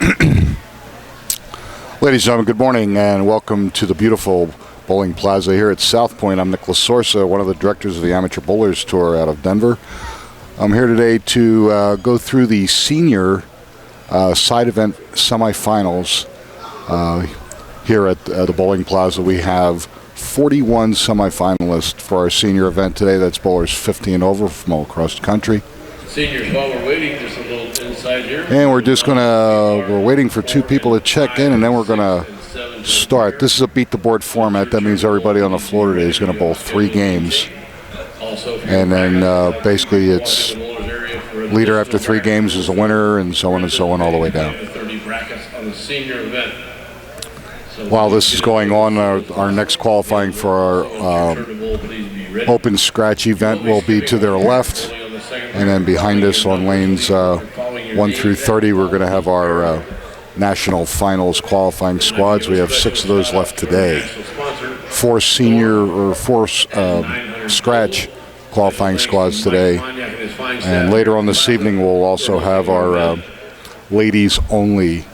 Ladies and gentlemen, good morning and welcome to the beautiful bowling plaza here at South Point. I'm Nicholas Sorsa, one of the directors of the Amateur Bowlers Tour out of Denver. I'm here today to go through the senior side event semifinals here at the bowling plaza. We have 41 semifinalists for our senior event today. That's bowlers 50 and over from all across the country. Seniors, while we're waiting, just a little inside here. And we're waiting for two people to check in, and then we're gonna start. This is a beat the board format. That means everybody on the floor today is gonna bowl 3 games. And then basically it's leader after 3 games is a winner, and so on all the way down. While this is going on, our next qualifying for our open scratch event will be to their left. And then behind us on lanes 1 through 30, we're going to have our national finals qualifying squads. We have 6 of those left today. 4 scratch qualifying squads today. And later on this evening, we'll also have our ladies only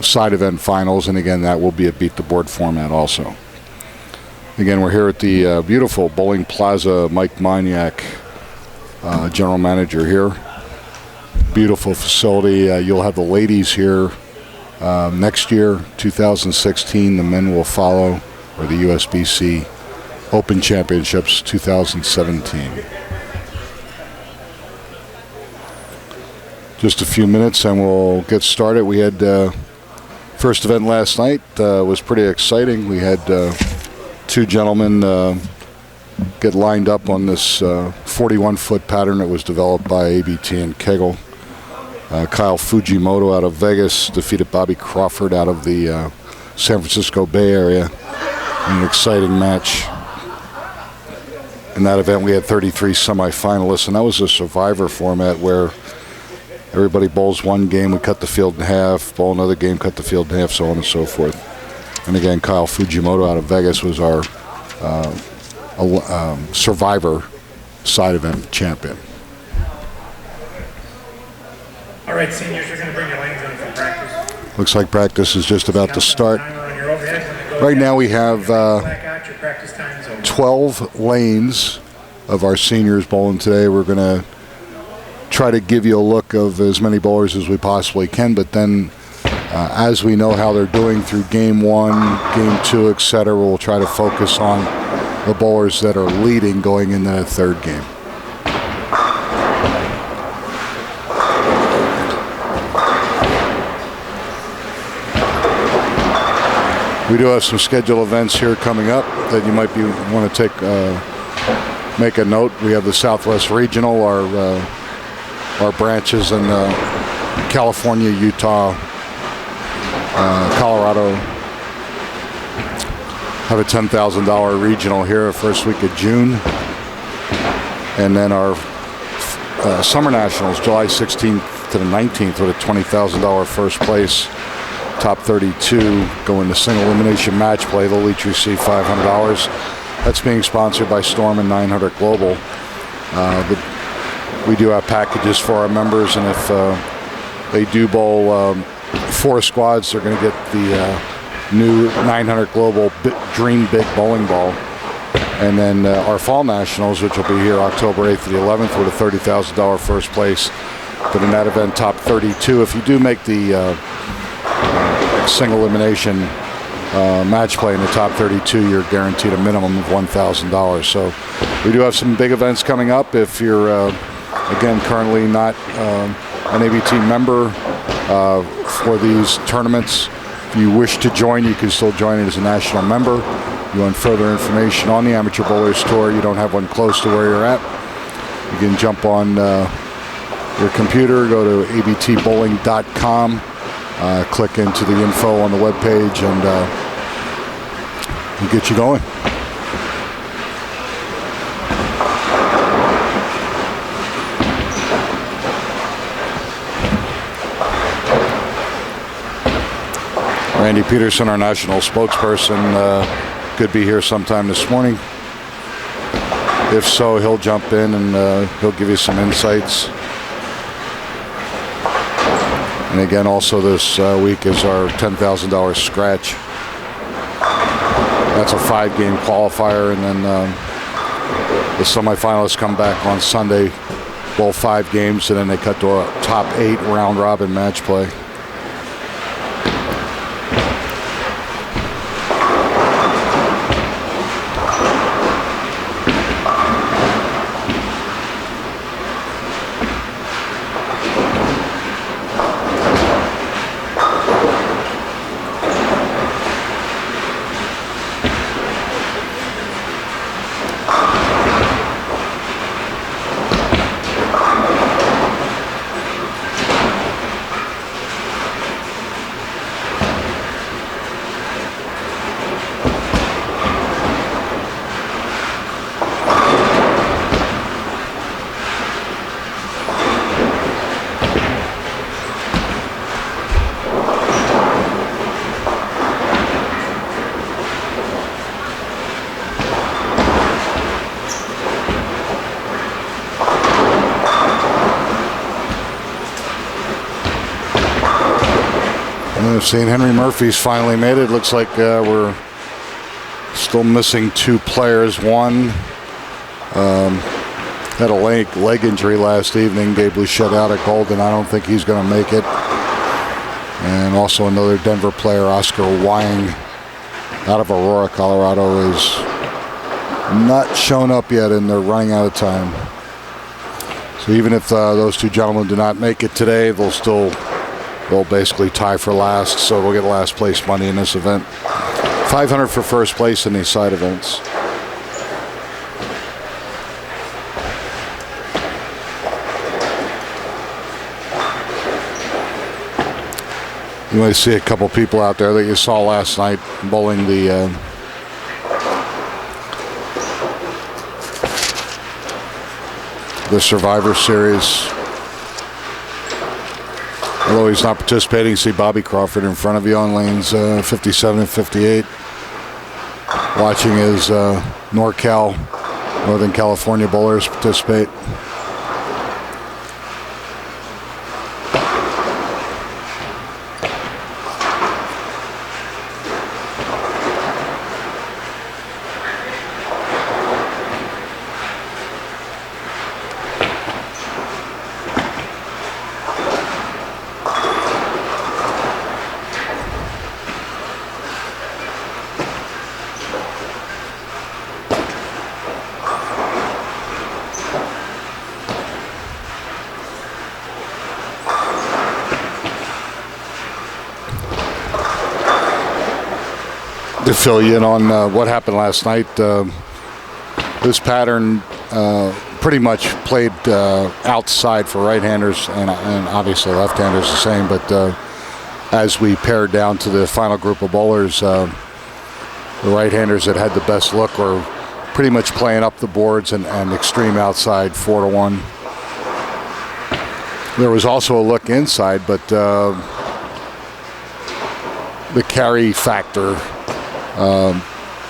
side event finals. And again, that will be a beat the board format also. Again, we're here at the beautiful Bowling Plaza. Mike Maniak, general manager here. Beautiful facility. You'll have the ladies here next year, 2016. The men will follow, or the USBC Open Championships 2017. Just a few minutes and we'll get started. We had first event last night. Was pretty exciting. We had 2 gentlemen get lined up on this 41-foot pattern that was developed by ABT and Kegel. Kyle Fujimoto out of Vegas defeated Bobby Crawford out of the San Francisco Bay Area in an exciting match. In that event, we had 33 semifinalists, and that was a survivor format where everybody bowls 1 game, we cut the field in half, bowl another game, cut the field in half, so on and so forth. And again, Kyle Fujimoto out of Vegas was our survivor side event champion. All right, seniors, we're going to bring your lanes in for practice. Looks like practice is just about to start. Right now we have 12 lanes of our seniors bowling today. We're going to try to give you a look of as many bowlers as we possibly can, but then as we know how they're doing through game 1, game 2, etc., we'll try to focus on the bowlers that are leading going into the 3rd game. We do have some scheduled events here coming up that you might want to make a note. We have the Southwest Regional, our branches in California, Utah, Colorado. Have a $10,000 regional here first week of June. And then our Summer Nationals, July 16th to the 19th with a $20,000 first place. Top 32 go into single elimination match play. They'll each receive $500. That's being sponsored by Storm and 900 Global. We do have packages for our members, and if they do bowl 4 squads, they're going to get the new 900 Global Dream Big bowling ball. And then our Fall Nationals, which will be here October 8th to the 11th with a $30,000 first place. But in that event, top 32. If you do make the single elimination match play in the top 32, you're guaranteed a minimum of $1,000. So we do have some big events coming up. If you're again currently not an ABT member for these tournaments, if you wish to join, you can still join it as a national member. You want further information on the Amateur Bowlers Tour, you don't have one close to where you're at, you can jump on your computer, go to abtbowling.com, click into the info on the webpage, and we'll get you going. Randy Peterson, our national spokesperson, could be here sometime this morning. If so, he'll jump in and he'll give you some insights. And again, also this week is our $10,000 scratch. That's a 5-game qualifier, and then the semifinalists come back on Sunday, bowl 5 games, and then they cut to a top 8 round-robin match play. St. Henry Murphy's finally made it. Looks like we're still missing 2 players. One had a leg injury last evening. Gabe was shut out at Golden. I don't think he's going to make it. And also another Denver player, Oscar Wying, out of Aurora, Colorado, is not shown up yet, and they're running out of time. So even if those 2 gentlemen do not make it today, they'll basically tie for last, so we'll get last place money in this event. $500 for first place in these side events. You might see a couple people out there that you saw last night bowling the Survivor Series. Although he's not participating, see Bobby Crawford in front of you on lanes 57 and 58. Watching his NorCal, Northern California bowlers participate. To fill you in on what happened last night, this pattern pretty much played outside for right-handers and obviously left-handers the same, but as we pared down to the final group of bowlers, the right-handers that had the best look were pretty much playing up the boards and extreme outside 4-1. There was also a look inside, but the carry factor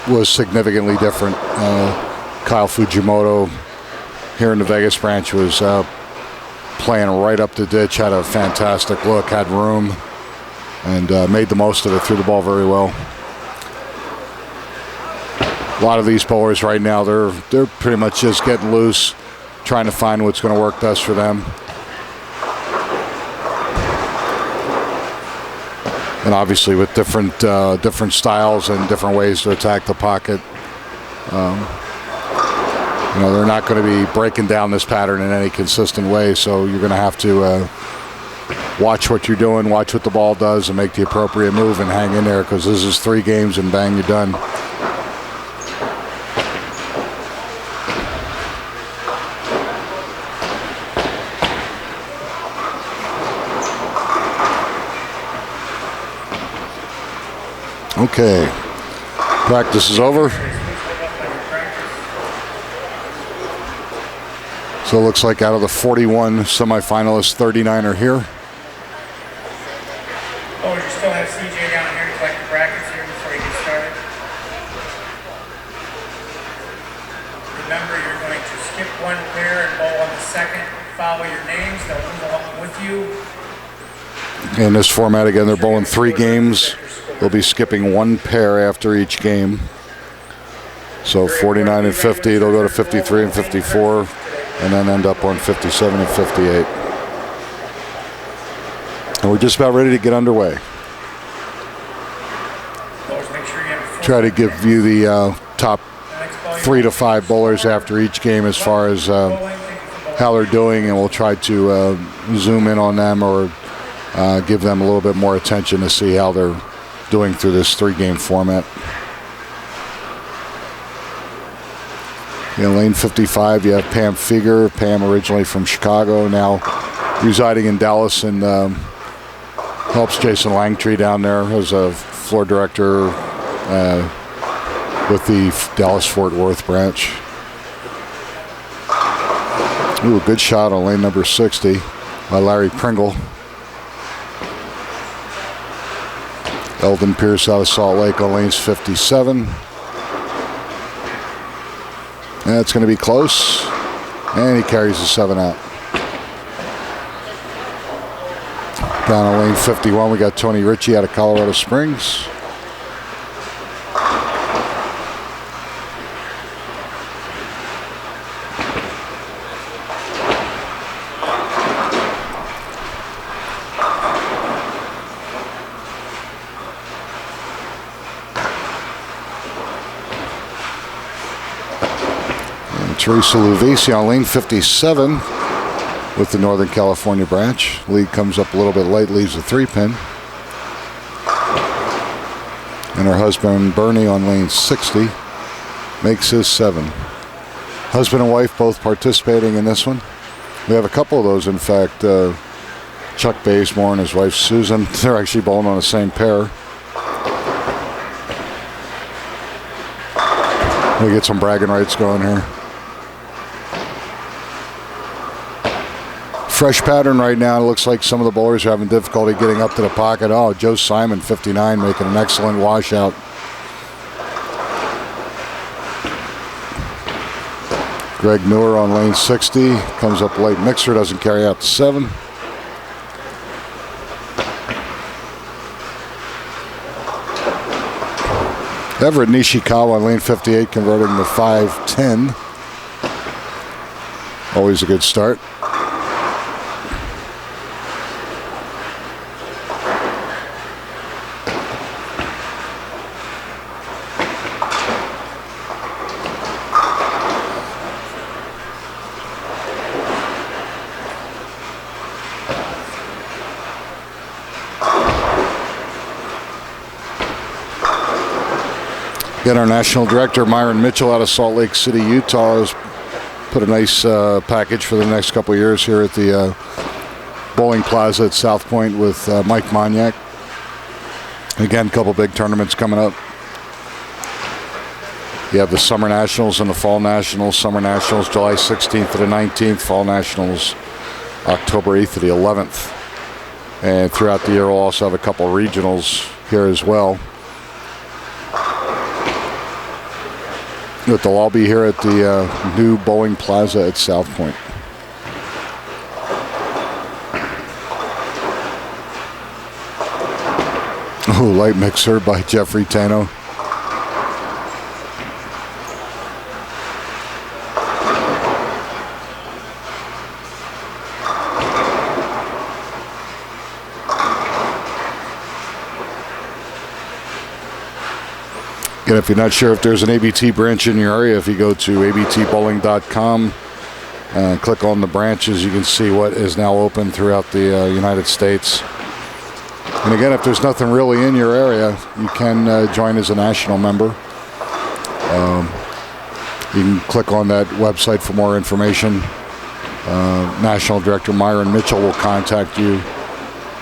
was significantly different. Kyle Fujimoto here in the Vegas branch was playing right up the ditch, had a fantastic look, had room, and made the most of it, threw the ball very well. A lot of these bowlers right now, they're pretty much just getting loose, trying to find what's going to work best for them. And obviously with different styles and different ways to attack the pocket. They're not going to be breaking down this pattern in any consistent way, so you're going to have to watch what you're doing, watch what the ball does, and make the appropriate move and hang in there, because this is 3 games and bang, you're done. Okay, practice is over. So it looks like out of the 41 semifinalists, 39 are here. Oh, you still have CJ down here to collect the brackets here before you get started. Remember, you're going to skip 1 pair and bowl on the second. Follow your names, they'll move along with you. In this format, again, they're bowling 3 games. They'll be skipping 1 pair after each game. So 49 and 50, they'll go to 53 and 54, and then end up on 57 and 58. And we're just about ready to get underway. Try to give you the top 3 to 5 bowlers after each game as far as how they're doing, and we'll try to zoom in on them or give them a little bit more attention to see how they're doing through this 3-game format. In lane 55, you have Pam Feger. Pam originally from Chicago, now residing in Dallas, and helps Jason Langtree down there as a floor director with the Dallas-Fort Worth branch. Ooh, good shot on lane number 60 by Larry Pringle. Eldon Pierce out of Salt Lake on lanes 57. And it's going to be close. And he carries the 7 out. Down on lane 51, we got Tony Ritchie out of Colorado Springs. Teresa Luvisi on lane 57 with the Northern California branch. Lead comes up a little bit late, leaves a 3-pin. And her husband Bernie on lane 60 makes his 7. Husband and wife both participating in this one. We have a couple of those, in fact. Chuck Bazemore and his wife Susan, they're actually bowling on the same pair. We get some bragging rights going here. Fresh pattern right now. It looks like some of the bowlers are having difficulty getting up to the pocket. Oh, Joe Simon, 59, making an excellent washout. Greg Newer on lane 60. Comes up late mixer, doesn't carry out the 7. Everett Nishikawa on lane 58, converting the 5-10. Always a good start. Again, our national director, Myron Mitchell, out of Salt Lake City, Utah, has put a nice package for the next couple of years here at the bowling plaza at South Point with Mike Moniak. Again, a couple big tournaments coming up. You have the Summer Nationals and the Fall Nationals. Summer Nationals, July 16th to the 19th. Fall Nationals, October 8th to the 11th. And throughout the year, we'll also have a couple regionals here as well. But they'll all be here at the new bowling plaza at South Point. Oh, light mixer by Jeffrey Tano. Again, if you're not sure if there's an ABT branch in your area, if you go to abtbowling.com and click on the branches, you can see what is now open throughout the United States. And again, if there's nothing really in your area, you can join as a national member. You can click on that website for more information. National Director Myron Mitchell will contact you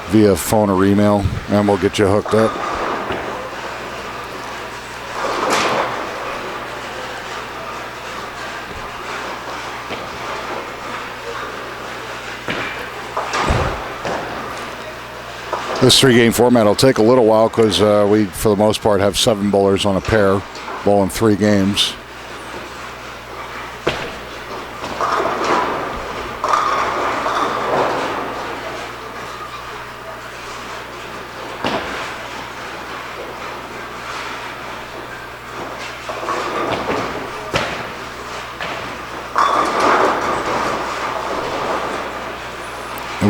via phone or email, and we'll get you hooked up. This 3-game format will take a little while because we, for the most part, have 7 bowlers on a pair, bowling 3 games.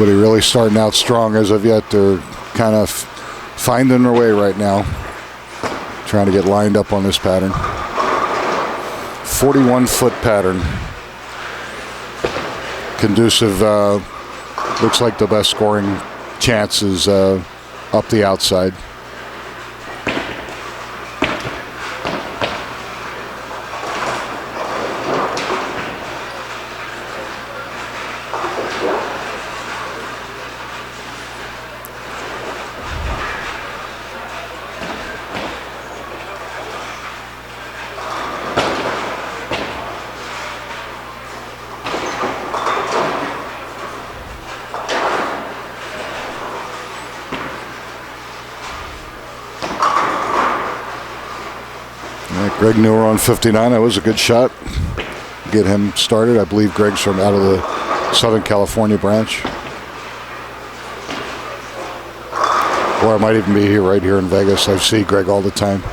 Nobody really starting out strong as of yet. They're kind of finding their way right now, trying to get lined up on this pattern. 41-foot pattern. Conducive, looks like the best scoring chance is up the outside. Greg Newer on 59. That was a good shot. Get him started. I believe Greg's from out of the Southern California branch. Or I might even be here right here in Vegas. I see Greg all the time.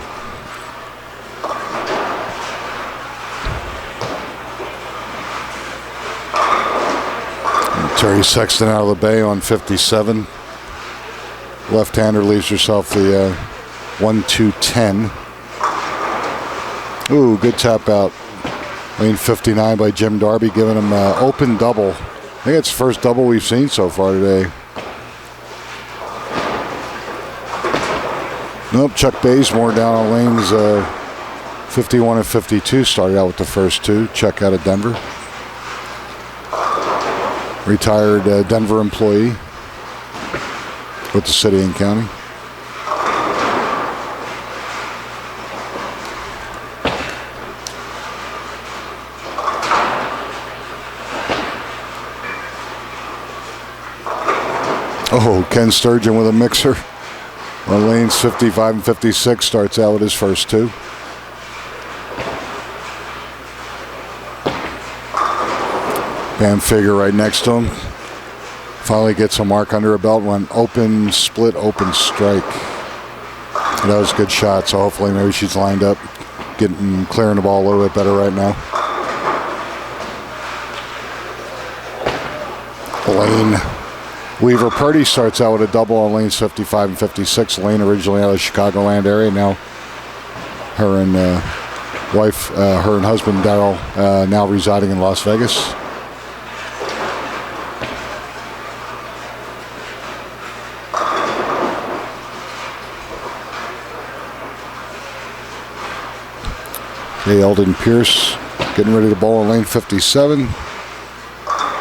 And Terry Sexton out of the Bay on 57. Left-hander leaves herself the 1-2-10. Ooh, good tap out. Lane 59 by Jim Darby, giving him an open double. I think it's the first double we've seen so far today. Nope, Chuck Bazemore down on lanes 51 and 52. Started out with the first two. Chuck out of Denver. Retired Denver employee with the city and county. Oh, Ken Sturgeon with a mixer on lanes 55 and 56. Starts out with his first two. Bam Figure right next to him. Finally gets a mark under a belt. Went open, split, open strike. That was a good shot, so hopefully maybe she's lined up, clearing the ball a little bit better right now. Lane Weaver Purdy starts out with a double on lanes 55 and 56. Lane originally out of the Chicagoland area. Now her and her and husband Darryl now residing in Las Vegas. Okay, Eldon Pierce getting ready to bowl on lane 57.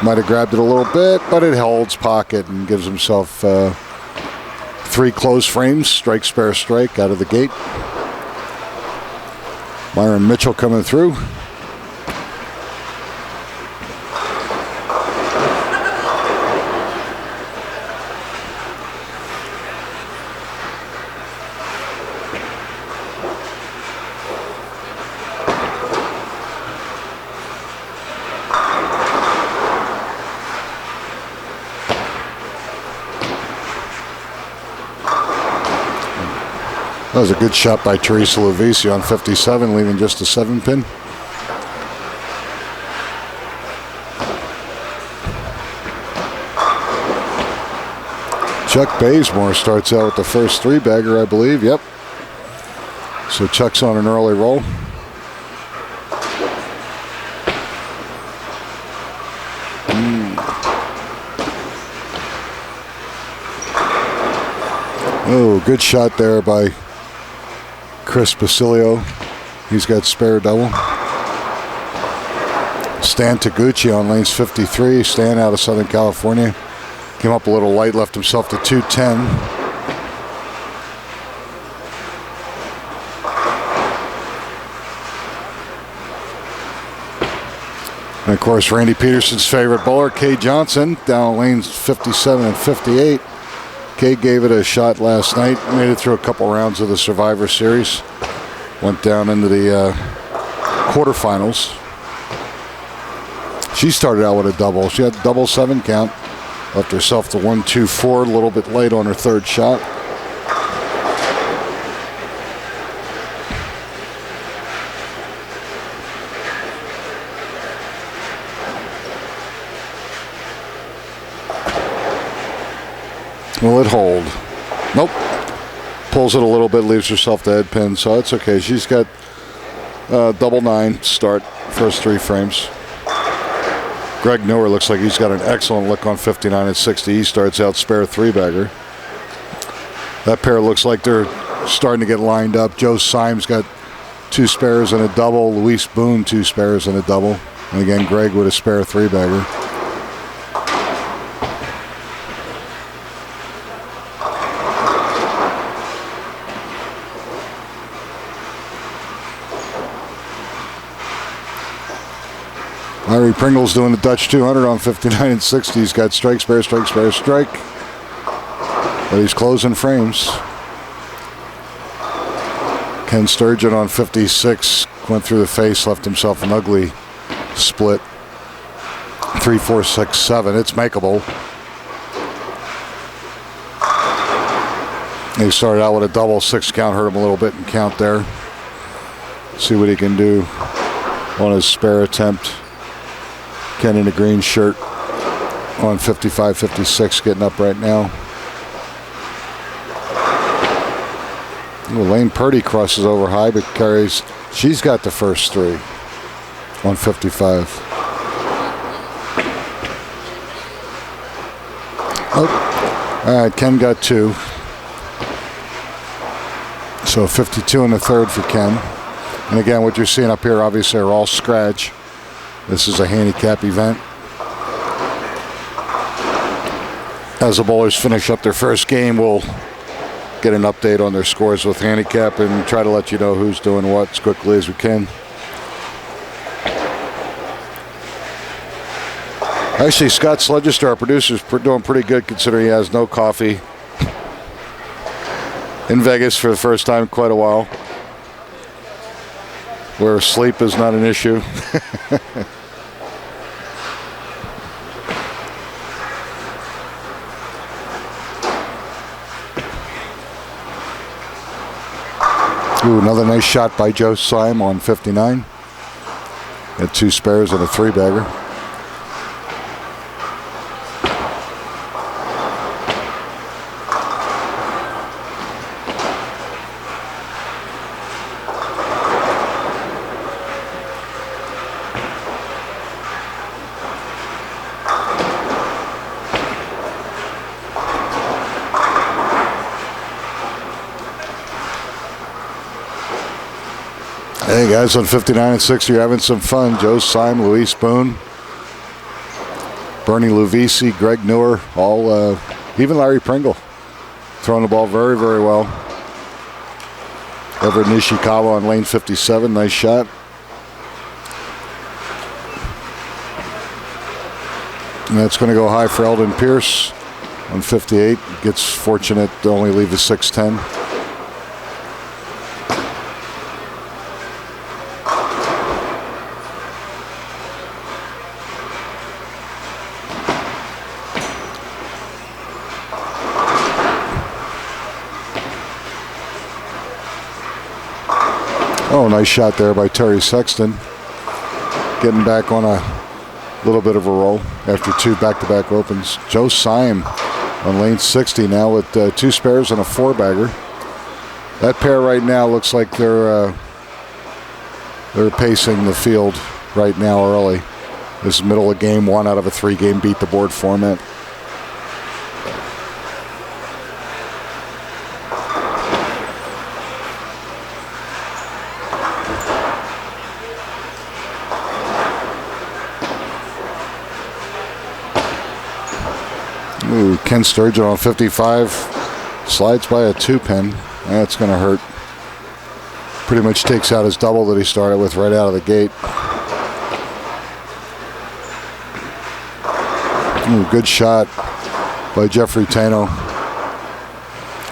Might have grabbed it a little bit, but it holds pocket and gives himself 3 closed frames. Strike, spare, strike out of the gate. Myron Mitchell coming through. That was a good shot by Teresa Lovisi on 57, leaving just a 7-pin. Chuck Bazemore starts out with the first 3-bagger, I believe. Yep. So Chuck's on an early roll. Oh, good shot there by Chris Basilio. He's got spare double. Stan Taguchi on lanes 53. Stan out of Southern California. Came up a little light, left himself to 210. And of course, Randy Peterson's favorite bowler, Kay Johnson, down lanes 57 and 58. Kay gave it a shot last night, made it through a couple rounds of the Survivor Series. Went down into the quarterfinals. She started out with a double. She had a double 7 count. Left herself to 1-2-4, a little bit late on her 3rd shot. Will it hold? Nope. Pulls it a little bit, leaves herself the head pin, so it's okay. She's got double 9 start, first 3 frames. Greg Newer looks like he's got an excellent look on 59 and 60. He starts out spare 3-bagger. That pair looks like they're starting to get lined up. Joe Symes got 2 spares and a double. Luis Boone 2 spares and a double. And again, Greg with a spare 3-bagger. Larry Pringle's doing the Dutch 200 on 59 and 60. He's got strike, spare, strike, spare, strike. But he's closing frames. Ken Sturgeon on 56 went through the face, left himself an ugly split. 3, 4, 6, 7. It's makeable. He started out with a double 6 count, hurt him a little bit in count there. See what he can do on his spare attempt. Ken in a green shirt on 55, 56, getting up right now. Ooh, Lane Purdy crosses over high, but carries. She's got the first 3 on 55. Oh, all right, Ken got 2. So 52 in the third for Ken. And again, what you're seeing up here, obviously, are all scratch. This is a handicap event. As the bowlers finish up their first game, we'll get an update on their scores with handicap and try to let you know who's doing what as quickly as we can. Actually, Scott Sledgester, our producer, is doing pretty good considering he has no coffee in Vegas for the first time in quite a while, where sleep is not an issue. Ooh, another nice shot by Joe Syme on 59. Got 2 spares and a 3-bagger. Hey guys, on 59 and 60, you're having some fun. Joe Syme, Luis Boone, Bernie Luvisi, Greg Newer, all, even Larry Pringle, throwing the ball very, very well. Everett Nishikawa on lane 57, nice shot. And that's going to go high for Eldon Pierce on 58. Gets fortunate to only leave the 610. Oh, nice shot there by Terry Sexton. Getting back on a little bit of a roll after 2 back-to-back opens. Joe Syme on lane 60 now with 2 spares and a 4-bagger. That pair right now looks like they're pacing the field right now early. This is middle of game 1 out of a 3-game beat-the-board format. Ooh, Ken Sturgeon on 55 slides by a 2-pin. That's going to hurt. Pretty much takes out his double that he started with right out of the gate. Ooh, good shot by Jeffrey Tano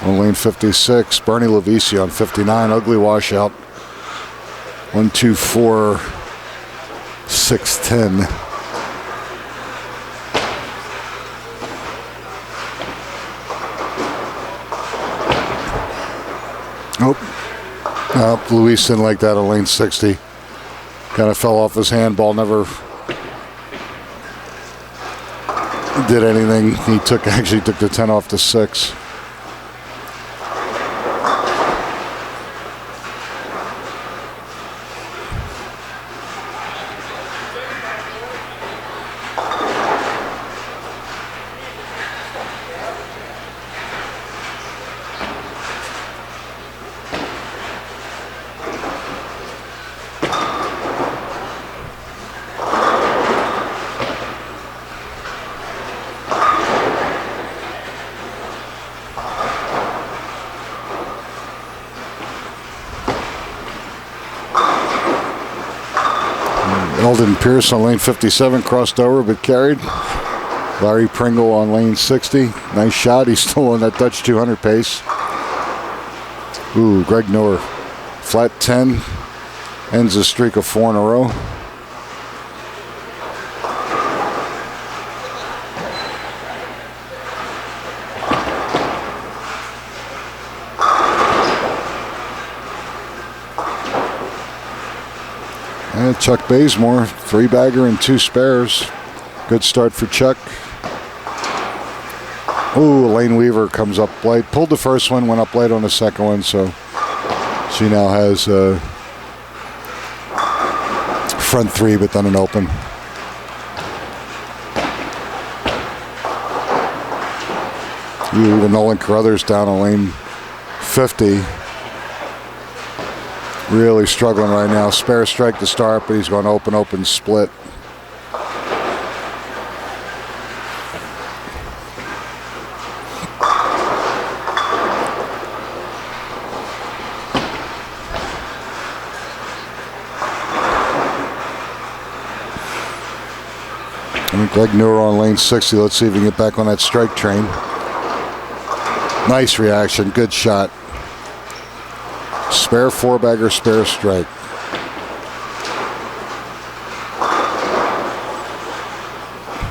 on lane 56. Bernie Levisi on 59. Ugly washout. 1, 2, 4, 6, 10. Nope. Luis didn't like that on lane 60. Kind of fell off his handball. Never did anything. He actually took the 10 off the 6. Peterson on lane 57 crossed over but carried. Larry Pringle on lane 60. Nice shot. He's still on that Dutch 200 pace. Ooh, Greg Noor. Flat 10. Ends a streak of 4 in a row. And Chuck Bazemore, 3-bagger and 2 spares. Good start for Chuck. Ooh, Elaine Weaver comes up late. Pulled the first one, went up late on the second one, so she now has front 3, but then an open. Even Nolan Carruthers down on lane 50. Really struggling right now. Spare strike to start, but he's going open split. Greg Noor on lane 60. Let's see if he can get back on that strike train. Nice reaction. Good shot. Spare 4-bagger, spare strike.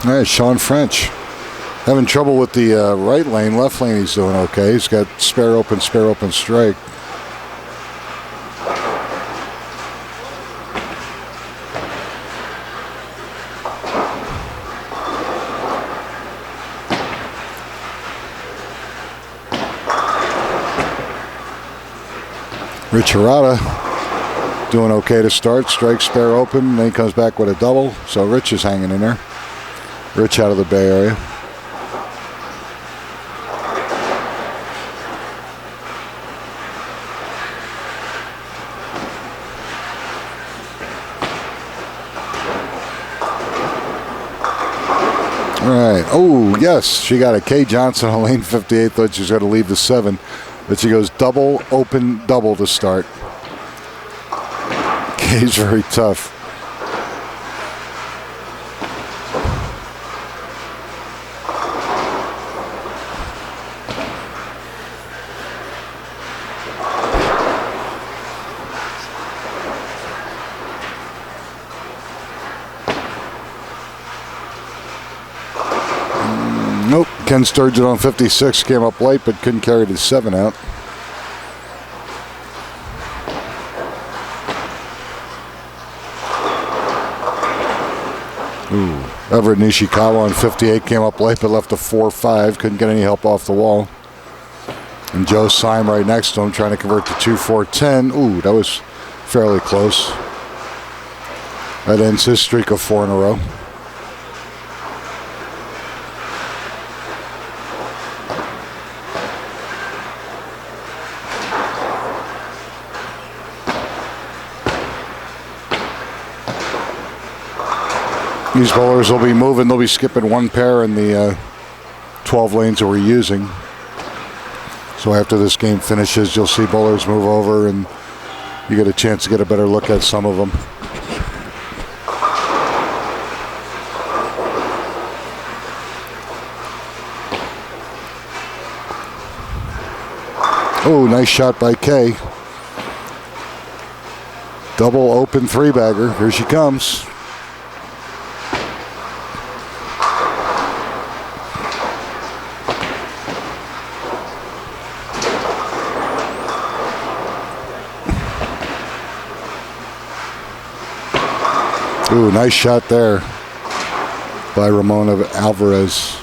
All right, Sean French. Having trouble with the right lane. Left lane he's doing okay. He's got spare open strike. Rich Harada doing okay to start. Strike, spare, open. Then he comes back with a double. So Rich is hanging in there. Rich out of the Bay Area. All right. Oh, yes. She got a Kay Johnson on lane 58. Thought she was going to leave the 7. But she goes double, open, double to start. Kay's very tough. Nope. Ken Sturgeon on 56 came up late, but couldn't carry the 7 out. Ooh. Everett Nishikawa on 58 came up late, but left a 4-5. Couldn't get any help off the wall. And Joe Syme right next to him trying to convert to 2-4-10. Ooh, that was fairly close. That ends his streak of 4 in a row. These bowlers will be moving. They'll be skipping 1 pair in the 12 lanes that we're using. So after this game finishes, you'll see bowlers move over and you get a chance to get a better look at some of them. Oh, nice shot by Kay. Double open 3-bagger. Here she comes. Ooh, nice shot there by Ramona Alvarez.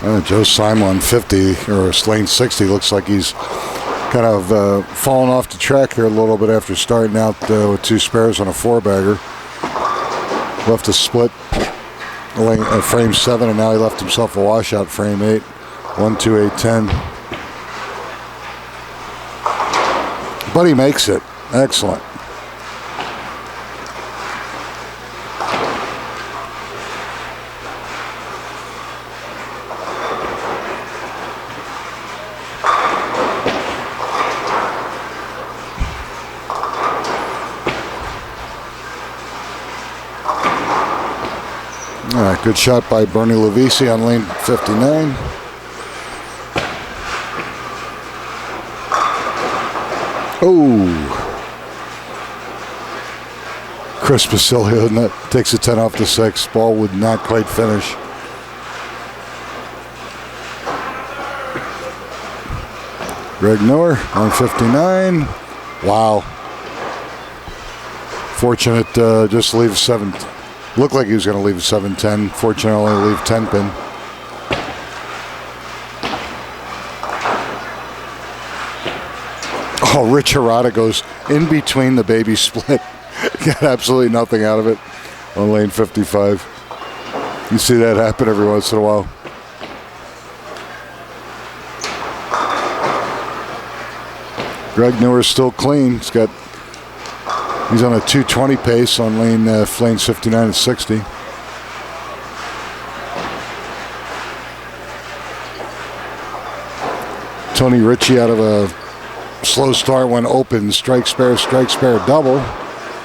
Joe Simon 50 or lane 60 looks like he's kind of fallen off the track here a little bit after starting out with 2 spares on a 4-bagger. Left a split frame 7, and now he left himself a washout frame 8. 1, 2, 8, 10. But he makes it. Excellent. All right, good shot by Bernie Levisi on lane 59. Oh. Chris Basilio takes a 10 off the 6. Ball would not quite finish. Greg Noor on 59. Wow. Fortunate just to leave 7. Looked like he was going to leave a 7-10. Fortunately, only leave 10 pin. Oh, Rich Hirata goes in between the baby split. Got absolutely nothing out of it on lane 55. You see that happen every once in a while. Greg Noor still clean. He's on a 220 pace on lanes 59 and 60. Tony Ritchie out of a slow start went open, strike spare double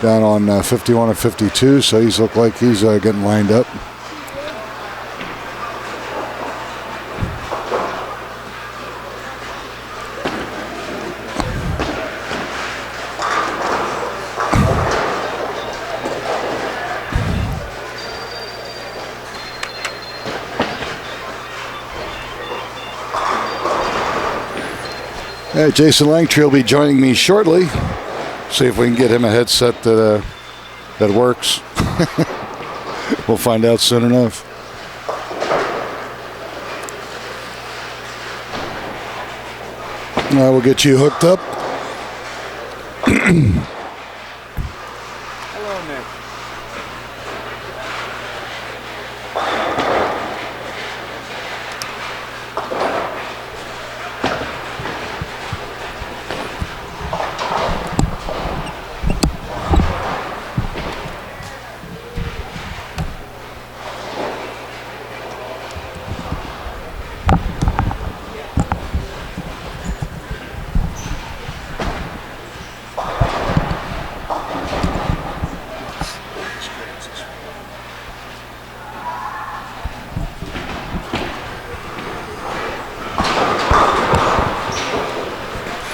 down on 51 and 52. So he's looked like he's getting lined up. Jason Langtree will be joining me shortly. See if we can get him a headset that works. We'll find out soon enough. We'll get you hooked up. Hello, Nick.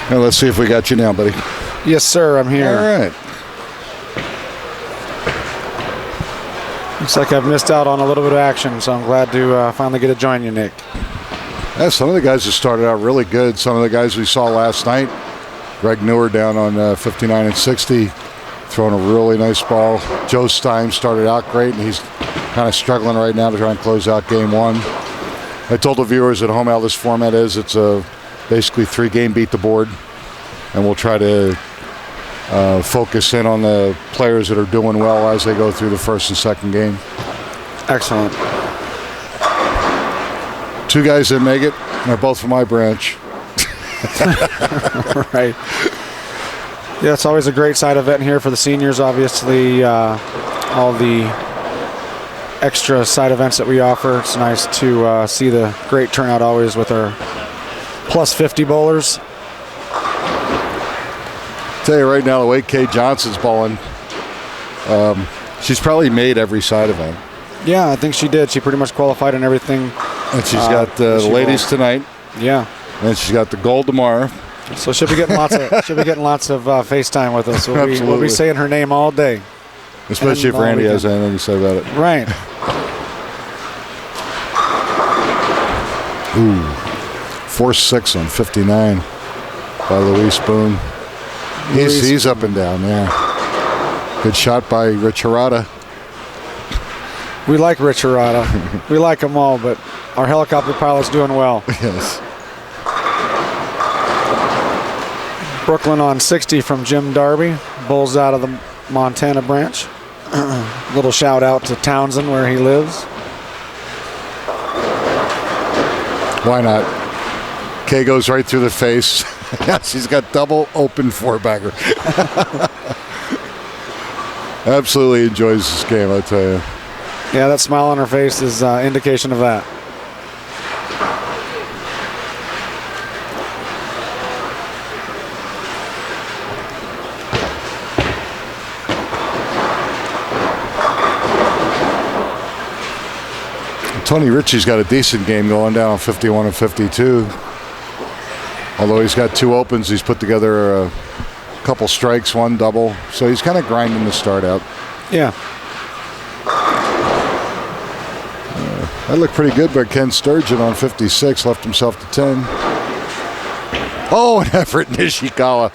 Now let's see if we got you now, buddy. Yes, sir. I'm here. All right. Looks like I've missed out on a little bit of action, so I'm glad to finally get to join you, Nick. Yeah, some of the guys have started out really good. Some of the guys we saw last night, Greg Noor down on 59 and 60, throwing a really nice ball. Joe Stein started out great, and he's kind of struggling right now to try and close out game 1. I told the viewers at home how this format is. It's a basically 3-game beat the board, and we'll try to focus in on the players that are doing well as they go through the first and second game. Excellent. 2 guys that make it, and they're both from my branch. Right. Yeah, it's always a great side event here for the seniors. Obviously, all the extra side events that we offer. It's nice to see the great turnout always with our plus 50 bowlers. Tell you right now, the way Kay Johnson's bowling, she's probably made every side event. Yeah, I think she did. She pretty much qualified in everything. And she's got the ladies tonight. Yeah. And she's got the gold tomorrow. So she'll be getting lots of FaceTime with us. We'll be saying her name all day. Especially if Randy has anything to say about it. Right. Ooh. 4-6 on 59 by Luis Boone. He's up and down there. Good shot by Rich Hirata. We like Rich Hirata. We like them all, but our helicopter pilot's doing well. Yes. Brooklyn on 60 from Jim Darby. Bulls out of the Montana branch. Little shout out to Townsend where he lives. Why not? Kay goes right through the face. She's got double open four-bagger. Absolutely enjoys this game, I tell you. Yeah, that smile on her face is indication of that. Tony Ritchie's got a decent game going down 51 and 52. Although he's got 2 opens, he's put together a couple strikes, 1 double. So he's kind of grinding the start out. Yeah. That looked pretty good by Ken Sturgeon on 56, left himself to 10. Oh, and Everett Nishikawa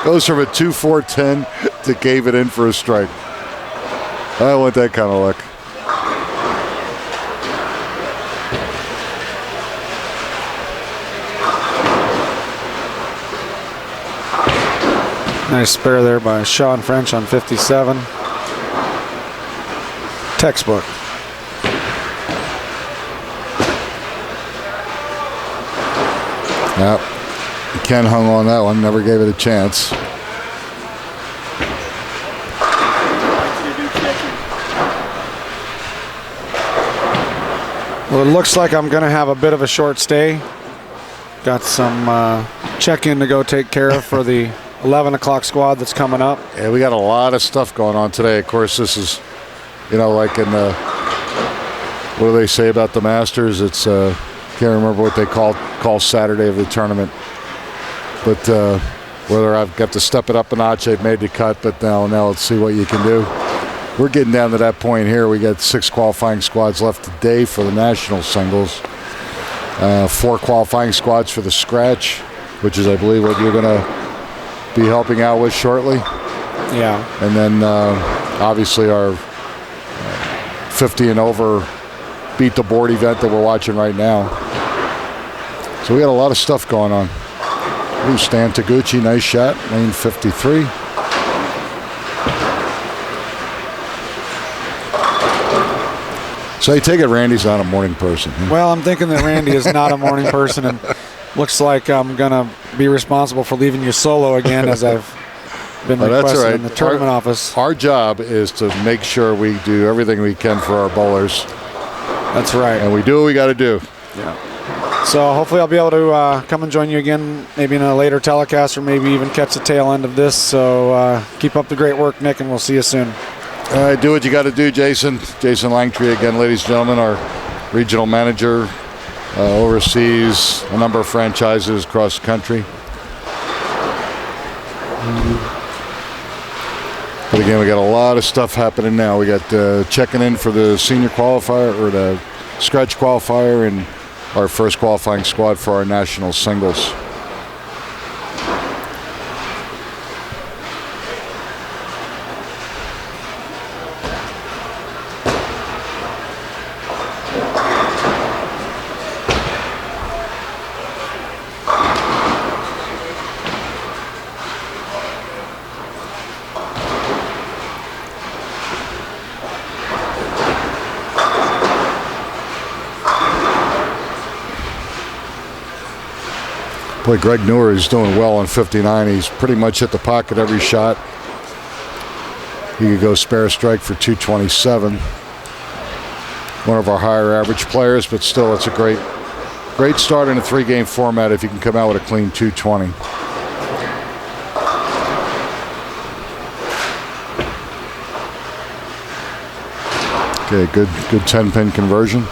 goes from a 2-4-10 to gave it in for a strike. I want that kind of luck. Nice spare there by Sean French on 57. Textbook. Yep. Ken hung on that one, never gave it a chance. Well, it looks like I'm going to have a bit of a short stay. Got some check-in to go take care of for the 11 o'clock squad that's coming up. Yeah, we got a lot of stuff going on today. Of course, this is, like in the, what do they say about the Masters? It's, can't remember what they call Saturday of the tournament. But whether I've got to step it up a notch, they've made the cut, but now let's see what you can do. We're getting down to that point here. We got 6 qualifying squads left today for the national singles. 4 qualifying squads for the scratch, which is, I believe, what you're going to be helping out with shortly. Yeah. And then obviously our 50 and over beat the board event that we're watching right now. So we got a lot of stuff going on. Ooh, Stan Taguchi, nice shot, lane 53. So I take it Randy's not a morning person. Huh? Well, I'm thinking that Randy is not a morning person, and looks like I'm going to be responsible for leaving you solo again, as I've been requested in the tournament office. Our job is to make sure we do everything we can for our bowlers. That's right. And we do what we got to do. Yeah. So hopefully I'll be able to come and join you again, maybe in a later telecast, or maybe even catch the tail end of this. So keep up the great work, Nick, and we'll see you soon. All right, do what you got to do, Jason. Jason Langtree again, ladies and gentlemen, our regional manager, oversees a number of franchises across the country. But again, we got a lot of stuff happening now. We got checking in for the senior qualifier, or the scratch qualifier, and our first qualifying squad for our national singles. Boy, Greg Newer is doing well on 59. He's pretty much hit the pocket every shot. He could go spare strike for 227. One of our higher average players, but still, it's a great start in a 3-game format if you can come out with a clean 220. Okay, good 10-pin conversion.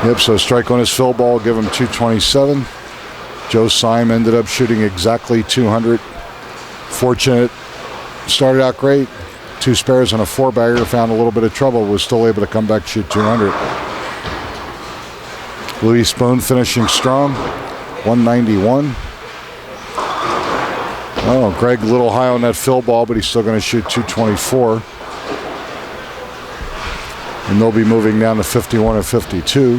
Yep, so strike on his fill ball, give him 227. Joe Syme ended up shooting exactly 200. Fortunate, started out great. 2 spares and a 4-bagger, found a little bit of trouble, was still able to come back, shoot 200. Louis Spoon finishing strong, 191. Oh, Greg a little high on that fill ball, but he's still going to shoot 224. And they'll be moving down to 51 and 52.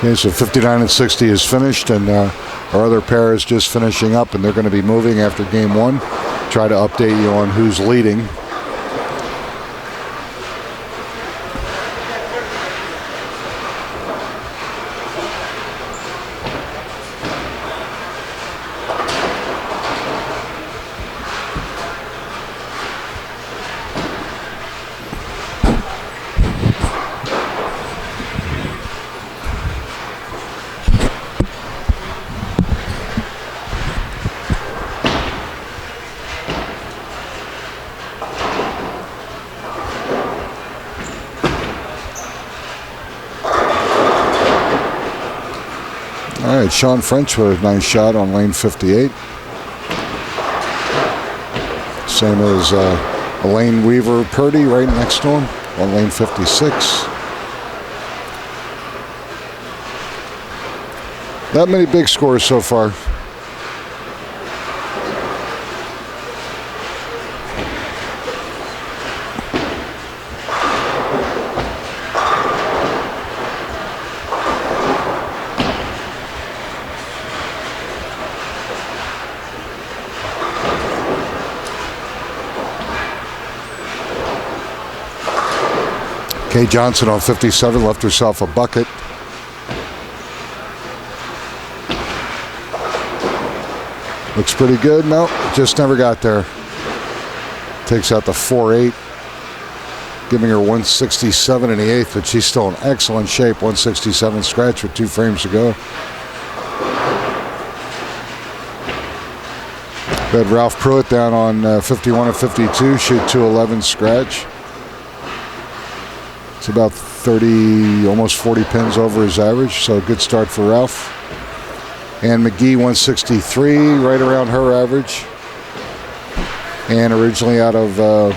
Okay, so 59 and 60 is finished, and our other pair is just finishing up, and they're going to be moving after game one. Try to update you on who's leading. All right, Sean French with a nice shot on lane 58. Same as Elaine Weaver Purdy right next to him on lane 56. Not many big scores so far. Kay Johnson on 57 left herself a bucket. Looks pretty good. No, just never got there. Takes out the 4-8, giving her 167 in the eighth, but she's still in excellent shape. 167 scratch with 2 frames to go. We had Ralph Pruitt down on 51 and 52, shoot 211 scratch. It's about 30, almost 40 pins over his average, so a good start for Ralph. Ann McGee, 163, right around her average. And originally out of the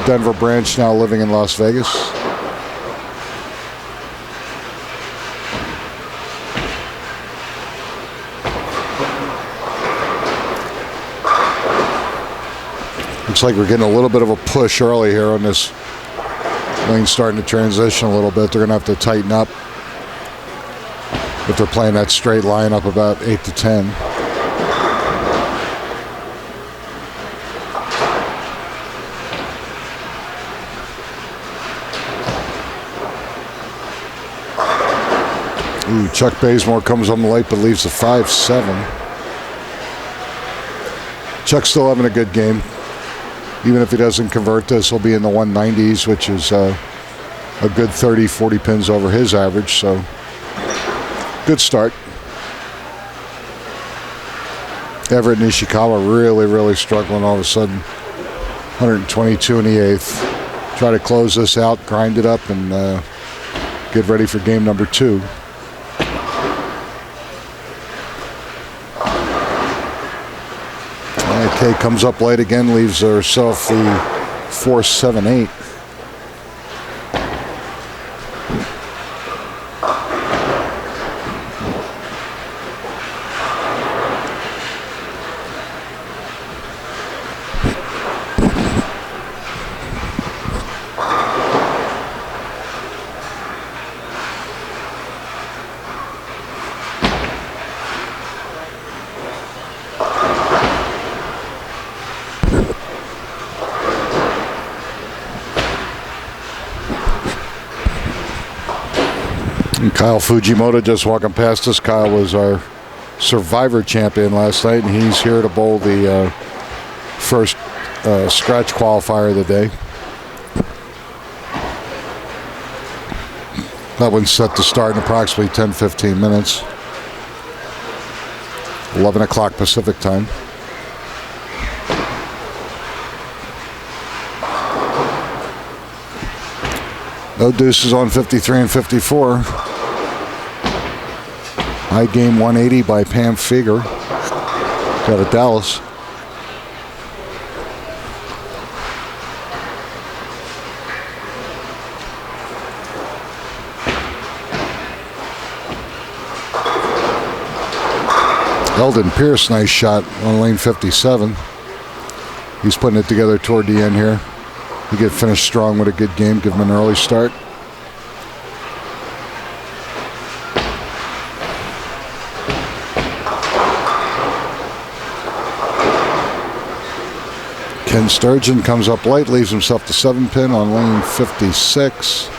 Denver branch, now living in Las Vegas. Looks like we're getting a little bit of a push early here on this lane, starting to transition a little bit. They're going to have to tighten up if they're playing that straight line up about 8 to 10. Ooh, Chuck Bazemore comes on late but leaves a 5-7. Chuck's still having a good game. Even if he doesn't convert this, he'll be in the 190s, which is a good 30, 40 pins over his average. So good start. Everett Nishikawa really struggling all of a sudden. 122 in the eighth. Try to close this out, grind it up, and get ready for game number 2. Kay comes up late again, leaves herself the 4-7-8. Kyle Fujimoto just walking past us. Kyle was our Survivor champion last night, and he's here to bowl the first scratch qualifier of the day. That one's set to start in approximately 10-15 minutes. 11 o'clock Pacific time. No deuces on 53 and 54. High game 180 by Pam Feger. Got a Dallas. Eldon Pierce, nice shot on lane 57. He's putting it together toward the end here. He get finished strong with a good game. Give him an early start. Ken Sturgeon comes up late, leaves himself the 7-pin on lane 56.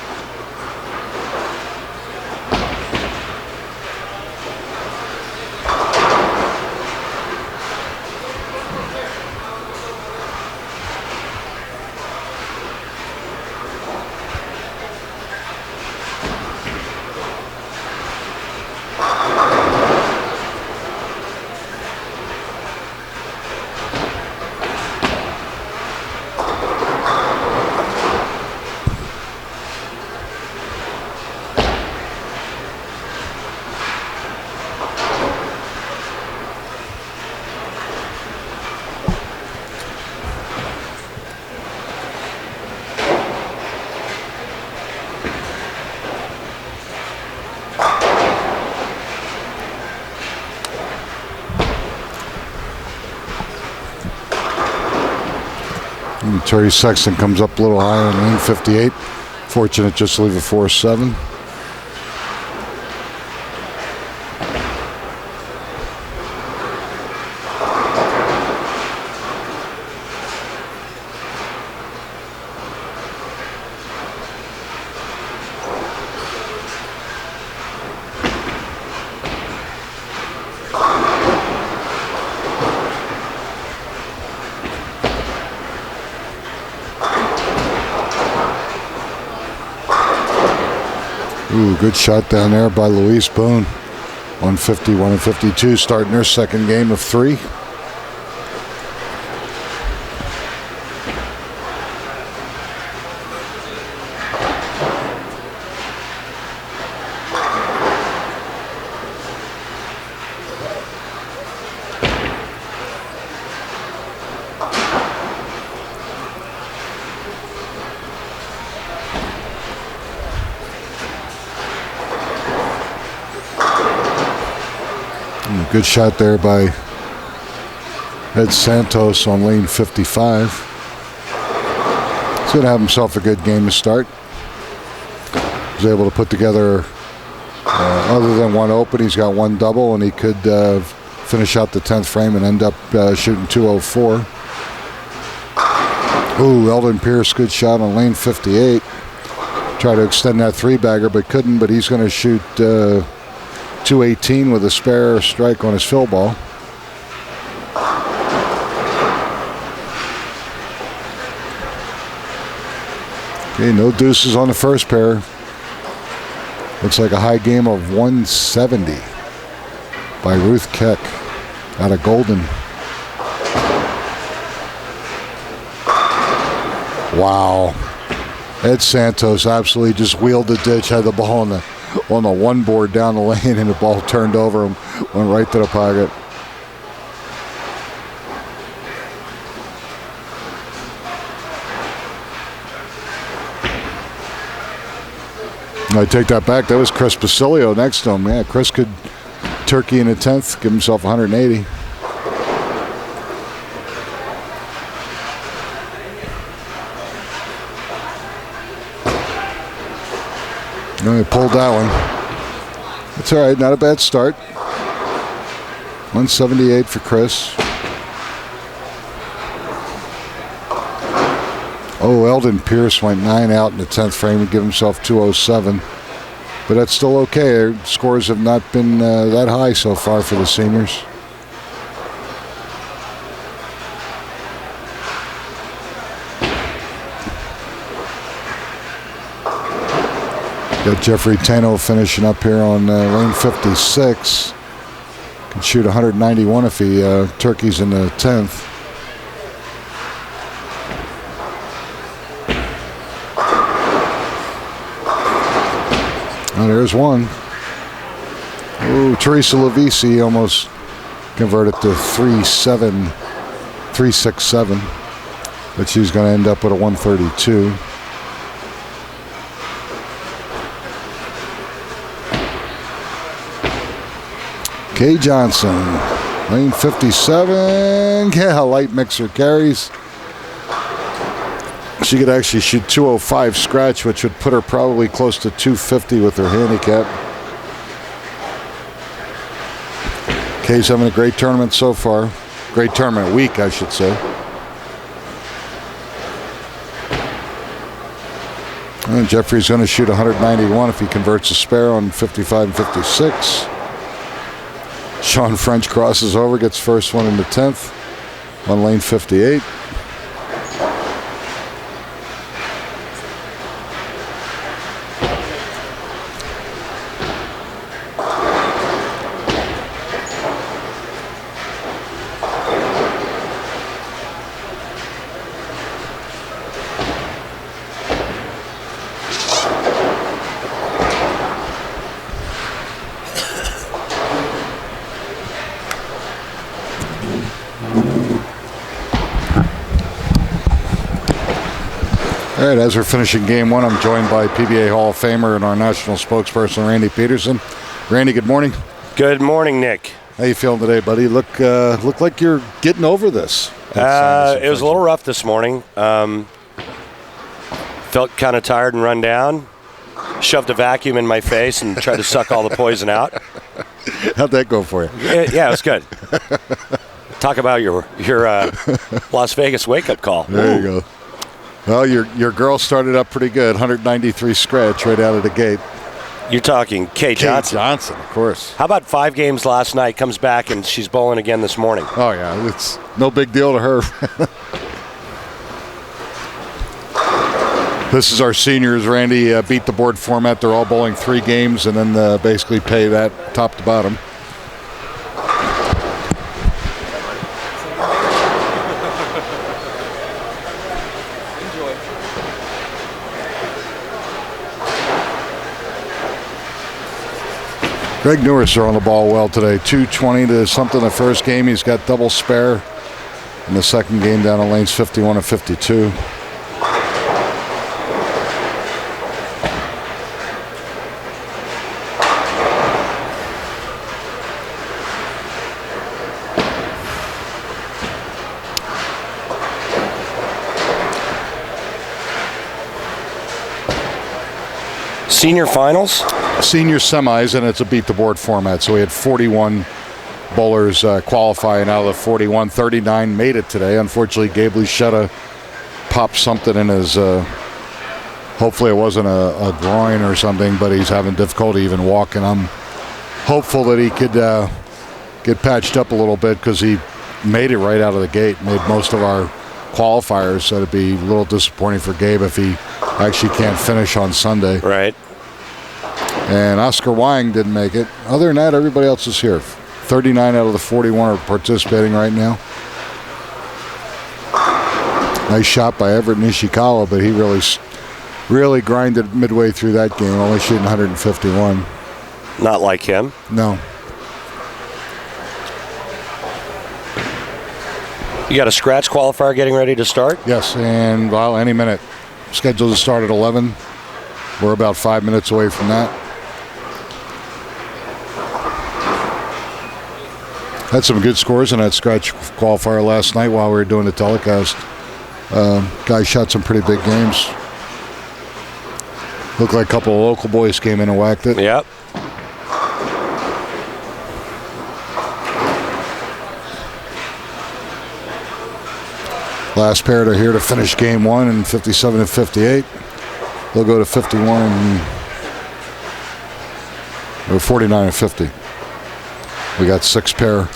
Terry Sexton comes up a little high on lane 58. Fortunate just to leave a 4-7. Ooh, good shot down there by Louise Boone on 51 and 52, starting their second game of 3. Good shot there by Ed Santos on lane 55. He's going to have himself a good game to start. He's able to put together, other than one open, he's got one double, and he could finish out the 10th frame and end up shooting 204. Ooh, Eldon Pierce, good shot on lane 58. Tried to extend that 3-bagger, but couldn't, but he's going to shoot 218 with a spare strike on his fill ball. Okay, no deuces on the first pair. Looks like a high game of 170 by Ruth Keck out of Golden. Wow. Ed Santos absolutely just wheeled the ditch, had the ball on the one board down the lane, and the ball turned over and went right to the pocket. I take that back. That was Chris Basilio next to him. Yeah, Chris could turkey in the 10th, give himself 180. No, he pulled that one. That's all right. Not a bad start. 178 for Chris. Oh, Eldon Pierce went 9 out in the 10th frame and give himself 207. But that's still okay. Their scores have not been that high so far for the seniors. Got Jeffrey Tano finishing up here on lane 56. Can shoot 191 if he turkeys in the 10th. there's one. Ooh, Teresa Lavisi almost converted to 3.67, but she's going to end up with a 132. Kay Johnson, lane 57. Yeah, light mixer carries. She could actually shoot 205 scratch, which would put her probably close to 250 with her handicap. Kay's having a great tournament so far. Great tournament week, I should say. And Jeffrey's going to shoot 191 if he converts a spare on 55 and 56. Sean French crosses over, gets first one in the 10th on lane 58. All right, as we're finishing game one, I'm joined by PBA Hall of Famer and our national spokesperson, Randy Peterson. Randy, good morning. Good morning, Nick. How you feeling today, buddy? Look like you're getting over this. It was a little rough this morning. Felt kind of tired and run down. Shoved a vacuum in my face and tried to suck all the poison out. How'd that go for you? Yeah, it was good. Talk about your Las Vegas wake-up call. There you go. Well, your girl started up pretty good, 193 scratch right out of the gate. You're talking Kay Johnson. Kay Johnson, of course. How about 5 games last night, comes back, and she's bowling again this morning? Oh, yeah, it's no big deal to her. This is our seniors, Randy. Beat the board format. They're all bowling 3 games and then basically pay that top to bottom. Greg Norris are on the ball well today. 220 to something the first game. He's got double spare in the second game down on lanes 51 and 52. Senior finals? Senior semis, and it's a beat the board format. So we had 41 bowlers qualifying out of the 41. 39 made it today. Unfortunately, Gabe Luchetta popped something in his, hopefully it wasn't a groin or something, but he's having difficulty even walking. I'm hopeful that he could get patched up a little bit because he made it right out of the gate, made most of our qualifiers. So it'd be a little disappointing for Gabe if he actually can't finish on Sunday. Right. And Oscar Wang didn't make it. Other than that, everybody else is here. 39 out of the 41 are participating right now. Nice shot by Everett Nishikawa, but he really grinded midway through that game, only shooting 151. Not like him. No. You got a scratch qualifier getting ready to start? Yes, and well, any minute. Scheduled to start at 11. We're about 5 minutes away from that. Had some good scores in that scratch qualifier last night while we were doing the telecast. Guys shot some pretty big games. Looked like a couple of local boys came in and whacked it. Yep. Last pair are here to finish game one in 57 and 58. They'll go to 51 or 49 and 50. We got 6 pair.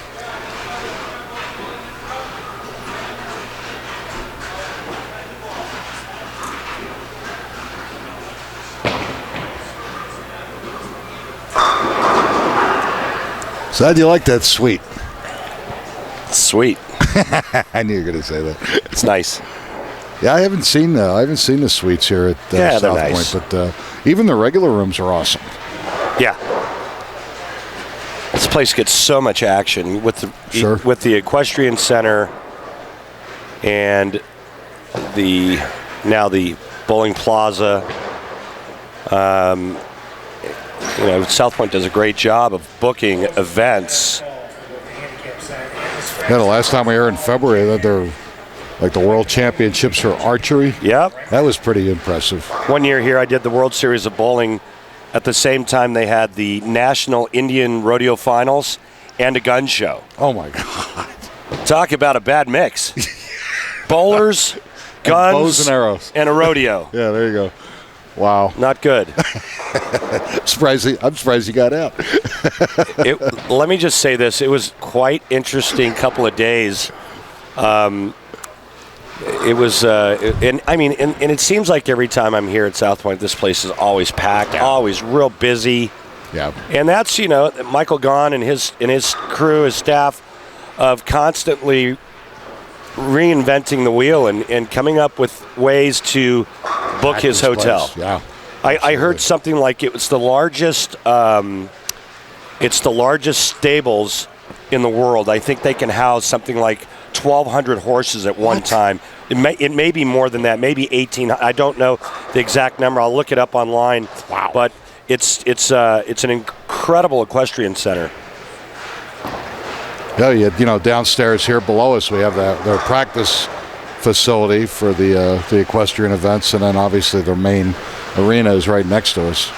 So how'd you like that suite? Sweet. I knew you were going to say that. It's nice. Yeah, I haven't seen the suites here at they're South nice. Point, but even the regular rooms are awesome. Yeah. This place gets so much action with the equestrian center and the bowling plaza. South Point does a great job of booking events. Yeah, the last time we were in February, that they're like the World Championships for archery. Yep. That was pretty impressive. One year here, I did the World Series of Bowling. At the same time, they had the National Indian Rodeo Finals and a gun show. Oh, my God. Talk about a bad mix. Bowlers, guns, bows and arrows, and a rodeo. Yeah, there you go. Wow. Not good. I'm surprised he got out. Let me just say this. It was quite interesting couple of days. It was, and it seems like every time I'm here at South Point, this place is always packed, always real busy. Yeah. And that's, Michael Gahn and his crew, his staff, of constantly reinventing the wheel and coming up with ways to book his hotel. Place. Yeah. I heard something like it was the largest. It's the largest stables in the world. I think they can house something like 1,200 horses at one time. It may be more than that, maybe 18. I don't know the exact number. I'll look it up online. Wow. But it's an incredible equestrian center. Yeah, downstairs here below us we have their practice facility for the equestrian events, and then obviously their main arena is right next to us.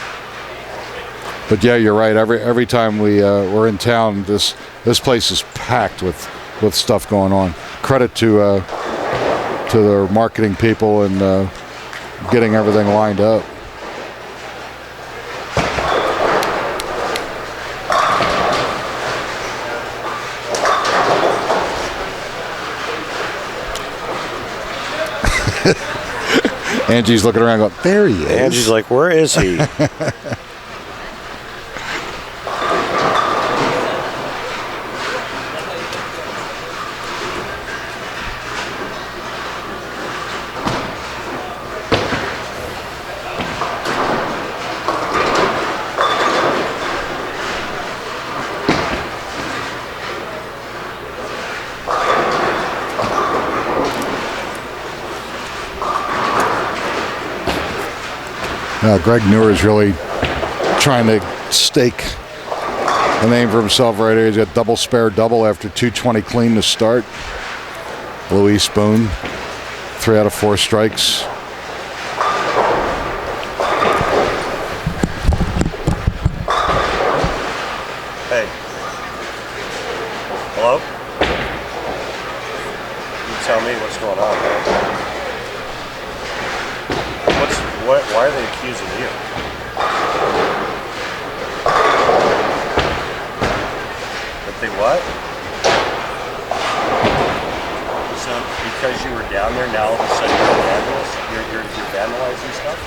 But yeah, you're right. Every time we're in town, this place is packed with stuff going on. Credit to their marketing people and getting everything lined up. Angie's looking around going, there he is. Angie's like, where is he? Greg Newer is really trying to stake a name for himself right here. He's got double spare double after 220 clean to start. Luis Boone, 3 out of 4 strikes. Hey. Hello? You tell me what's going on, man. Why are they accusing you? That they what? So because you were down there, now all of a sudden you're a vandalist? You're vandalizing stuff?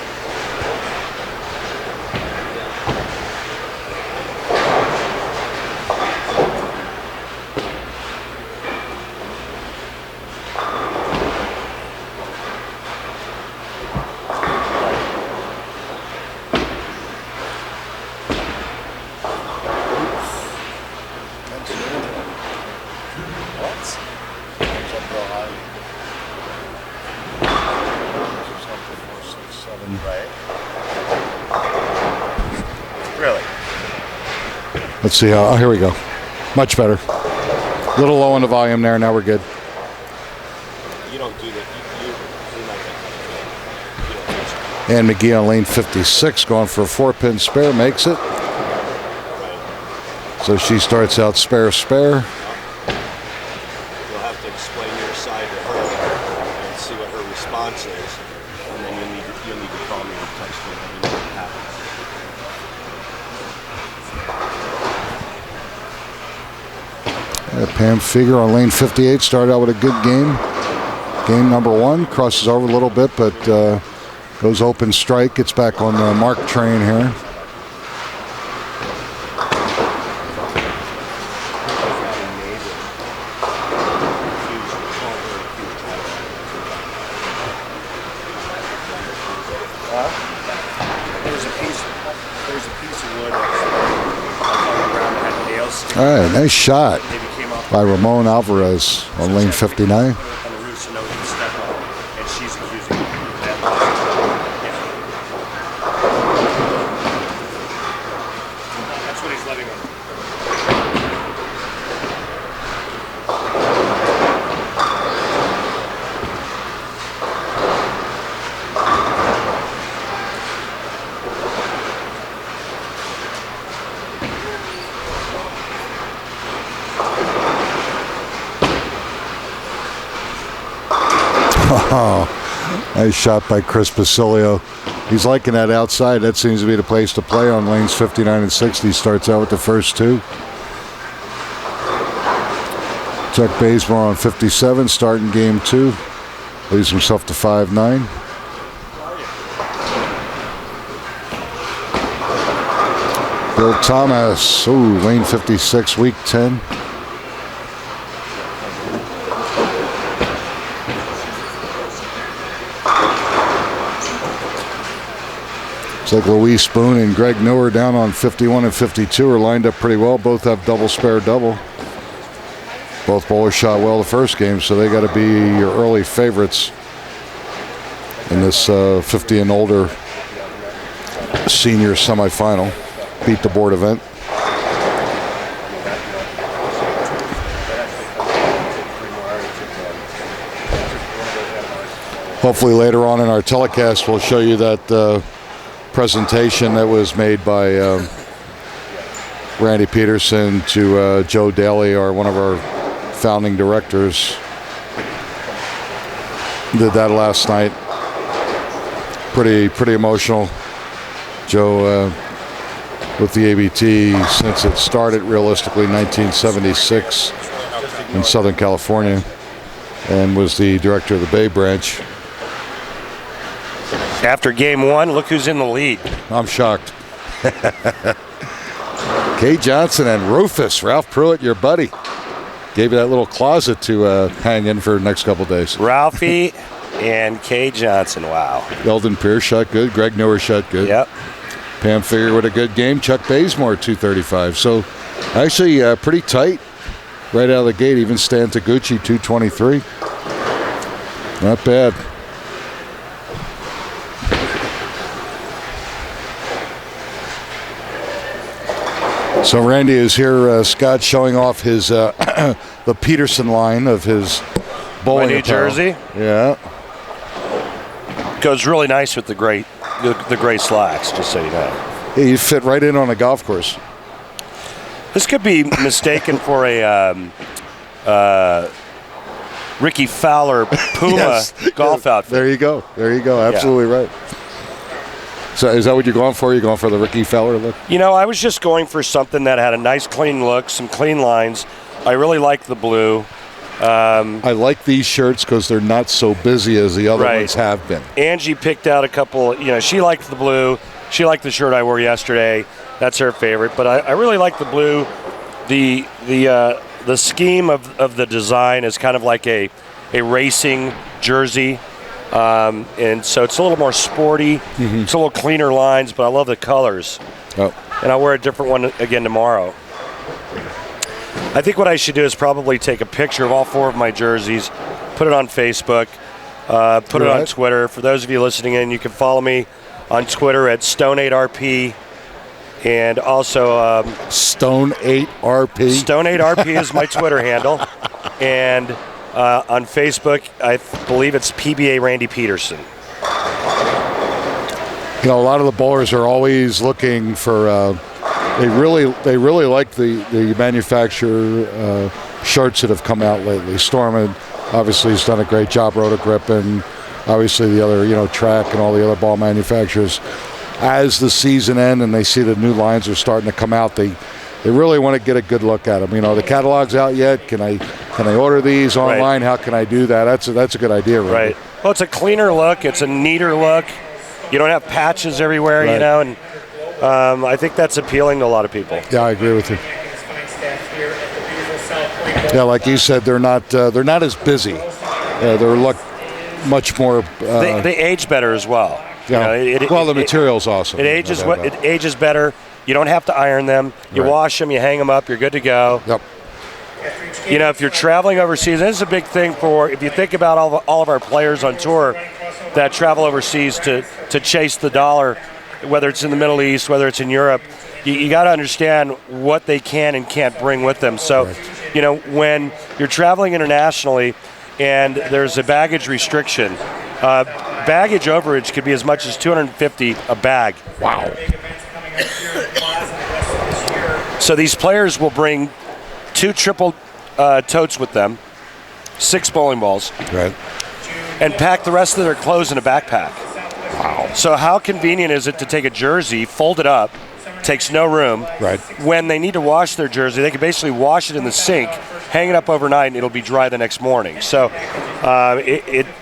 Let's see how. Oh, here we go. Much better. A little low on the volume there. Now we're good. You don't do that. And McGee on lane 56 going for a 4-pin spare. Makes it. So she starts out spare. You'll have to explain your side to her and see what her response is. And then you'll need to call me and text me and let me know what happens. Pam Figure on lane 58 started out with a good game. Game number 1, crosses over a little bit, but goes open strike, gets back on the mark train here. There's a piece of wood All right, nice shot Maybe came up by Ramon Alvarez on lane 59. on the roof so no one can step on it, and she's accusing him of that. That's what he's letting him. Oh, nice shot by Chris Basilio. He's liking that outside. That seems to be the place to play on lanes 59 and 60. Starts out with the first two. Chuck Bazemore on 57, starting game 2. Leaves himself to 5-9. Bill Thomas, lane 56, week 10. It's like Luis Spoon and Greg Newer down on 51 and 52 are lined up pretty well. Both have double spare double. Both bowlers shot well the first game, so they got to be your early favorites in this 50 and older senior semifinal. Beat the board event. Hopefully later on in our telecast we'll show you that presentation that was made by Randy Peterson to Joe Daly, one of our founding directors. Did that last night. Pretty emotional. Joe with the ABT since it started realistically 1976 in Southern California, and was the director of the Bay Branch. After game 1, look who's in the lead. I'm shocked. Kay Johnson and Rufus, Ralph Pruitt, your buddy, gave you that little closet to hang in for the next couple days. Ralphie and Kay Johnson, wow. Eldon Pierce shot good. Greg Newer shot good. Yep. Pam Figure with a good game. Chuck Bazemore, 235. So actually pretty tight right out of the gate. Even Stan Taguchi, 223. Not bad. So Randy is here, Scott, showing off his the Peterson line of his bowling My new apparel. jersey. Yeah. Goes really nice with the gray slacks, just so you know. Yeah, you fit right in on a golf course. This could be mistaken for a Ricky Fowler Puma Yes. golf outfit. There you go. Absolutely right. So is that what you're going for? You're going for the Ricky Fowler look? You know, I was just going for something that had a nice clean look, some clean lines. I really like the blue. I like these shirts because they're not so busy as the other Right. ones have been. Angie picked out a couple, she liked the blue. She liked the shirt I wore yesterday. That's her favorite. But I really like the blue. The scheme of the design is kind of like a racing jersey. And so it's a little more sporty. Mm-hmm. It's a little cleaner lines, but I love the colors. Oh. And I'll wear a different one again tomorrow. I think what I should do is probably take a picture of all 4 of my jerseys, put it on Facebook, put it on Twitter. For those of you listening in, you can follow me on Twitter at Stone8RP, and also Stone8RP. Stone8RP is my Twitter handle, and on Facebook, I believe it's PBA Randy Peterson. You know, a lot of the bowlers are always looking for. They really like the manufacturer shirts that have come out lately. Storm obviously has done a great job. Roto-Grip and obviously the other, Track and all the other ball manufacturers. As the season ends and they see the new lines are starting to come out, they really want to get a good look at them. The catalog's out yet? Can I order these online? Right. How can I do that? That's a good idea, Right. Well, it's a cleaner look. It's a neater look. You don't have patches everywhere, Right. and I think that's appealing to a lot of people. Yeah, I agree with you. Yeah, like you said, they're not as busy. They look much more. They age better as well. Yeah. The material's awesome. It ages better. You don't have to iron them. You Right. wash them, you hang them up, you're good to go. Yep. You know, if you're traveling overseas, this is a big thing for, if you think about all of our players on tour that travel overseas to chase the dollar, whether it's in the Middle East, whether it's in Europe, you got to understand what they can and can't bring with them. So, you know, when you're traveling internationally and there's a baggage restriction, baggage overage could be as much as $250 a bag. Wow. So these players will bring 2 triple totes with them, 6 bowling balls, Right. and pack the rest of their clothes in a backpack. Wow. So how convenient is it to take a jersey, fold it up, takes no room. Right. When they need to wash their jersey, they can basically wash it in the sink, hang it up overnight, and it'll be dry the next morning. So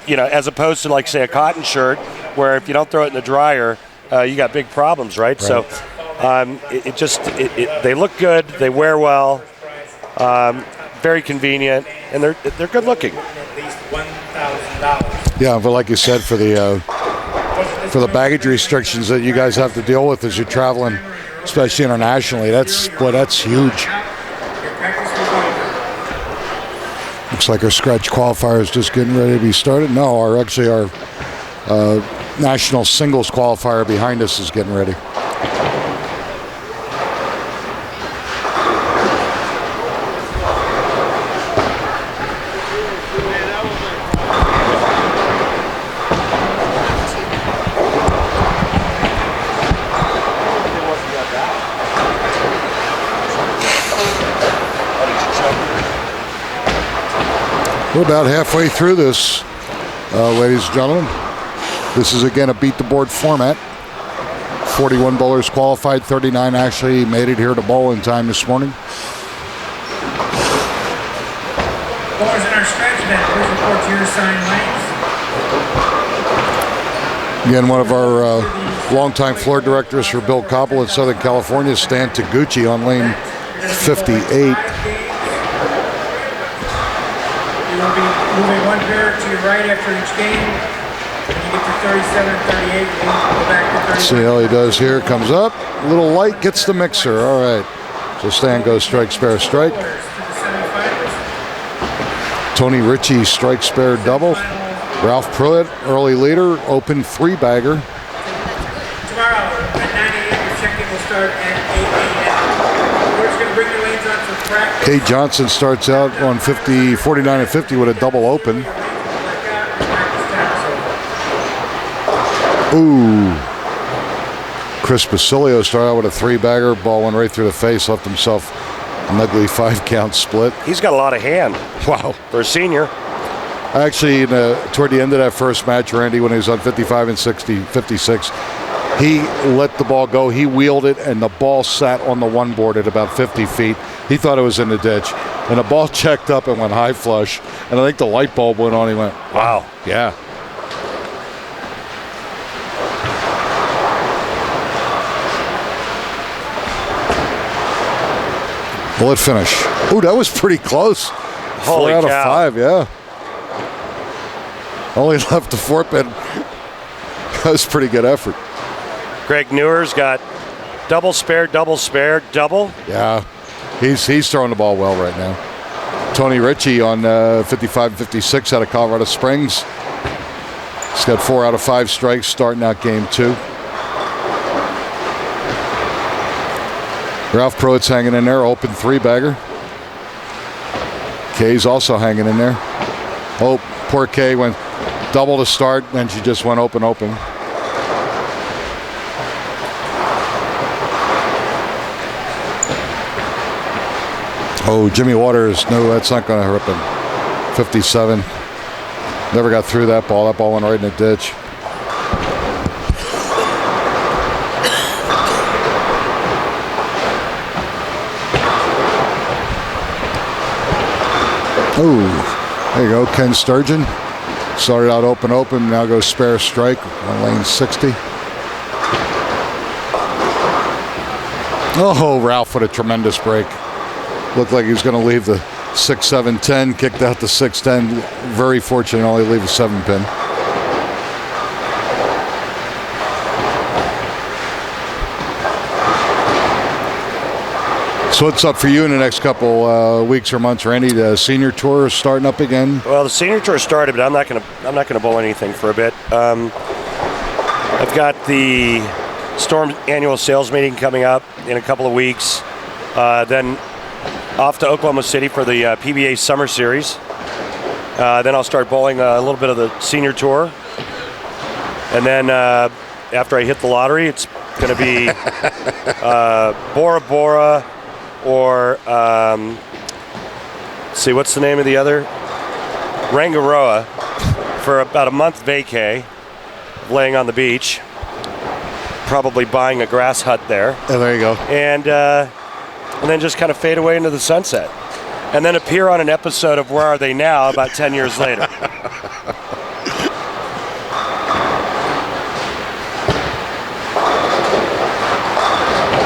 you know, as opposed to like say a cotton shirt, where if you don't throw it in the dryer, you got big problems, right? So they look good, they wear well, very convenient, and they're good looking. At least $1,000. Yeah, but like you said, for the baggage restrictions that you guys have to deal with as you're traveling, especially internationally, that's huge. Looks like our scratch qualifier is just getting ready to be started. No, our national singles qualifier behind us is getting ready. We're about halfway through this, ladies and gentlemen. This is again a beat the board format. 41 bowlers qualified, 39 actually made it here to bowl in time this morning. Bowlers in our stretch event, please report to your assigned lanes. Again, one of our longtime floor directors for Bill Koppel in Southern California, Stan Taguchi on lane 58. You will be moving one pair to your right after each game. When you get to 37 and 38, you go back to 31. See how he does here. Comes up, a little light, gets the mixer. All right. So Stan goes strike, spare, strike. To the semifinals. Tony Ritchie strike, spare, double. Ralph Pruitt, early leader, open 3-bagger. Tomorrow at 9 a.m. your check-in will start at 8 a.m. We're just going to bring your lanes on for practice. Kate Johnson starts out on 49 and 50 with a double open. Ooh. Chris Basilio started out with a 3-bagger. Ball went right through the face, left himself an ugly 5-count split. He's got a lot of hand. Wow. For a senior. Actually, toward the end of that first match, Randy, when he was on 55 and 56, he let the ball go. He wheeled it, and the ball sat on the one board at about 50 feet. He thought it was in the ditch. And the ball checked up and went high flush. And I think the light bulb went on. He went, wow. Yeah. Will it finish? Ooh, that was pretty close. Holy 4 out cow. of 5, yeah. Only left the 4-pin. That was a pretty good effort. Greg Newer's got double, spare, double, spare, double. Yeah, he's throwing the ball well right now. Tony Ritchie on 55 and 56 out of Colorado Springs. He's got 4 out of 5 strikes starting out game 2. Ralph Pruitt's hanging in there, open 3-bagger. Kay's also hanging in there. Oh, poor Kay went double to start, then she just went open. Oh, Jimmy Waters, no, that's not going to hurt him. 57. Never got through that ball. That ball went right in the ditch. Ooh, there you go, Ken Sturgeon. Started out open, now goes spare strike on lane 60. Oh, Ralph with a tremendous break. Looked like he was going to leave the 6-7-10, kicked out the 6-10. Very fortunate, only leave a 7-pin. So what's up for you in the next couple weeks or months, Randy? The senior tour is starting up again. Well, the senior tour started, but I'm not gonna bowl anything for a bit. I've got the Storm annual sales meeting coming up in a couple of weeks. Then off to Oklahoma City for the PBA Summer Series. Then I'll start bowling a little bit of the senior tour. And then after I hit the lottery, it's going to be Bora Bora or, see, what's the name of the other? Rangaroa for about a month vacay, laying on the beach, probably buying a grass hut there. Oh, there you go. And then just kind of fade away into the sunset. And then appear on an episode of Where Are They Now about 10 years later.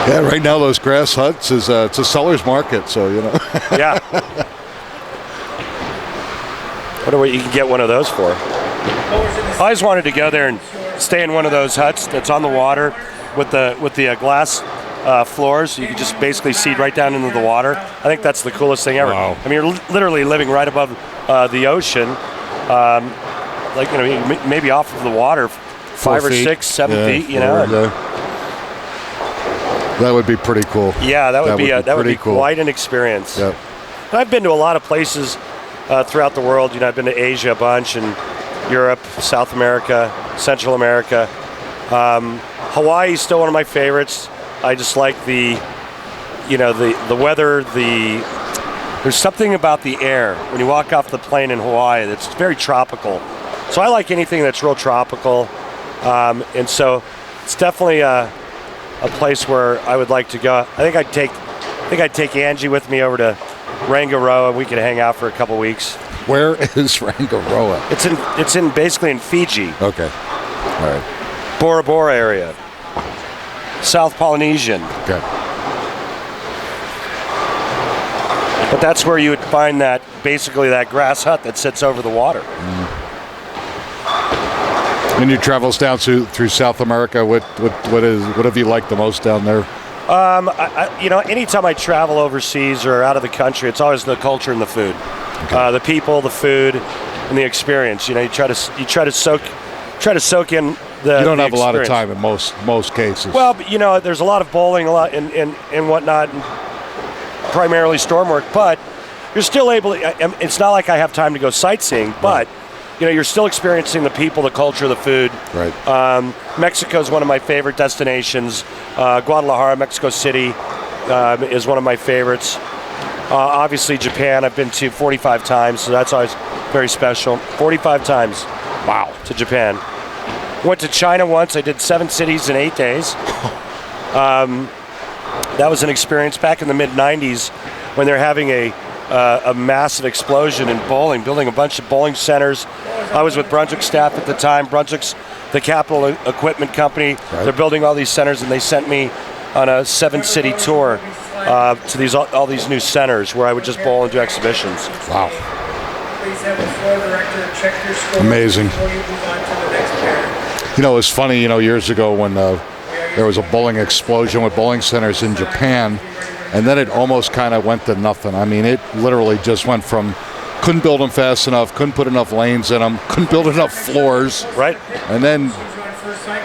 Yeah, right now those grass huts is it's a seller's market, so you know. Yeah. Wonder what you can get one of those for. I always wanted to go there and stay in one of those huts that's on the water with the glass floors. You can just basically see right down into the water. I think that's the coolest thing ever. Wow. I mean, you're literally living right above the ocean, like, you know, maybe off of the water, 5 or 6, 7 feet. You know. That would be pretty cool. Yeah, that would be cool. Quite an experience. Yep. I've been to a lot of places throughout the world. You know, I've been to Asia a bunch, and Europe, South America, Central America. Hawaii is still one of my favorites. I just like the weather. There's something about the air when you walk off the plane in Hawaii that's very tropical. So I like anything that's real tropical, and so it's definitely a place where I would like to go. I think I'd take Angie with me over to Rangaroa. We could hang out for a couple weeks. Where is Rangaroa? It's in basically in Fiji. Okay. All right. Bora Bora area. South Polynesian. Okay. But that's where you would find that grass hut that sits over the water. In your travels down through South America, what have you liked the most down there? Anytime I travel overseas or out of the country, it's always the culture and the food, the people, the food, and the experience. You know, you try to soak in the. You don't have experience. a lot of time in most cases. Well, but, you know, there's a lot of bowling, a lot and whatnot, and primarily storm work, but you're still able. It's not like I have time to go sightseeing, but. You know, you're still experiencing the people, the culture, the food. Right. Mexico is one of my favorite destinations. Guadalajara, Mexico City is one of my favorites. Obviously, Japan I've been to 45 times, so that's always very special. 45 times. Wow. To Japan. Went to China once. I did 7 cities in 8 days. That was an experience back in the mid-'90s when they're having a massive explosion in bowling, building a bunch of bowling centers. I was with Brunswick staff at the time. Brunswick's the capital equipment company. Right. They're building all these centers, and they sent me on a 7-city tour to all these new centers where I would just bowl and do exhibitions. Wow. Please have the floor director check your score Amazing. before you move on to the next pair. You know, it's funny, years ago when there was a bowling explosion with bowling centers in Japan, and then it almost kind of went to nothing. I mean, it literally just went from couldn't build them fast enough, couldn't put enough lanes in them, couldn't build enough floors. Right. And then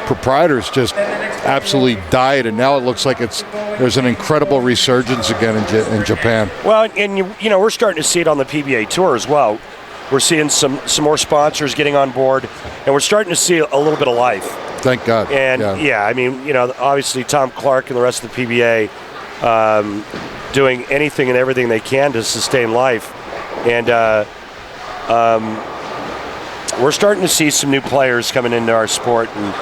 proprietors just absolutely died, and now it looks like there's an incredible resurgence again in Japan. Well, and we're starting to see it on the PBA Tour as well. We're seeing some more sponsors getting on board, and we're starting to see a little bit of life. Thank God. And I mean, obviously Tom Clark and the rest of the PBA doing anything and everything they can to sustain life. And we're starting to see some new players coming into our sport. And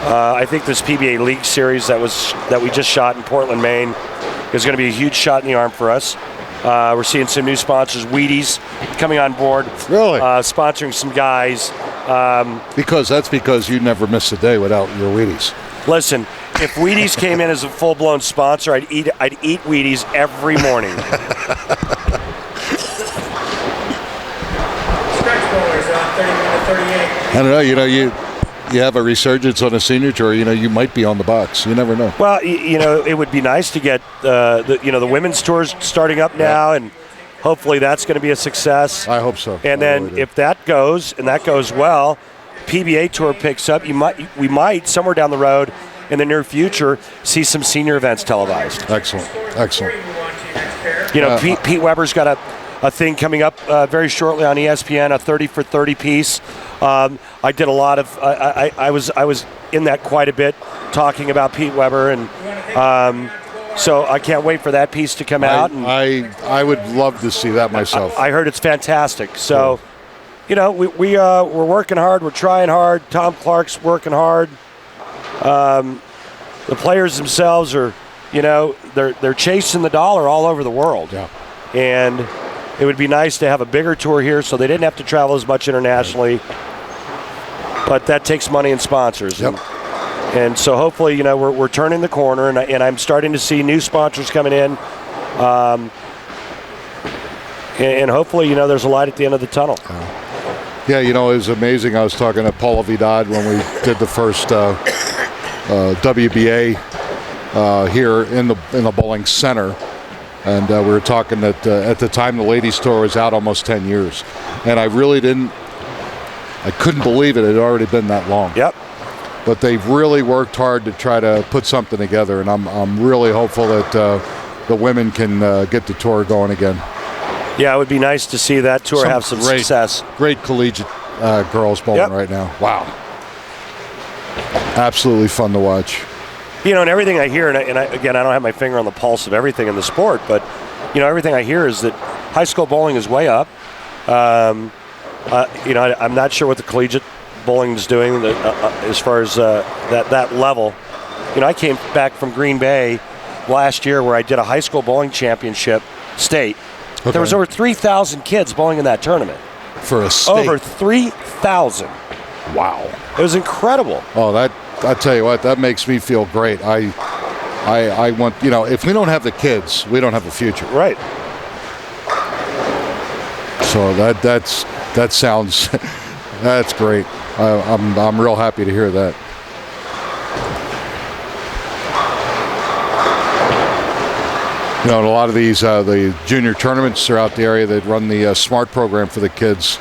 I think this PBA League Series that we just shot in Portland, Maine, is going to be a huge shot in the arm for us. We're seeing some new sponsors, Wheaties, coming on board. Really? Sponsoring some guys. Because you never miss a day without your Wheaties. Listen, if Wheaties came in as a full-blown sponsor, I'd eat Wheaties every morning. Stretch bowlers on 31 to 38. I don't know. you have a resurgence on a senior tour, you might be on the box. You never know. Well, it would be nice to get the women's tours starting up now, and hopefully that's going to be a success. I hope so. And then if that goes well, PBA tour picks up. We might somewhere down the road in the near future see some senior events televised. Excellent. Pete Weber's got a thing coming up very shortly on ESPN, a 30 for 30 piece. I did a lot of I was in that quite a bit, talking about Pete Weber, and so I can't wait for that piece to come out. And I would love to see that myself. I heard it's fantastic. So, we're working hard. We're trying hard. Tom Clark's working hard. The players themselves are, they're chasing the dollar all over the world. Yeah. And it would be nice to have a bigger tour here so they didn't have to travel as much internationally. But that takes money and sponsors. Yep. And so hopefully, we're turning the corner, and I'm starting to see new sponsors coming in. And hopefully, there's a light at the end of the tunnel. Yeah, it was amazing. I was talking to Paula Vidal when we did the first WBA here in the bowling center, and we were talking that at the time the ladies tour was out almost 10 years, and I couldn't believe it had already been that long. Yep. But they've really worked hard to try to put something together, and I'm really hopeful that the women can get the tour going again. Yeah, it would be nice to see that tour have some success. Great collegiate girls bowling right now. Wow. Absolutely fun to watch. And everything I hear, and I don't have my finger on the pulse of everything in the sport, but, everything I hear is that high school bowling is way up. I'm not sure what the collegiate bowling is doing as far as that level. I came back from Green Bay last year where I did a high school bowling championship state. Okay. There was over 3,000 kids bowling in that tournament. For a state? Over 3,000. Wow. It was incredible. Oh, I tell you what, that makes me feel great. I want, if we don't have the kids, we don't have a future. Right. So that sounds, that's great. I'm real happy to hear that. In a lot of these, the junior tournaments throughout the area, they run the SMART program for the kids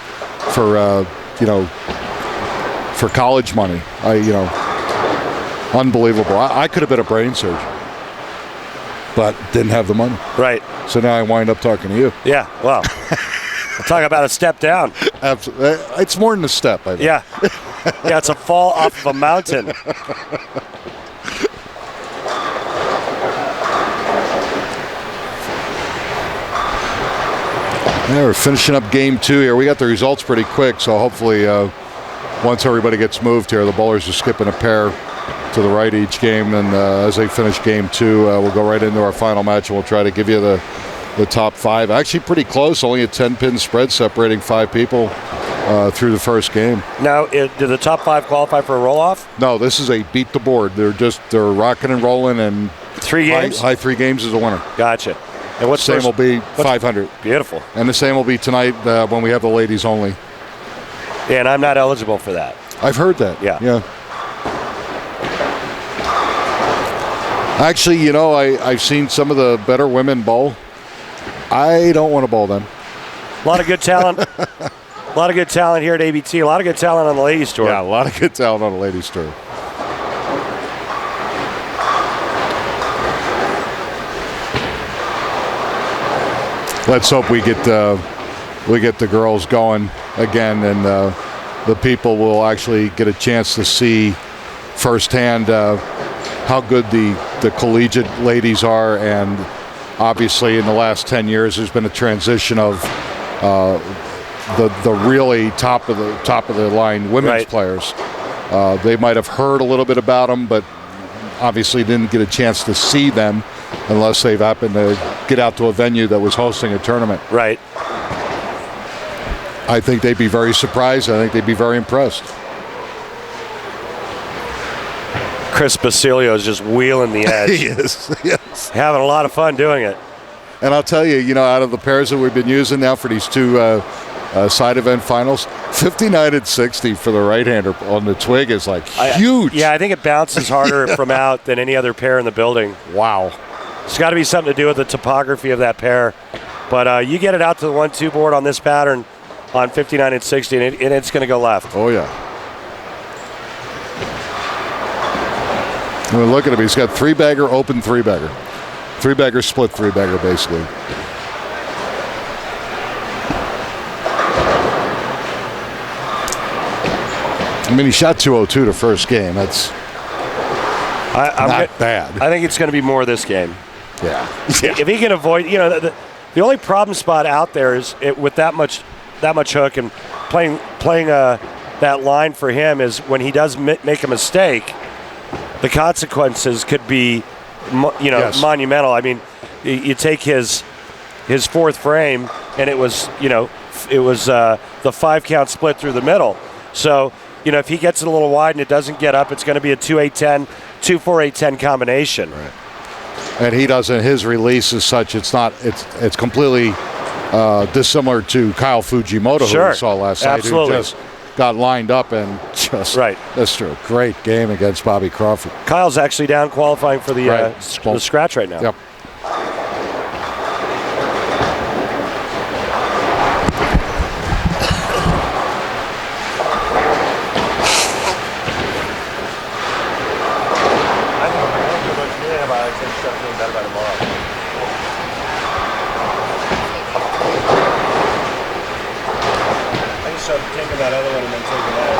for, for college money. Unbelievable. I could have been a brain surgeon, but didn't have the money. Right. So now I wind up talking to you. Yeah, well, talk about a step down. Absolutely. It's more than a step, I think. Yeah. Yeah, it's a fall off of a mountain. Yeah, we're finishing up game 2 here. We got the results pretty quick, so hopefully once everybody gets moved here, the bowlers are skipping a pair to the right each game, and as they finish game 2, we'll go right into our final match, and we'll try to give you the top 5. Actually pretty close, only a 10-pin spread separating 5 people through the first game. Now, did the top 5 qualify for a roll-off? No, this is a beat the board. They're rocking and rolling, and 3 games? High 3 games is a winner. Gotcha. And what's same will be 500. Beautiful. And the same will be tonight when we have the ladies only. Yeah, and I'm not eligible for that. I've heard that. Yeah. Actually, I've seen some of the better women bowl. I don't want to bowl them. A lot of good talent. A lot of good talent here at ABT. A lot of good talent on the ladies tour. Yeah, a lot of good talent on the ladies tour. Let's hope we get the girls going again, and the people will actually get a chance to see firsthand how good the collegiate ladies are. And obviously, in the last 10 years, there's been a transition of the really top of the line women's players. They might have heard a little bit about them, but obviously didn't get a chance to see them unless they've happened to get out to a venue that was hosting a tournament. Right. I think they'd be very surprised. I think they'd be very impressed. Chris Basilio is just wheeling the edge. He is, yes. Having a lot of fun doing it. And I'll tell you, out of the pairs that we've been using now for these 2 side event finals, 59-60 for the right-hander on the twig is like huge. Yeah, I think it bounces harder from out than any other pair in the building. Wow. It's got to be something to do with the topography of that pair. But you get it out to the 1-2 board on this pattern on 59-60, and it's going to go left. Oh, yeah. I mean, look at him. He's got three-bagger, open three-bagger. Three-bagger, split three-bagger, basically. I mean, he shot 202 the first game. That's not bad. I think it's going to be more this game. Yeah. If he can avoid, the only problem spot out there is with that much hook and playing that line for him is when he does make a mistake, the consequences could be, Yes. monumental. I mean, you take his fourth frame, and it was the 5-count split through the middle. So, if he gets it a little wide and it doesn't get up, it's going to be a 2-8-10, 2-4-8-10 combination. Right. And he doesn't. His release is such. It's not. It's completely dissimilar to Kyle Fujimoto, who we saw last night, who just got lined up and just. Right. That's true. Great game against Bobby Crawford. Kyle's actually down qualifying for the scratch right now. Yep. Taking that other one and then taking that.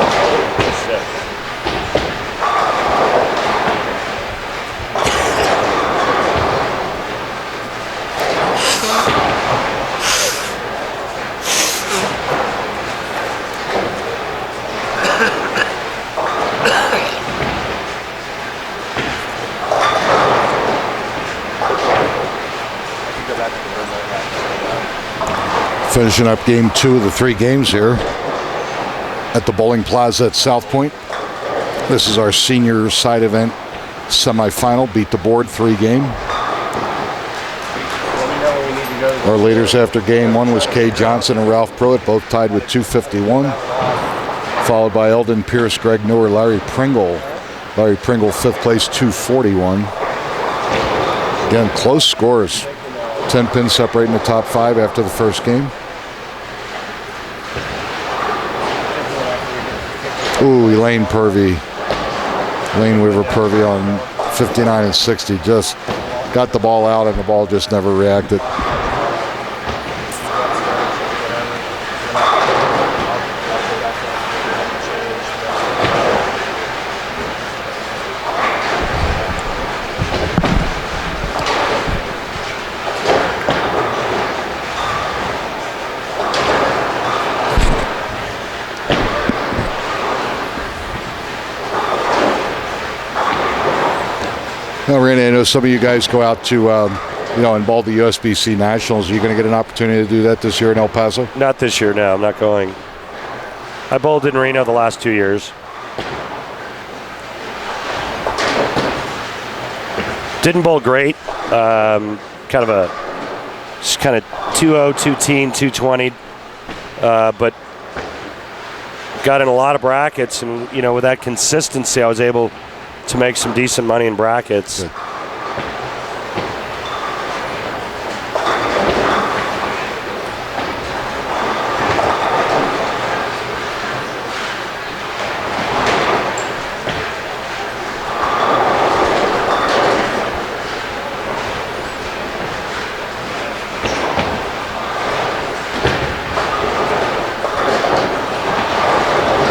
Finishing up game 2 of the 3 games here at the Bowling Plaza at South Point. This is our senior side event semifinal. Beat the board 3 game. Our leaders after game 1 was Kay Johnson and Ralph Pruitt, both tied with 251. Followed by Eldon Pierce, Greg Newer, Larry Pringle. Larry Pringle 5th place, 241. Again, close scores. 10 pins separating the top 5 after the first game. Ooh, Elaine Weaver Purvey on 59-60 just got the ball out and the ball just never reacted. Now, Randy, I know some of you guys go out to, and bowl the USBC Nationals. Are you going to get an opportunity to do that this year in El Paso? Not this year, no. I'm not going. I bowled in Reno the last 2 years. Didn't bowl great. Kind of 2-0, 220, but got in a lot of brackets, and with that consistency, I was able to make some decent money in brackets. Good.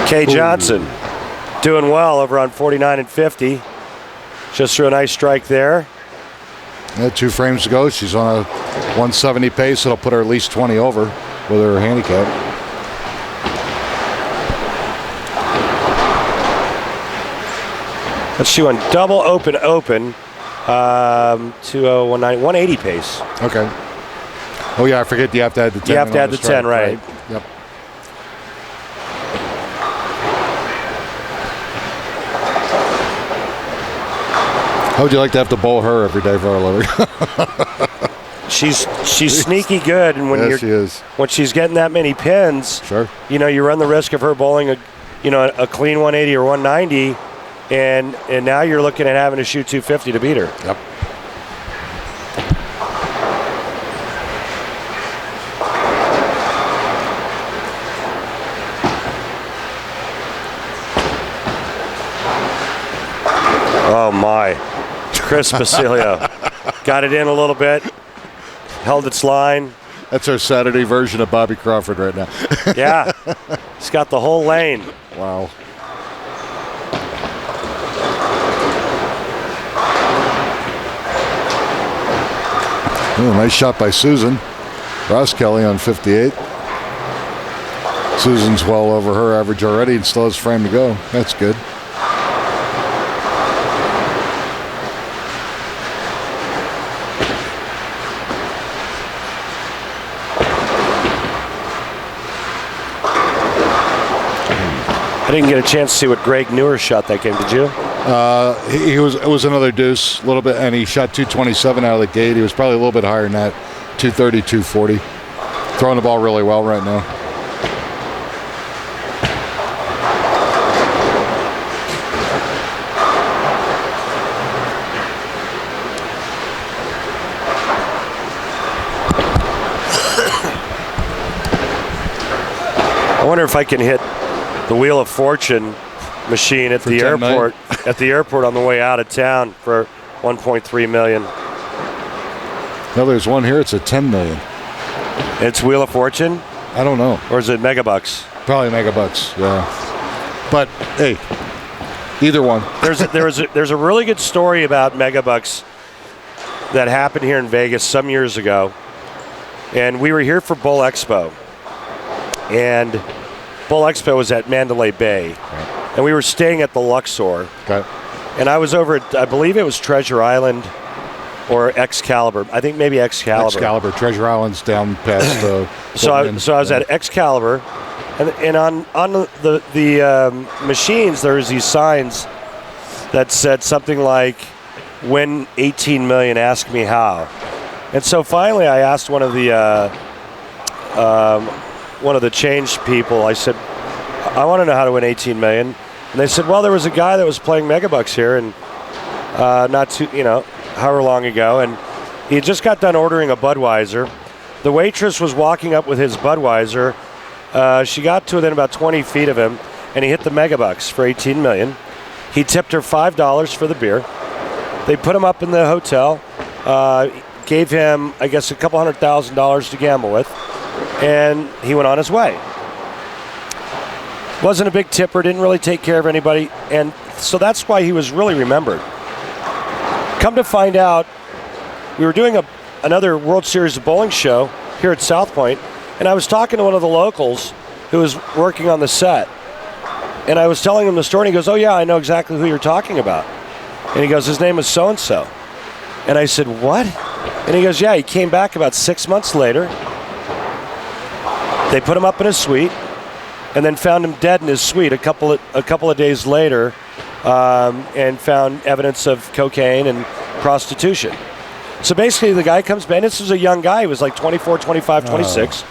Kay Johnson doing well over on 49-50. Just threw a nice strike there. Yeah, 2 frames to go. She's on a 170 pace. It'll put her at least 20 over with her handicap. She went double open, 2019, 180 pace. Okay. Oh, yeah, I forget you have to add the 10. You have to add the 10, right. Yep. How would you like to have to bowl her every day for a living? she's sneaky good, and Yes, she is. when she's getting that many pins, Sure. you run the risk of her bowling a clean 180 or 190, and now you're looking at having to shoot 250 to beat her. Yep. Oh my, Chris Basilio got it in a little bit, held its line. That's our Saturday version of Bobby Crawford right now. Yeah, he's got the whole lane. Wow. Oh, nice shot by Susan. Ross Kelly on 58. Susan's well over her average already and still has frame to go. That's good. I didn't get a chance to see what Greg Newer shot that game. Did you? It was another deuce, a little bit, and he shot 227 out of the gate. He was probably a little bit higher than that, 230, 240. Throwing the ball really well right now. I wonder if I can hit the Wheel of Fortune machine at the 10 million? airport. At the airport on the way out of town for 1.3 million. No, there's one here. It's a 10 million. It's Wheel of Fortune, I don't know. or is it Megabucks? Probably megabucks. Yeah. But hey, either one. There's a really good story about Megabucks that happened here in Vegas some years ago, and we were here for Bull Expo, and Bull Expo was at Mandalay Bay, and we were staying at the Luxor, Okay. and I was over at, I believe it was Treasure Island or Excalibur. I think maybe Excalibur. Excalibur, Treasure Island's down past. So I was yeah. at Excalibur, and on the machines there was these signs that said something like, "Win 18 million, ask me how." And so finally, I asked one of the change people. I said, "I want to know how to win 18 million." And they said, "Well, there was a guy that was playing Megabucks here, and not too, however long ago, and he just got done ordering a Budweiser. The waitress was walking up with his Budweiser. She got to within about 20 feet of him, and he hit the Megabucks for 18 million. He tipped her $5 for the beer. They put him up in the hotel, gave him, I guess, a couple $100,000 to gamble with, and he went on his way. Wasn't a big tipper, didn't really take care of anybody, and so that's why he was really remembered. Come to find out, we were doing another World Series of Bowling show here at South Point, and I was talking to one of the locals who was working on the set, and I was telling him the story, and he goes, "Oh yeah, I know exactly who you're talking about." And he goes, "His name is so-and-so." And I said, "What?" And he goes, "Yeah, he came back about 6 months later. They put him up in his suite, and then found him dead in his suite a couple of days later, and found evidence of cocaine and prostitution." So basically, the guy comes back, and this was a young guy. He was like 24, 25, 26.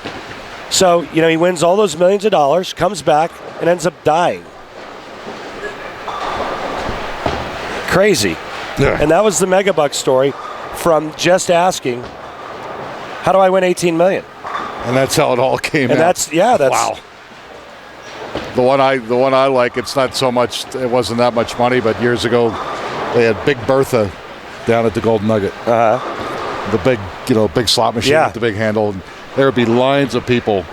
So, he wins all those millions of dollars, comes back, and ends up dying. Crazy. Yeah. And that was the Megabuck story from just asking, how do I win 18 million? And that's how it all came And out. that's Wow. The one I like, it's not so much, it wasn't that much money, but years ago they had Big Bertha down at the Golden Nugget. The big slot machine Yeah. with the big handle. And there would be lines of people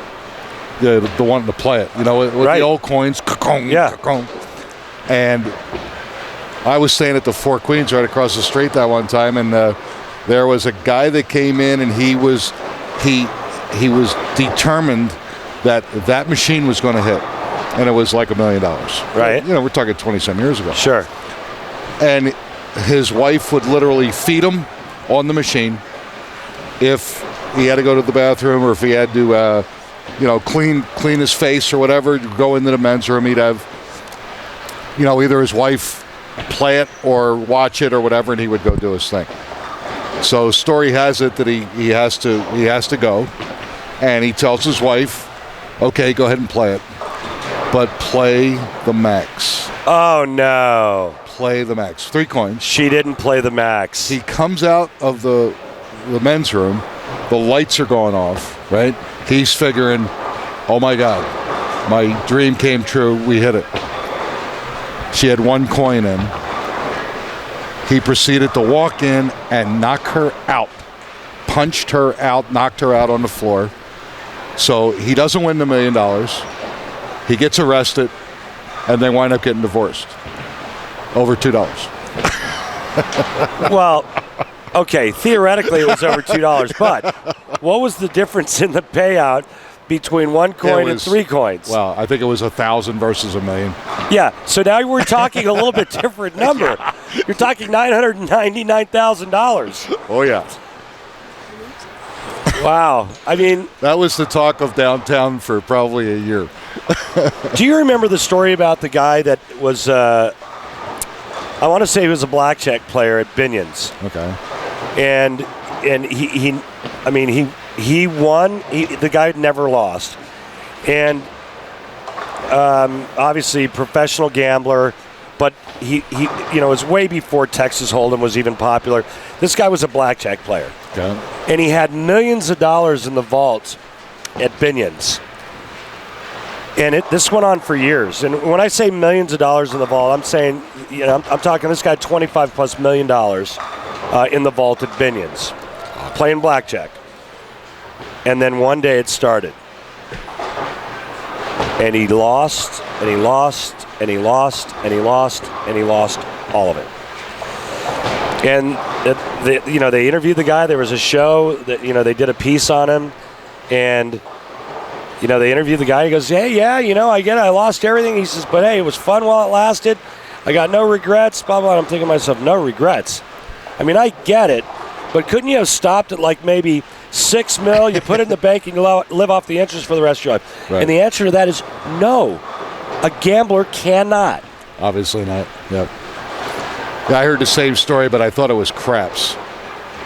the wanting to play it, with Right. the old coins. Yeah. And I was staying at the Four Queens right across the street that one time, and there was a guy that came in, and he was determined that machine was going to hit, and it was like $1 million. Right. We're talking 20-some years ago. Sure. And his wife would literally feed him on the machine if he had to go to the bathroom, or if he had to, clean his face or whatever, go into the men's room. He'd have, either his wife play it or watch it or whatever, and he would go do his thing. So story has it that he has to go, and he tells his wife, "Okay, go ahead and play it, but play the max. Oh no! Play the max. 3 coins." She didn't play the max. He comes out of the men's room. The lights are going off. Right? He's figuring, "Oh my God, my dream came true. We hit it." She had 1 coin in. He proceeded to walk in and knock her out, punched her out, knocked her out on the floor. So he doesn't win the $1 million. He gets arrested, and they wind up getting divorced over $2. Well, okay, theoretically it was over $2, but what was the difference in the payout between 1 coin and 3 coins? Well, I think it was 1,000 versus $1 million. Yeah, so now we're talking a little bit different number. You're talking $999,000. Oh yeah, Wow. I mean, that was the talk of downtown for probably a year. do you remember the story about the guy that was, I want to say he was a blackjack player at Binion's. Okay. And he won. The guy never lost. And obviously professional gambler, but he it was way before Texas Hold'em was even popular. This guy was a blackjack player. Okay. And he had millions of dollars in the vault at Binion's. And this went on for years. And when I say millions of dollars in the vault, I'm saying, I'm talking this guy $25+ million in the vault at Binion's, playing blackjack. And then one day it started. And he lost, and he lost, and he lost, and he lost, and he lost all of it. And they interviewed the guy. There was a show that they did a piece on him, and they interviewed the guy. He goes, "Hey, yeah, I get it. I lost everything." He says, "But hey, it was fun while it lasted. I got no regrets." Blah blah. I'm thinking to myself, no regrets. I mean, I get it, but couldn't you have stopped at like maybe $6 million? You put it in the bank and you live off the interest for the rest of your life. Right. And the answer to that is no. A gambler cannot. Obviously not. Yep. I heard the same story, but I thought it was craps.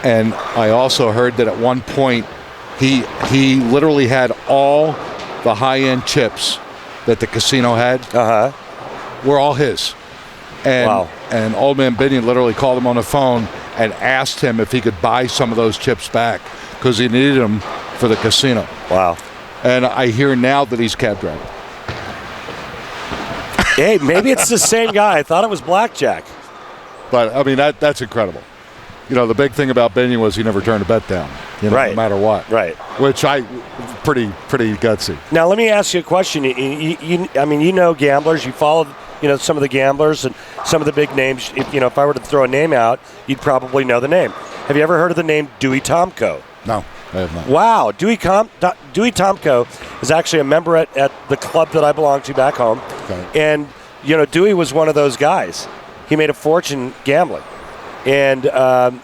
And I also heard that at one point he literally had all the high-end chips that the casino had were all his. And, Wow. And Old Man Binion literally called him on the phone and asked him if he could buy some of those chips back because he needed them for the casino. Wow. And I hear now that he's cab driver. Hey, maybe it's the same guy. I thought it was blackjack. But, I mean, that's incredible. The big thing about Binion was he never turned a bet down, Right. no matter what. Right. Which pretty gutsy. Now, let me ask you a question. You know gamblers. You follow, some of the gamblers and some of the big names. If I were to throw a name out, you'd probably know the name. Have you ever heard of the name Dewey Tomko? No, I have not. Wow. Dewey Tomko is actually a member at the club that I belong to back home. Okay. And, Dewey was one of those guys. He made a fortune gambling. And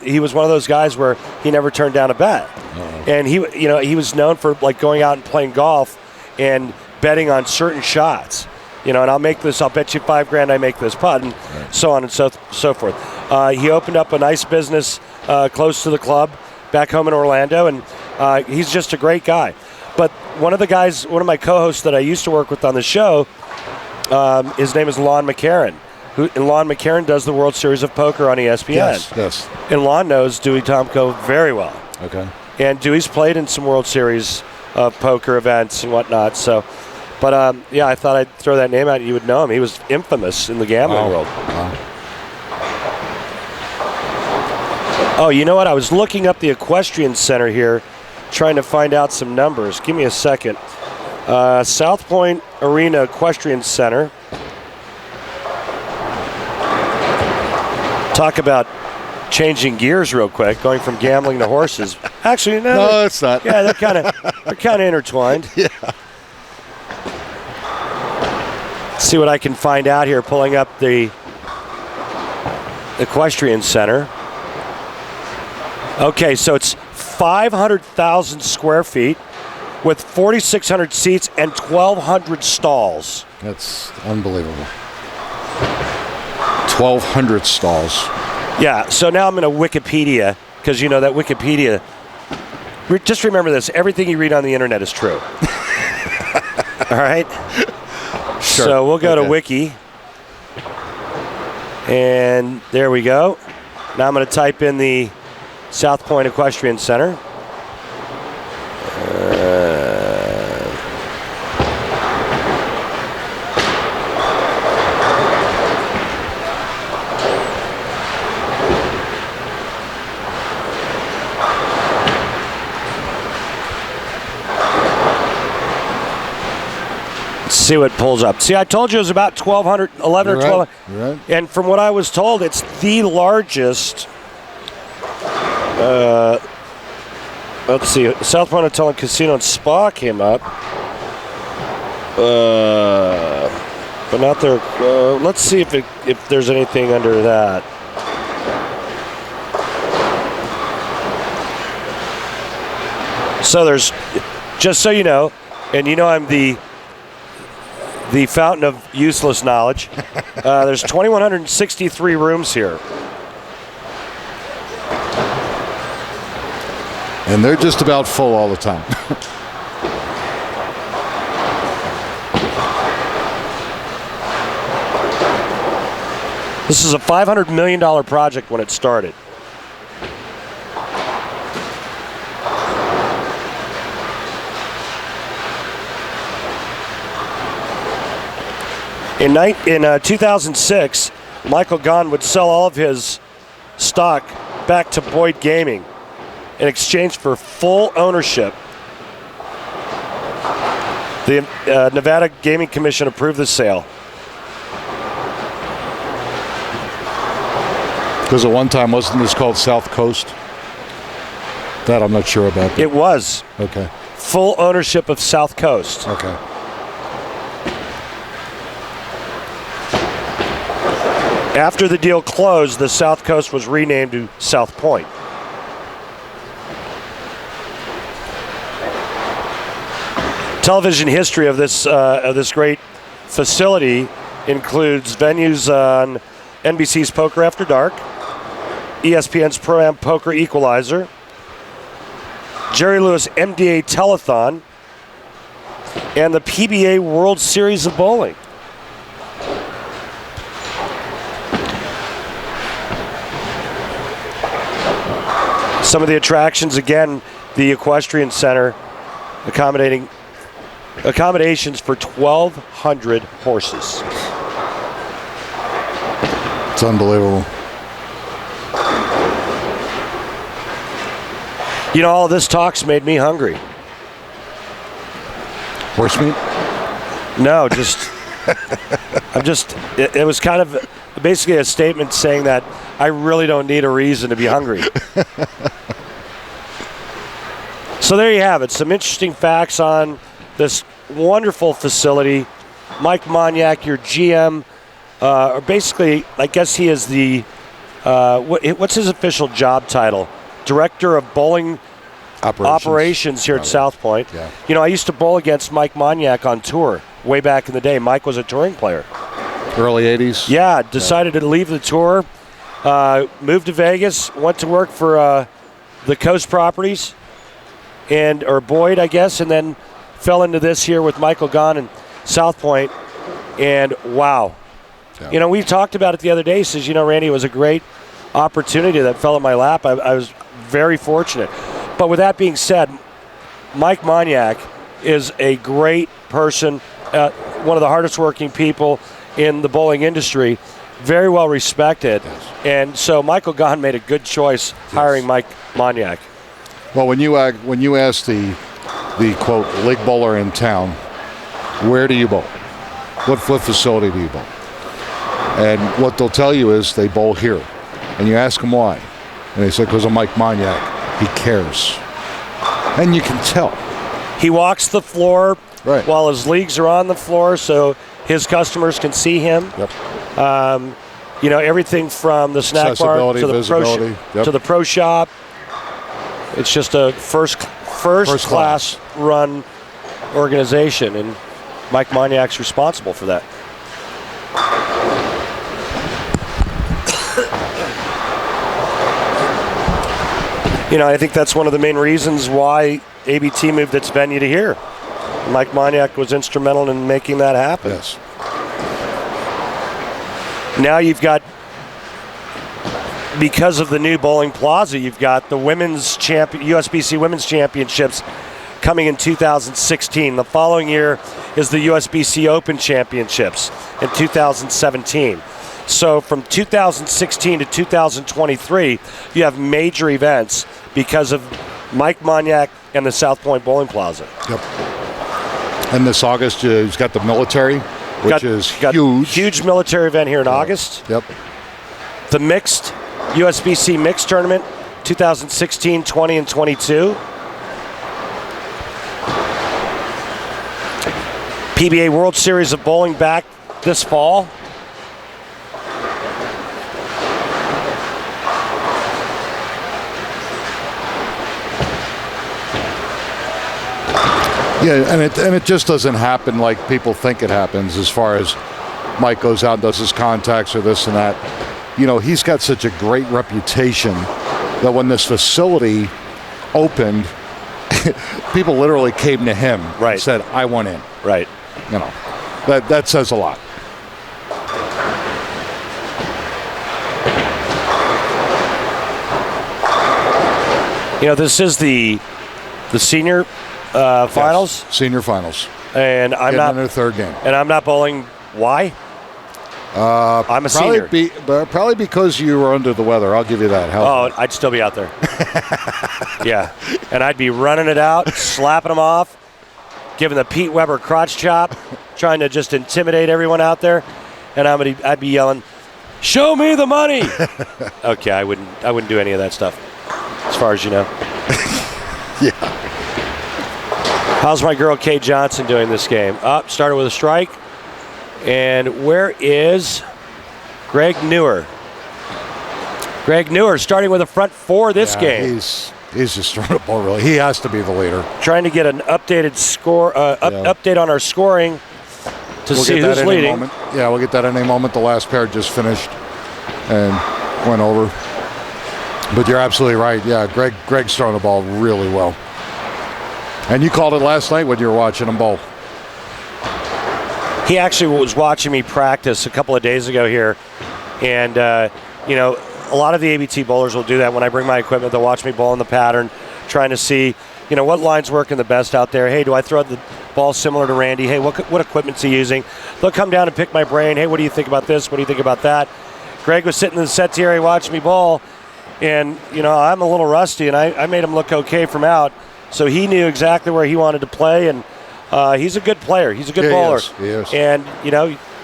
he was one of those guys where he never turned down a bet. And he was known for like going out and playing golf and betting on certain shots. And I'll bet you $5,000 I make this putt, and so on and so forth. He opened up a nice business close to the club back home in Orlando, and he's just a great guy. But one of my co-hosts that I used to work with on the show, his name is Lon McCarron. And Lon McCarron does the World Series of Poker on ESPN. Yes. And Lon knows Dewey Tomko very well. Okay. And Dewey's played in some World Series of Poker events and whatnot. So, but I thought I'd throw that name out and you would know him. He was infamous in the gambling world. Wow. Oh, you know what? I was looking up the Equestrian Center here, trying to find out some numbers. Give me a second. South Point Arena Equestrian Center. Talk about changing gears real quick, going from gambling to horses. Actually, No, it's not. Yeah, they're kind of intertwined. Yeah. See what I can find out here. Pulling up the Equestrian Center. Okay, so it's 500,000 square feet with 4,600 seats and 1,200 stalls. That's unbelievable. 1,200 stalls. Yeah, so now I'm going to Wikipedia because you know that Wikipedia. Just remember this: everything you read on the internet is true. All right. Sure. So we'll go to Okay. Wiki, and there we go. Now I'm going to type in the South Point Equestrian Center. See what pulls up. See, I told you it was about 1,200, 11 You're or 12. right. You're right. And from what I was told, it's the largest. Let's see. South Point Hotel and Casino and Spa came up. But not there. Let's see if there's anything under that. So there's, just so you know, and you know I'm the fountain of useless knowledge. There's 2,163 rooms here. And they're just about full all the time. This is a $500 million project when it started. In 2006, Michael Gahn would sell all of his stock back to Boyd Gaming in exchange for full ownership. The Nevada Gaming Commission approved the sale. Because at one time, wasn't this called South Coast? That I'm not sure about. It was Okay. full ownership of South Coast. Okay. After the deal closed, the South Coast was renamed to South Point. Television history of this great facility includes venues on NBC's Poker After Dark, ESPN's Pro-Am Poker Equalizer, Jerry Lewis MDA Telethon, and the PBA World Series of Bowling. Some of the attractions, again, the Equestrian Center, accommodations for 1,200 horses. It's unbelievable. You know, all this talk's made me hungry. Horse meat? No, just, it was kind of basically a statement saying that I really don't need a reason to be hungry. So there you have it. Some interesting facts on this wonderful facility. Mike Moniak, your GM, or basically, I guess he is the, what's his official job title? Director of Bowling Operations here at South Point. Yeah. You know, I used to bowl against Mike Moniak on tour way back in the day. Mike was a touring player. Early 80s? Yeah, decided to leave the tour, moved to Vegas, went to work for the Coast Properties, or Boyd, I guess, and then fell into this here with Michael Gahn and South Point, and wow. Yeah. You know, we talked about it the other day. Says, you know, Randy, it was a great opportunity that fell in my lap. I was very fortunate. But with that being said, Mike Moniak is a great person, one of the hardest working people in the bowling industry, very well respected. Yes. And so Michael Gahn made a good choice hiring Mike Moniak. Well, when you ask the quote league bowler in town, where do you bowl? What facility do you bowl? And what they'll tell you is they bowl here. And you ask them why. And they say, because of Mike Moniak. He cares. And you can tell. He walks the floor Right. while his leagues are on the floor so his customers can see him. Yep. You know, everything from the snack bar Accessibility, to the visibility. Yep. to the pro shop. It's just a first class run organization, and Mike Moniak's responsible for that. I think that's one of the main reasons why ABT moved its venue to here. Mike Moniak was instrumental in making that happen. Yes. Now you've got, because of the new bowling plaza, you've got the USBC Women's Championships coming in 2016. The following year is the USBC Open Championships in 2017. So from 2016 to 2023, you have major events because of Mike Moniak and the South Point Bowling Plaza. Yep. And this August, he's got the military, which is huge. Huge military event here in August. Yep. The mixed, USBC mixed tournament, 2016, 20, and 22. PBA World Series of Bowling back this fall. Yeah, and it just doesn't happen like people think it happens as far as Mike goes out and does his contacts or this and that. He's got such a great reputation that when this facility opened, people literally came to him and said, I want in. Right. That says a lot. This is the senior finals. Yes, senior finals. And I'm not in their third game. And I'm not bowling. Why? I'm a senior. Probably because you were under the weather. I'll give you that. I'd still be out there. Yeah. And I'd be running it out, slapping them off, giving the Pete Weber crotch chop, trying to just intimidate everyone out there. And I'd be yelling, "Show me the money!" Okay, I wouldn't do any of that stuff, as far as you know. Yeah. How's my girl Kay Johnson doing this game? Started with a strike. And where is Greg Newer? Greg Newer starting with a front four this game. He's just throwing a ball really. He has to be the leader. Trying to get an updated score, update on our scoring to see who's leading. Yeah, we'll get that in a moment. The last pair just finished and went over. But you're absolutely right. Yeah, Greg's throwing the ball really well. And you called it last night when you were watching him bowl. He actually was watching me practice a couple of days ago here. And, a lot of the ABT bowlers will do that. When I bring my equipment, they'll watch me bowl in the pattern, trying to see, what line's working the best out there. Hey, do I throw the ball similar to Randy? Hey, what equipment's he using? They'll come down and pick my brain. Hey, what do you think about this? What do you think about that? Greg was sitting in the set area watching me bowl. And, I'm a little rusty, and I made him look okay from out. So he knew exactly where he wanted to play, and he's a good player. He's a good bowler. He is. And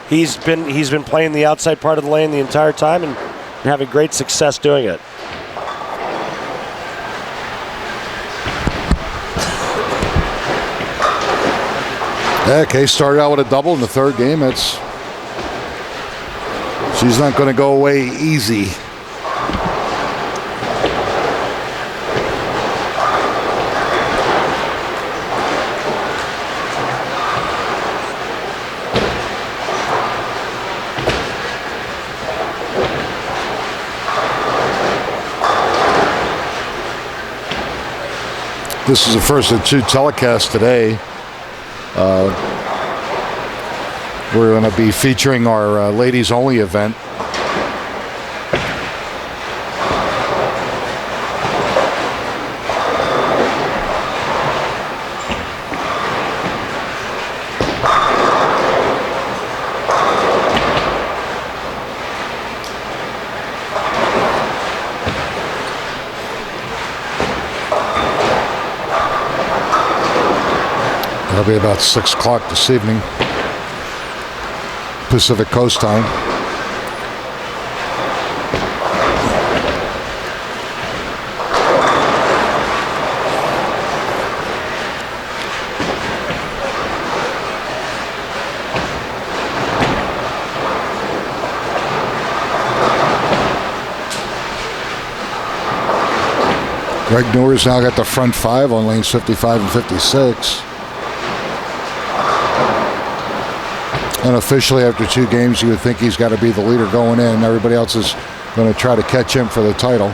he's been playing the outside part of the lane the entire time and having great success doing it. Yeah, Kay started out with a double in the third game. She's not going to go away easy. This is the first of two telecasts today. We're going to be featuring our ladies only event. It'll be about 6 o'clock this evening, Pacific Coast time. Greg Newer's now got the front five on lanes 55 and 56. And officially, after 2 games, you would think he's got to be the leader going in. Everybody else is going to try to catch him for the title.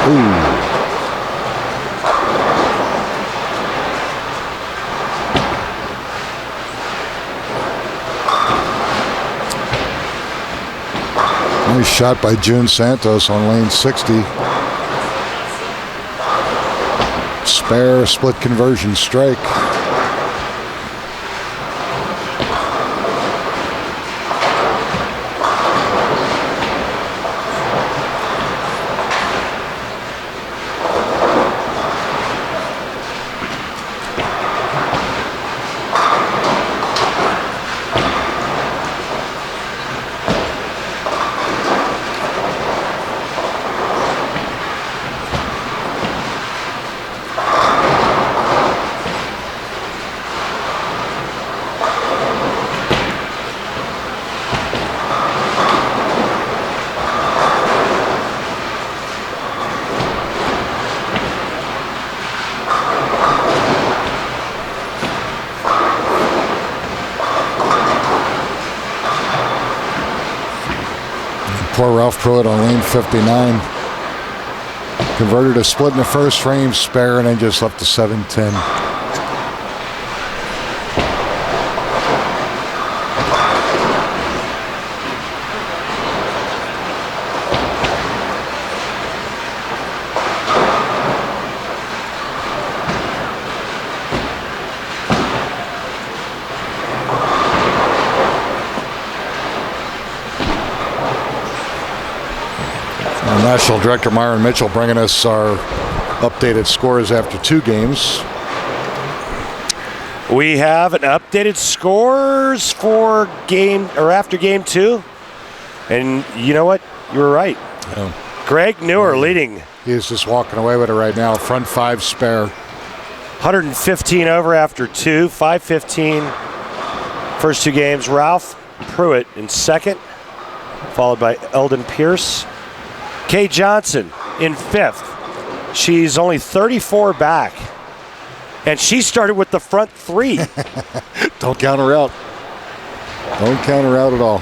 Nice shot by June Santos on lane 60. Spare, split conversion strike. Poor Ralph Pruitt on lane 59. Converted a split in the first frame, spare, and then just left the 7-10. National Director Myron Mitchell bringing us our updated scores after 2 games. We have an updated scores for after game 2. And you know what? You were right. Yeah. Greg Newer leading. He is just walking away with it right now. Front 5 spare. 115 over after 2. 515 first 2 games. Ralph Pruitt in second, followed by Eldon Pierce. Kay Johnson in 5th. She's only 34 back. And she started with the front 3. Don't count her out. Don't count her out at all.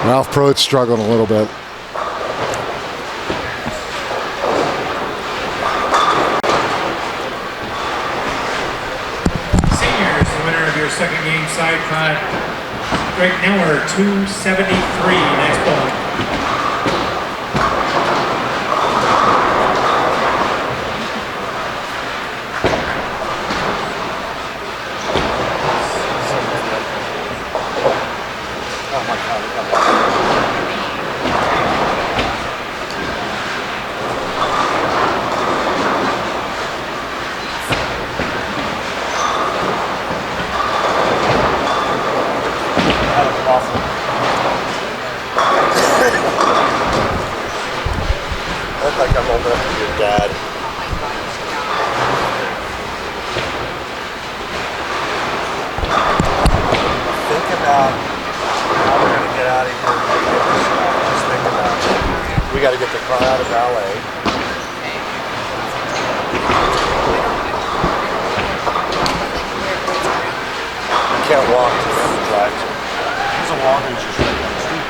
Ralph Pruitt struggling a little bit. Seniors, the winner of your second game side cut. Greg Newer, 273. Next ball. Look like I'm old enough to be your dad. Think about how we're going to get out of here and get this shot. Just think about it. We got to get the car out of ballet. You can't walk to the drive to. There's a Walgreens just right down the street.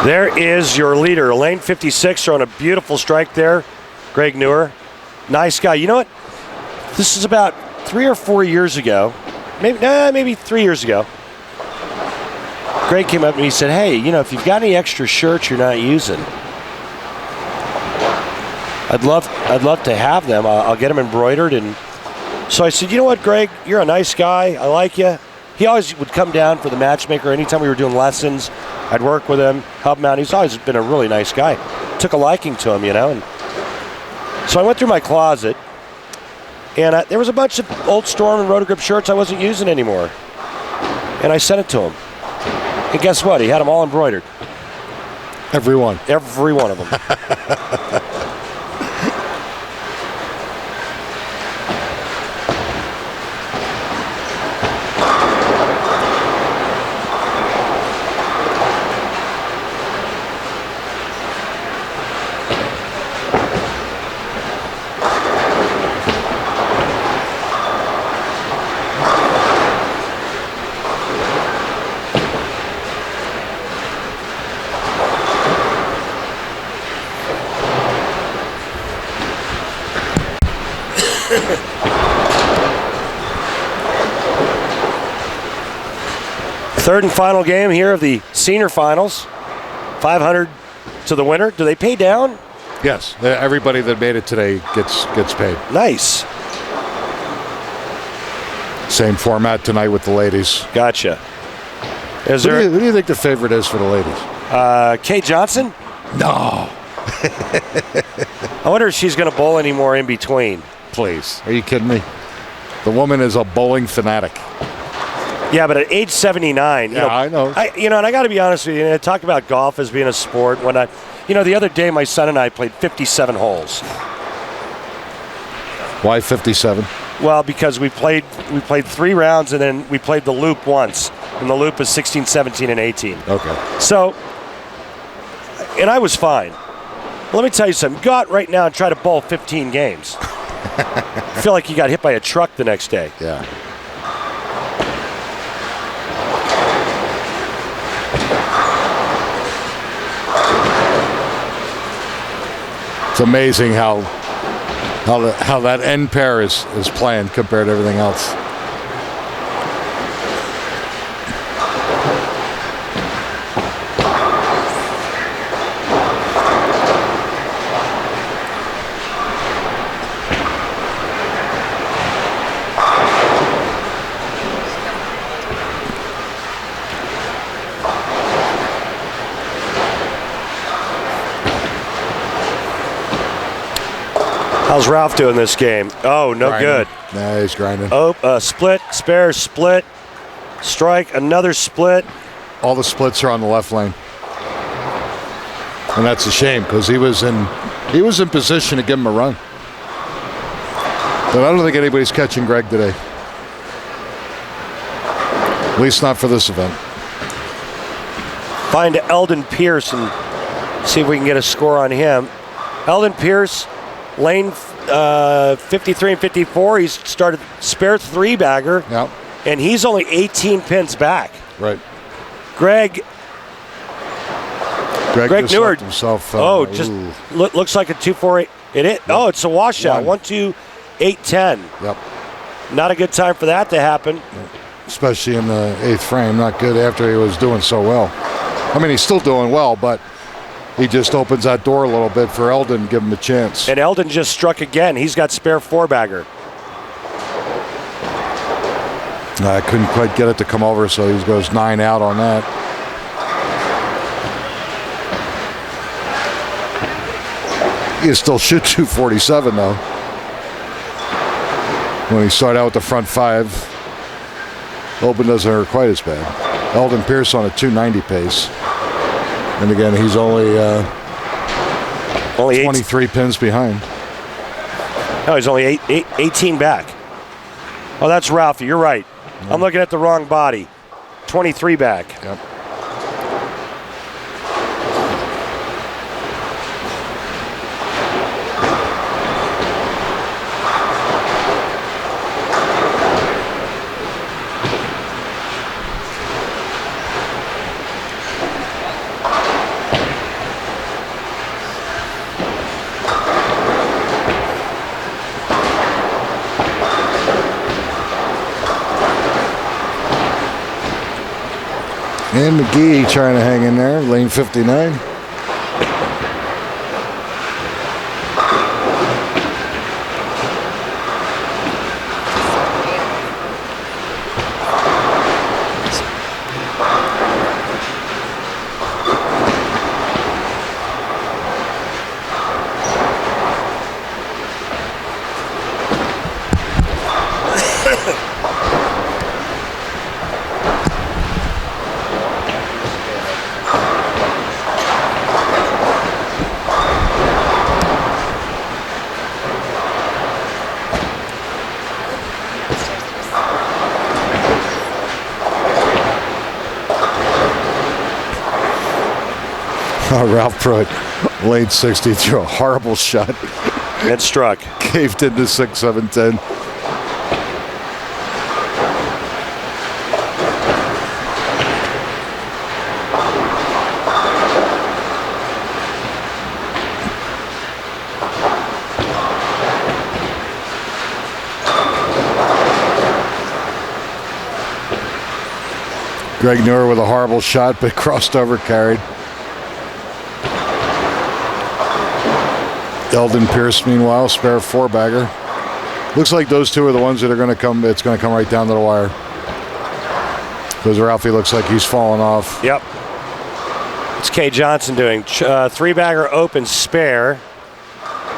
There is your leader, lane 56, on a beautiful strike there. Greg Newer, nice guy. You know what? This is about 3 or 4 years ago, maybe 3 years ago. Greg came up and he said, "Hey, you know, if you've got any extra shirts you're not using, I'd love to have them. I'll get them embroidered." And so I said, "You know what, Greg? You're a nice guy. I like you." He always would come down for the matchmaker. Anytime we were doing lessons, I'd work with him, help him out. He's always been a really nice guy. Took a liking to him, you know. And so I went through my closet, and there was a bunch of old Storm and Rotogrip shirts I wasn't using anymore. And I sent it to him. And guess what? He had them all embroidered. Every one. Every one of them. Third and final game here of the senior finals. 500 to the winner. Do they pay down? Yes, everybody that made it today gets paid. Nice. Same format tonight with the ladies. Gotcha. Is Who there do you think the favorite is for the ladies? Kay Johnson? No. I wonder if she's going to bowl anymore in between. Please. Are you kidding me? The woman is a bowling fanatic. Yeah, but at age 79, Yeah, I know. And I got to be honest with you. I talk about golf as being a sport. When the other day, my son and I played 57 holes. Why 57? Well, because we played 3 rounds and then we played the loop once, and the loop is 16, 17, and 18. Okay. So, and I was fine. Let me tell you something. Go out right now and try to bowl 15 games. I feel like you got hit by a truck the next day. Yeah. It's amazing how that end pair is planned compared to everything else. How's Ralph doing this game? Oh, no Grinding. good. Nah, he's grinding. Oh, split, spare, split, strike, another split. All the splits are on the left lane, and that's a shame because he was in position to give him a run. But I don't think anybody's catching Greg today. At least not for this event. Find Eldon Pierce and see if we can get a score on him. Eldon Pierce, lane 53 and 54. He's started spare 3-bagger, Yeah. and he's only 18 pins back. Right. Greg Greg just Neward. left himself. Looks like a 2-4-8. Oh, it's a washout. 1-2-8-10. Yep. Not a good time for that to happen. Especially in the 8th frame. Not good after he was doing so well. I mean, he's still doing well, but he just opens that door a little bit for Eldon and give him a chance. And Eldon just struck again. He's got spare 4-bagger. I couldn't quite get it to come over, so he goes 9 out on that. He can still shoot 247 though. When he started out with the front 5, Open doesn't hurt quite as bad. Eldon Pierce on a 290 pace. And again, he's only 23 pins behind. No, he's only 18 back. Oh, that's Ralphie. You're right. I'm looking at the wrong body. 23 back. Yep. And McGee trying to hang in there, lane 59. Ralph Pruitt, lane 60, threw a horrible shot. And struck. Caved into 6, 7, 10. Greg Neuer with a horrible shot, but crossed over, carried. Eldon Pierce, meanwhile, spare 4-bagger. Looks like those two are the ones that are going to come. It's going to come right down to the wire. Because Ralphie looks like he's falling off. Yep. It's Kay Johnson doing 3-bagger open spare.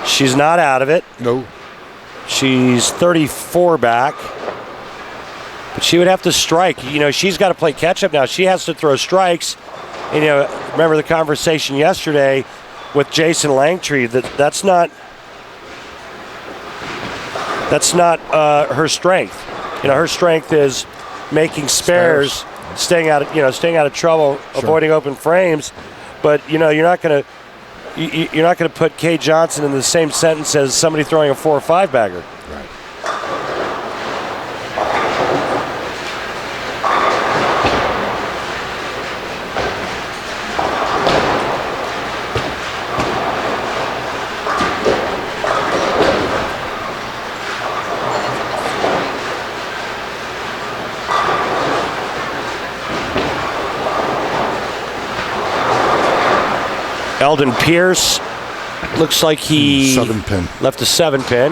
She's not out of it. No. She's 34 back. But she would have to strike. You know, she's got to play catch up now. She has to throw strikes. And, you know, remember the conversation yesterday with Jason Langtree that's not her strength. You know, her strength is making spares. Staying out of trouble, sure. Avoiding open frames. But you know, you're not going to put Kay Johnson in the same sentence as somebody throwing a 4 or 5-bagger. Right. Eldon Pierce looks like he 7-pin. left a 7-pin.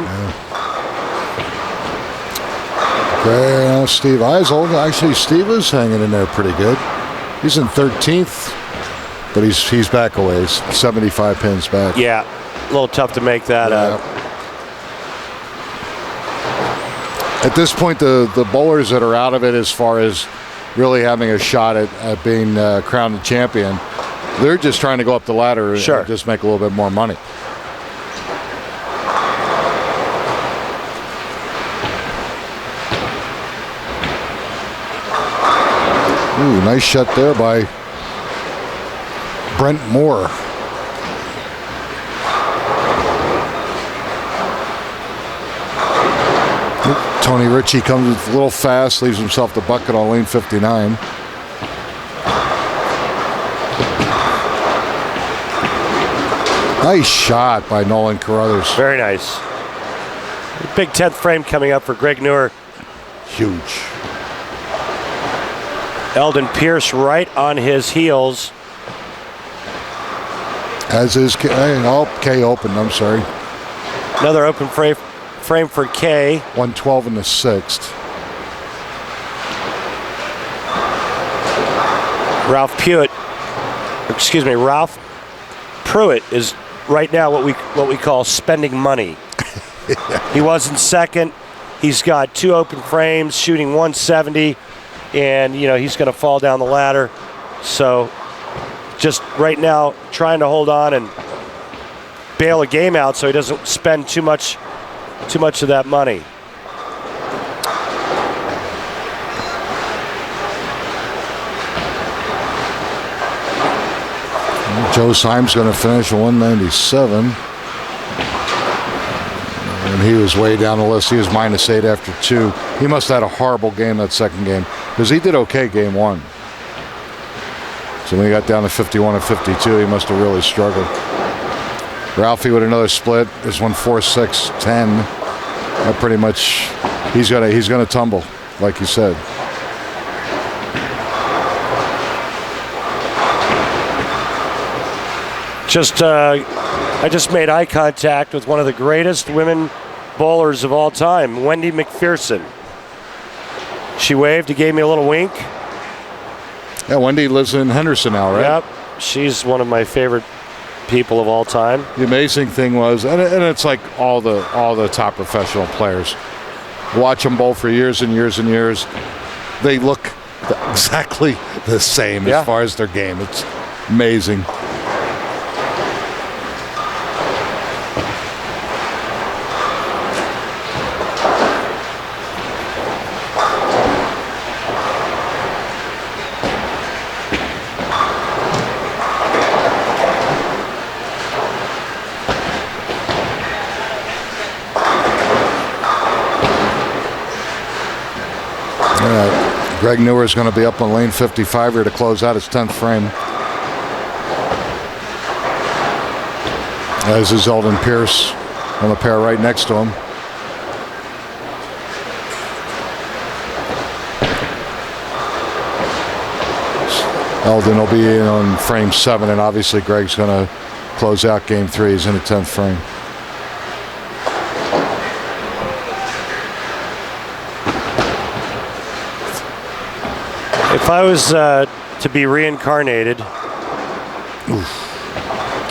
Yeah. Steve Eisel. Actually, Steve is hanging in there pretty good. He's in 13th, but he's back a ways. 75 pins back. Yeah, a little tough to make that up. At this point, the bowlers that are out of it as far as really having a shot at being crowned champion, they're just trying to go up the ladder sure. and just make a little bit more money. Ooh, nice shot there by Brent Moore. Tony Ritchie comes a little fast, leaves himself the bucket on lane 59. Nice shot by Nolan Carruthers. Very nice. Big 10th frame coming up for Greg Neuer. Huge. Eldon Pierce right on his heels. As is K. K opened, I'm sorry. Another open frame for K. 112 in the 6th. Ralph Pruitt is right now what we call spending money. He was in second. He's got 2 open frames, shooting 170, and you know he's going to fall down the ladder. So just right now trying to hold on and bail a game out so he doesn't spend too much of that money. Joe Symes going to finish at 197. And he was way down the list. He was -8 after 2. He must have had a horrible game that second game because he did okay game 1. So when he got down to 51 and 52, he must have really struggled. Ralphie with another split. This one 4-6-10. That pretty much he's gonna tumble, like you said. I just made eye contact with one of the greatest women bowlers of all time, Wendy McPherson. She waved, he gave me a little wink. Yeah, Wendy lives in Henderson now, right? Yep, she's one of my favorite people of all time. The amazing thing was, and it's like all the top professional players. Watch them bowl for years and years and years. They look exactly the same as far as their game. It's amazing. Greg Neuer is going to be up on lane 55 here to close out his 10th frame. As is Eldon Pierce on the pair right next to him. Eldon will be in on frame 7, and obviously Greg's going to close out game 3. He's in the 10th frame. If I was to be reincarnated,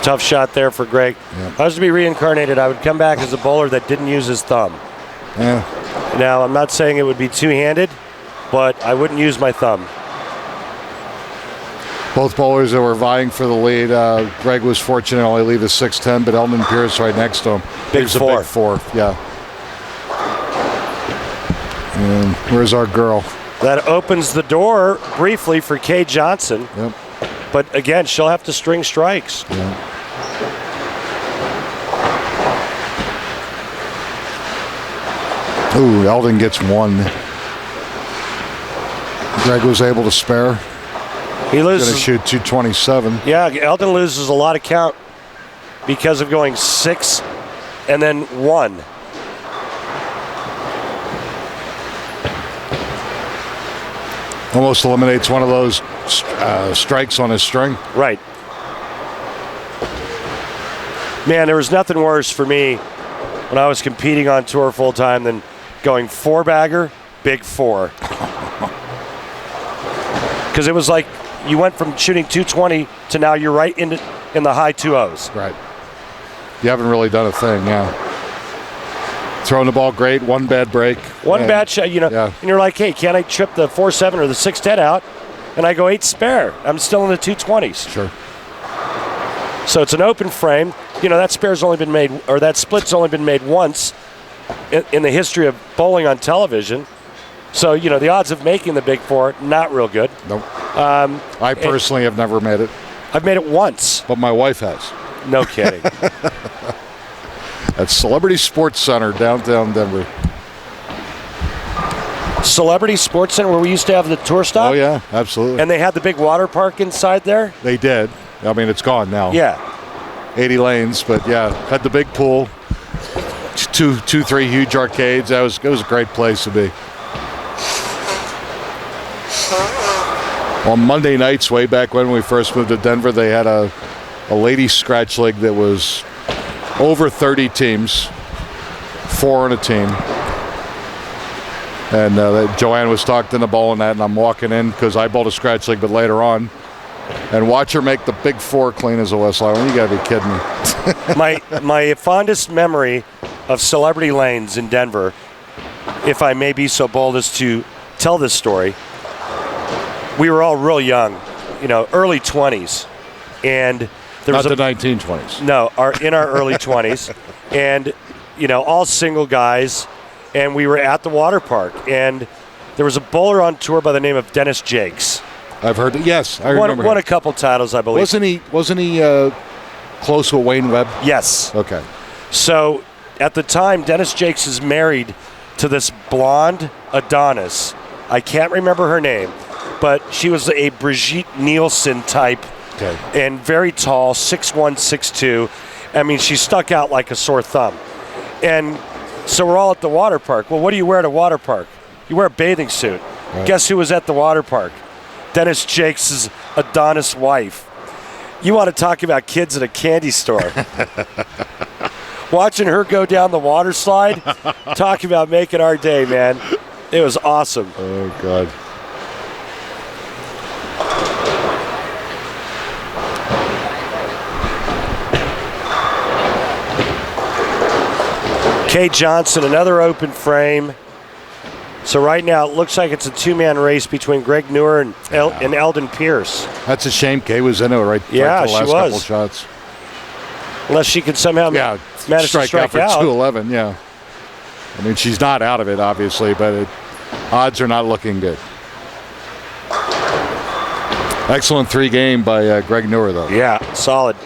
tough shot there for Greg. Yeah. If I was to be reincarnated, I would come back as a bowler that didn't use his thumb. Yeah. Now, I'm not saying it would be two-handed, but I wouldn't use my thumb. Both bowlers that were vying for the lead. Greg was fortunate to only leave the 6-10, but Eldon Pierce right next to him. Big He's a four. big 4, yeah. And where's our girl? That opens the door briefly for Kay Johnson. Yep. But again, she'll have to string strikes. Yeah. Ooh, Eldon gets 1. Greg was able to spare. He Going to loses. shoot 227. Yeah, Eldon loses a lot of count because of going 6 and then 1. Almost eliminates one of those strikes on his string. Right. Man, there was nothing worse for me when I was competing on tour full time than going 4-bagger, big 4. Because it was like you went from shooting 220 to now you're right in the high 2-0s. Right. You haven't really done a thing, yeah. Throwing the ball great, 1 bad break. One and- bad shot, Yeah. and you're like, hey, can't I trip the 4-7 or the 6-10 out? And I go 8 spare. I'm still in the 220s. Sure. So it's an open frame. That spare's only been made, or that split's only been made once in the history of bowling on television. So, the odds of making the big 4, not real good. Nope. I personally have never made it, I've made it once. but my wife has. No kidding. At Celebrity Sports Center, downtown Denver. Celebrity Sports Center, where we used to have the tour stop. Oh, yeah, absolutely. And they had the big water park inside there. They did. I mean, it's gone now. Yeah. 80 lanes, but yeah, had the big pool, 3 huge arcades. It was a great place to be. On Monday nights, way back when we first moved to Denver, they had a ladies scratch league that was over 30 teams, 4 on a team. And Joanne was talking to bowling that, and I'm walking in because I bowled a scratch league, but later on, and watch her make the big 4 clean as a whistle. I mean, you got to be kidding me. My fondest memory of Celebrity Lanes in Denver, if I may be so bold as to tell this story, we were all real young, early 20s, and there was Not the 1920s. No, in our early 20s, and all single guys, and we were at the water park, and there was a bowler on tour by the name of Dennis Jakes. I've heard it. Yes, I remember. Won him. a couple titles, I believe. Wasn't he close with Wayne Webb? Yes. Okay. So at the time, Dennis Jakes is married to this blonde Adonis. I can't remember her name, but she was a Brigitte Nielsen type. Okay. And very tall, 6'1", 6'2". I mean, she stuck out like a sore thumb. And so we're all at the water park. Well, what do you wear at a water park? You wear a bathing suit. Right. Guess who was at the water park? Dennis Jakes' Adonis wife. You want to talk about kids at a candy store. Watching her go down the water slide, talk about making our day, man. It was awesome. Oh, God. Kay Johnson, another open frame. So right now, it looks like it's a 2-man race between Greg Newer and Eldon Pierce. That's a shame. Kay was into it right Yeah, for the last she couple was. shots. Unless she can somehow manage to strike for out. 211, yeah. I mean, she's not out of it, obviously, but odds are not looking good. Excellent 3 game by Greg Newer, though. Yeah, solid.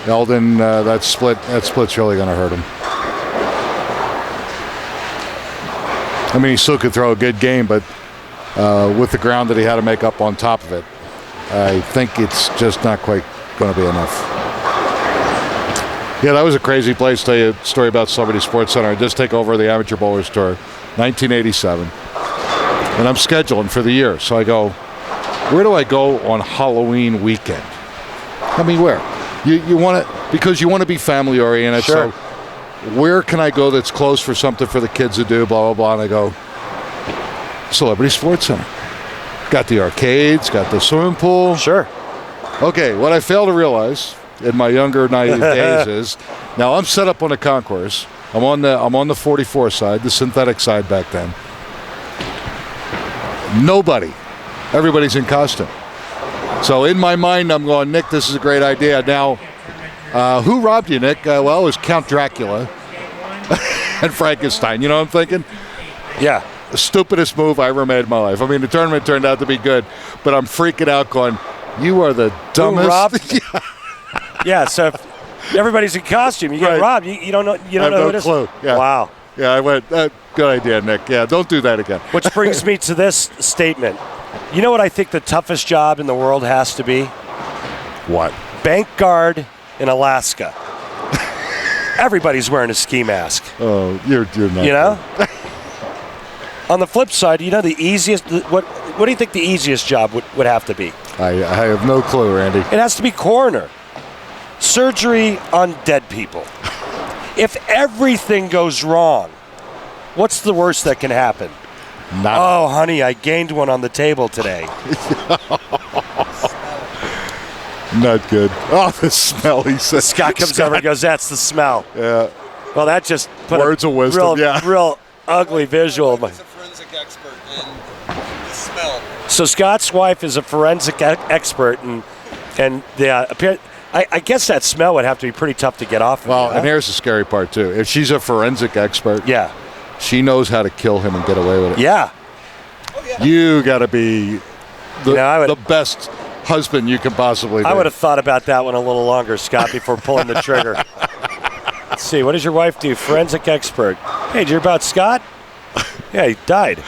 Eldon, that split's really going to hurt him. I mean, he still could throw a good game, but with the ground that he had to make up on top of it, I think it's just not quite going to be enough. Yeah, that was a crazy place. Tell you a story about Celebrity Sports Center. I just take over the Amateur Bowlers Tour, 1987. And I'm scheduling for the year. So I go, where do I go on Halloween weekend? I mean, where? You want to, because you want to be family oriented. Sure. So where can I go that's close for something for the kids to do? Blah blah blah. And I go, Celebrity Sports Center. Got the arcades, got the swimming pool. Sure. Okay, what I fail to realize in my younger naive days is now I'm set up on a concourse. I'm on the 44 side, the synthetic side back then. Nobody. Everybody's in costume. So in my mind, I'm going, Nick, this is a great idea. Now, who robbed you, Nick? Well, it was Count Dracula and Frankenstein. You know what I'm thinking? Yeah. The stupidest move I ever made in my life. I mean, the tournament turned out to be good, but I'm freaking out going, you are the dumbest. Who robbed? Yeah, so if everybody's in costume, you get Right. robbed. You don't know. You I don't have know no who it is. clue. Yeah. Wow. Yeah, I went, good idea, Nick. Yeah, don't do that again. Which brings me to this statement. You know what I think the toughest job in the world has to be? What? Bank guard in Alaska. Everybody's wearing a ski mask. Oh, you're not. You know? On the flip side, you know the easiest. What do you think the easiest job would have to be? I have no clue, Randy. It has to be coroner. Surgery on dead people. If everything goes wrong, what's the worst that can happen? Not. Oh, honey, I gained one on the table today. Not good. Oh, the smell, he says. Scott comes over and goes, that's the smell. Yeah. Well, that just put Words a of wisdom, real ugly visual. He's a forensic expert in the smell. So Scott's wife is a forensic expert, and I guess that smell would have to be pretty tough to get off. Well, of you, and here's the scary part, too. If she's a forensic expert, yeah, she knows how to kill him and get away with it. yeah. You got to be I would- the best husband you can possibly be. I would have thought about that one a little longer, Scott, before pulling the trigger. Let's see, what does your wife do? Forensic expert. Hey, did you hear about Scott? Yeah, he died.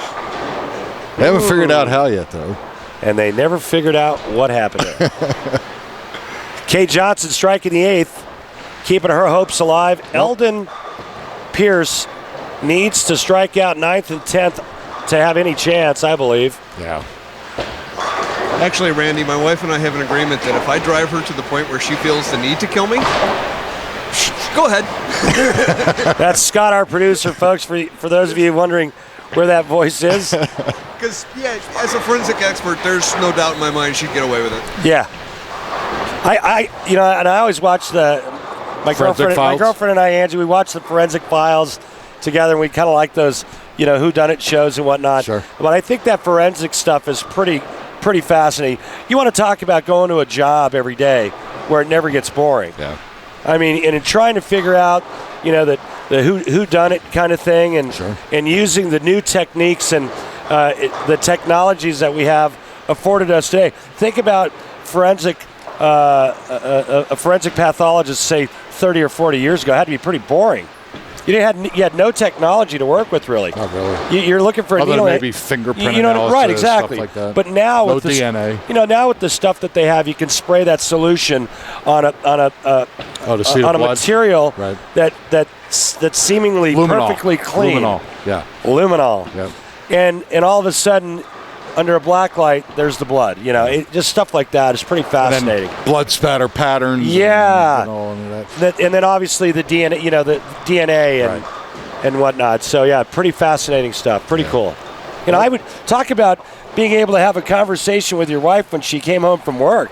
They haven't figured out how yet, though. And they never figured out what happened to him. Kay Johnson striking the eighth, keeping her hopes alive. Eldon Pierce needs to strike out ninth and 10th to have any chance, I believe. Yeah. Actually, Randy, my wife and I have an agreement that if I drive her to the point where she feels the need to kill me, go ahead. That's Scott, our producer, folks, for those of you wondering where that voice is. Because, yeah, as a forensic expert, there's no doubt in my mind she'd get away with it. Yeah. And I always watch my girlfriend and I, Angie, we watch the Forensic Files together, and we kind of like those, whodunit shows and whatnot. Sure. But I think that forensic stuff is pretty fascinating. You want to talk about going to a job every day where it never gets boring. Yeah. I mean, and in trying to figure out, the whodunit kind of thing, and Sure. and using the new techniques and the technologies that we have afforded us today. Think about a forensic pathologist, say 30 or 40 years ago, had to be pretty boring. You had no technology to work with, really. Not really. You're looking for a Other needle. than maybe fingerprint right? analysis, Exactly. stuff like that. But now No with this, DNA. now with the stuff that they have, you can spray that solution on a to see the blood. material Right. that's seemingly Luminol. perfectly clean. Luminol. Yeah. Luminol. Yep. And all of a sudden, under a black light, there's the blood. Just stuff like that is pretty fascinating. And then blood spatter patterns. Yeah. And all of that. And then obviously the DNA, and whatnot. So yeah, pretty fascinating stuff. Pretty cool. I would talk about being able to have a conversation with your wife when she came home from work.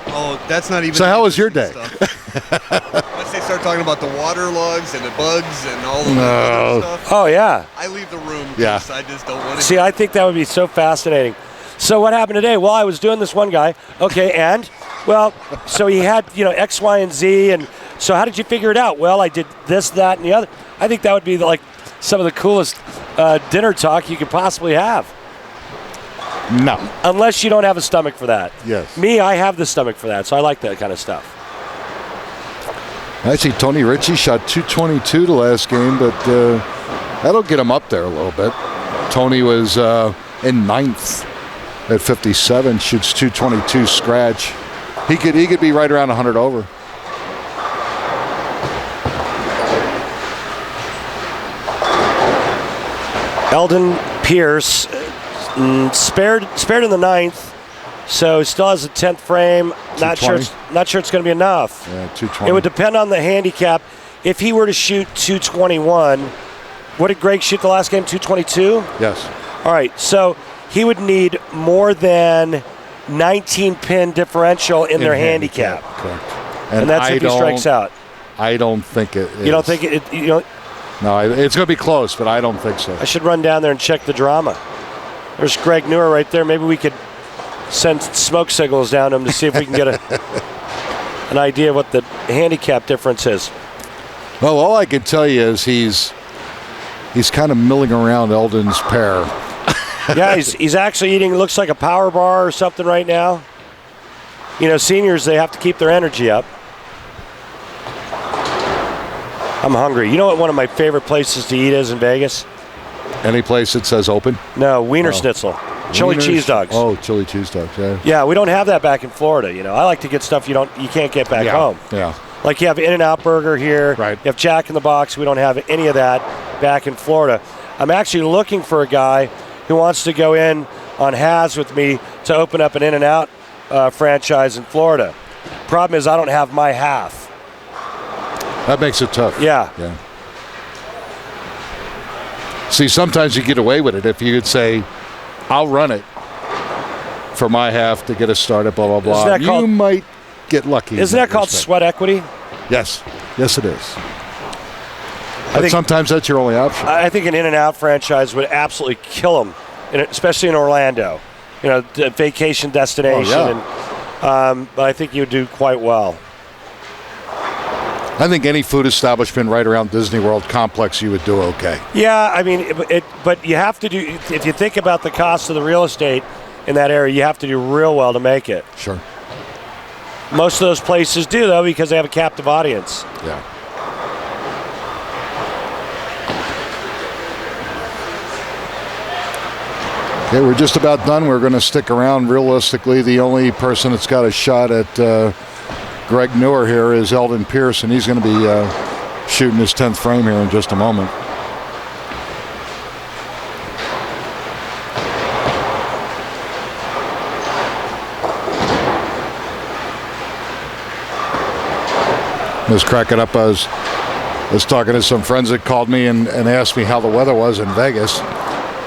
Oh, that's not even. So how was your day? Once they start talking about the water logs and the bugs and all of that other stuff, Oh yeah. I leave the room Yeah. because I just don't want to. See, I think that would be so fascinating. So what happened today? Well, I was doing this one guy. Okay, and so he had X, Y, and Z, and so how did you figure it out? Well, I did this, that, and the other. I think that would be like some of the coolest dinner talk you could possibly have. No. Unless you don't have a stomach for that. Yes. Me, I have the stomach for that, so I like that kind of stuff. Actually, Tony Ritchie shot 222 the last game, but that'll get him up there a little bit. Tony was in ninth at 57, shoots 222 scratch. He could be right around 100 over. Eldon Pierce spared in the ninth, So he still has a 10th frame. Not sure it's going to be enough. Yeah, 220. It would depend on the handicap. If he were to shoot 221, what did Greg shoot the last game? 222? Yes. All right, so he would need more than 19 pin differential in their handicap. Correct. And that's if he strikes out. I don't think it is. You don't think it you know? No, it's going to be close, but I don't think so. I should run down there and check the drama. There's Greg Newer right there. Maybe we could send smoke signals down to him to see if we can get an idea of what the handicap difference is. Well, all I can tell you is he's kind of milling around Eldon's pair. Yeah, he's actually eating, looks like a power bar or something right now. You know, seniors, they have to keep their energy up. I'm hungry. You know what one of my favorite places to eat is in Vegas? Any place that says open? No, Wiener Schnitzel. Chili cheese dogs. Oh, chili cheese dogs, yeah. Yeah, we don't have that back in Florida. You know, I like to get stuff you can't get back home. Yeah. Like you have In-N-Out Burger here. Right. You have Jack in the Box. We don't have any of that back in Florida. I'm actually looking for a guy who wants to go in on Has with me to open up an In-N-Out franchise in Florida. Problem is I don't have my half. That makes it tough. Yeah. See, sometimes you get away with it if you could say, I'll run it for my half to get us started, blah, blah, blah. You might get lucky. Isn't that called sweat equity? Yes. Yes, it is. I think sometimes that's your only option. I think an In-N-Out franchise would absolutely kill them, especially in Orlando. You know, the vacation destination. Oh, yeah. But I think you would do quite well. I think any food establishment right around Disney World complex, you would do okay. Yeah, I mean, but you have to do, if you think about the cost of the real estate in that area, you have to do real well to make it. Sure. Most of those places do, though, because they have a captive audience. Yeah. Okay, we're just about done. We're going to stick around. Realistically, the only person that's got a shot at Greg Newer here is Eldon Peterson. He's going to be shooting his 10th frame here in just a moment. I was cracking up. I was talking to some friends that called me and asked me how the weather was in Vegas.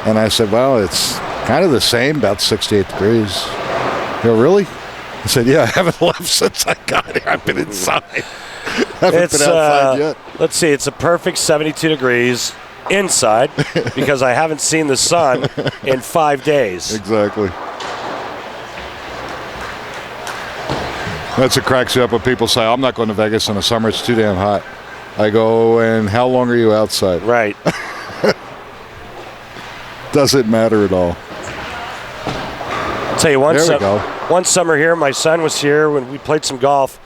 And I said, well, it's kind of the same, about 68 degrees. You know, really? I said, yeah, I haven't left since I got here. I've been inside. I haven't been outside yet. Let's see, it's a perfect 72 degrees inside because I haven't seen the sun in 5 days. Exactly. That's what cracks you up when people say, I'm not going to Vegas in the summer. It's too damn hot. I go, and how long are you outside? Right. Doesn't matter at all. I'll tell you one summer here, my son was here when we played some golf.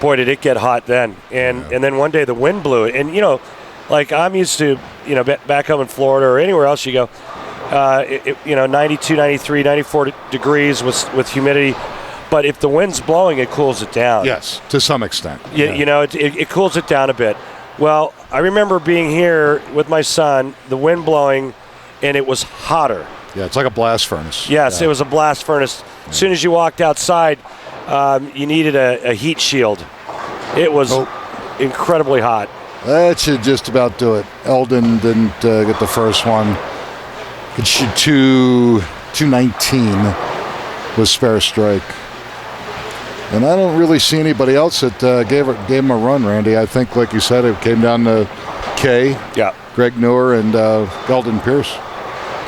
Boy, did it get hot then. And then one day the wind blew it. And, you know, like I'm used to, you know, back home in Florida or anywhere else you go, 92, 93, 94 degrees with humidity. But if the wind's blowing, it cools it down. Yes, to some extent. You know, it cools it down a bit. Well, I remember being here with my son, the wind blowing, and it was hotter. Yeah, it's like a blast furnace. Yes, It was a blast furnace. As soon as you walked outside, you needed a heat shield. It was incredibly hot. That should just about do it. Eldon didn't get the first one. Could shoot 219 with spare strike. And I don't really see anybody else that gave him a run, Randy. I think, like you said, it came down to Kay, Greg Newer, and Eldon Pierce.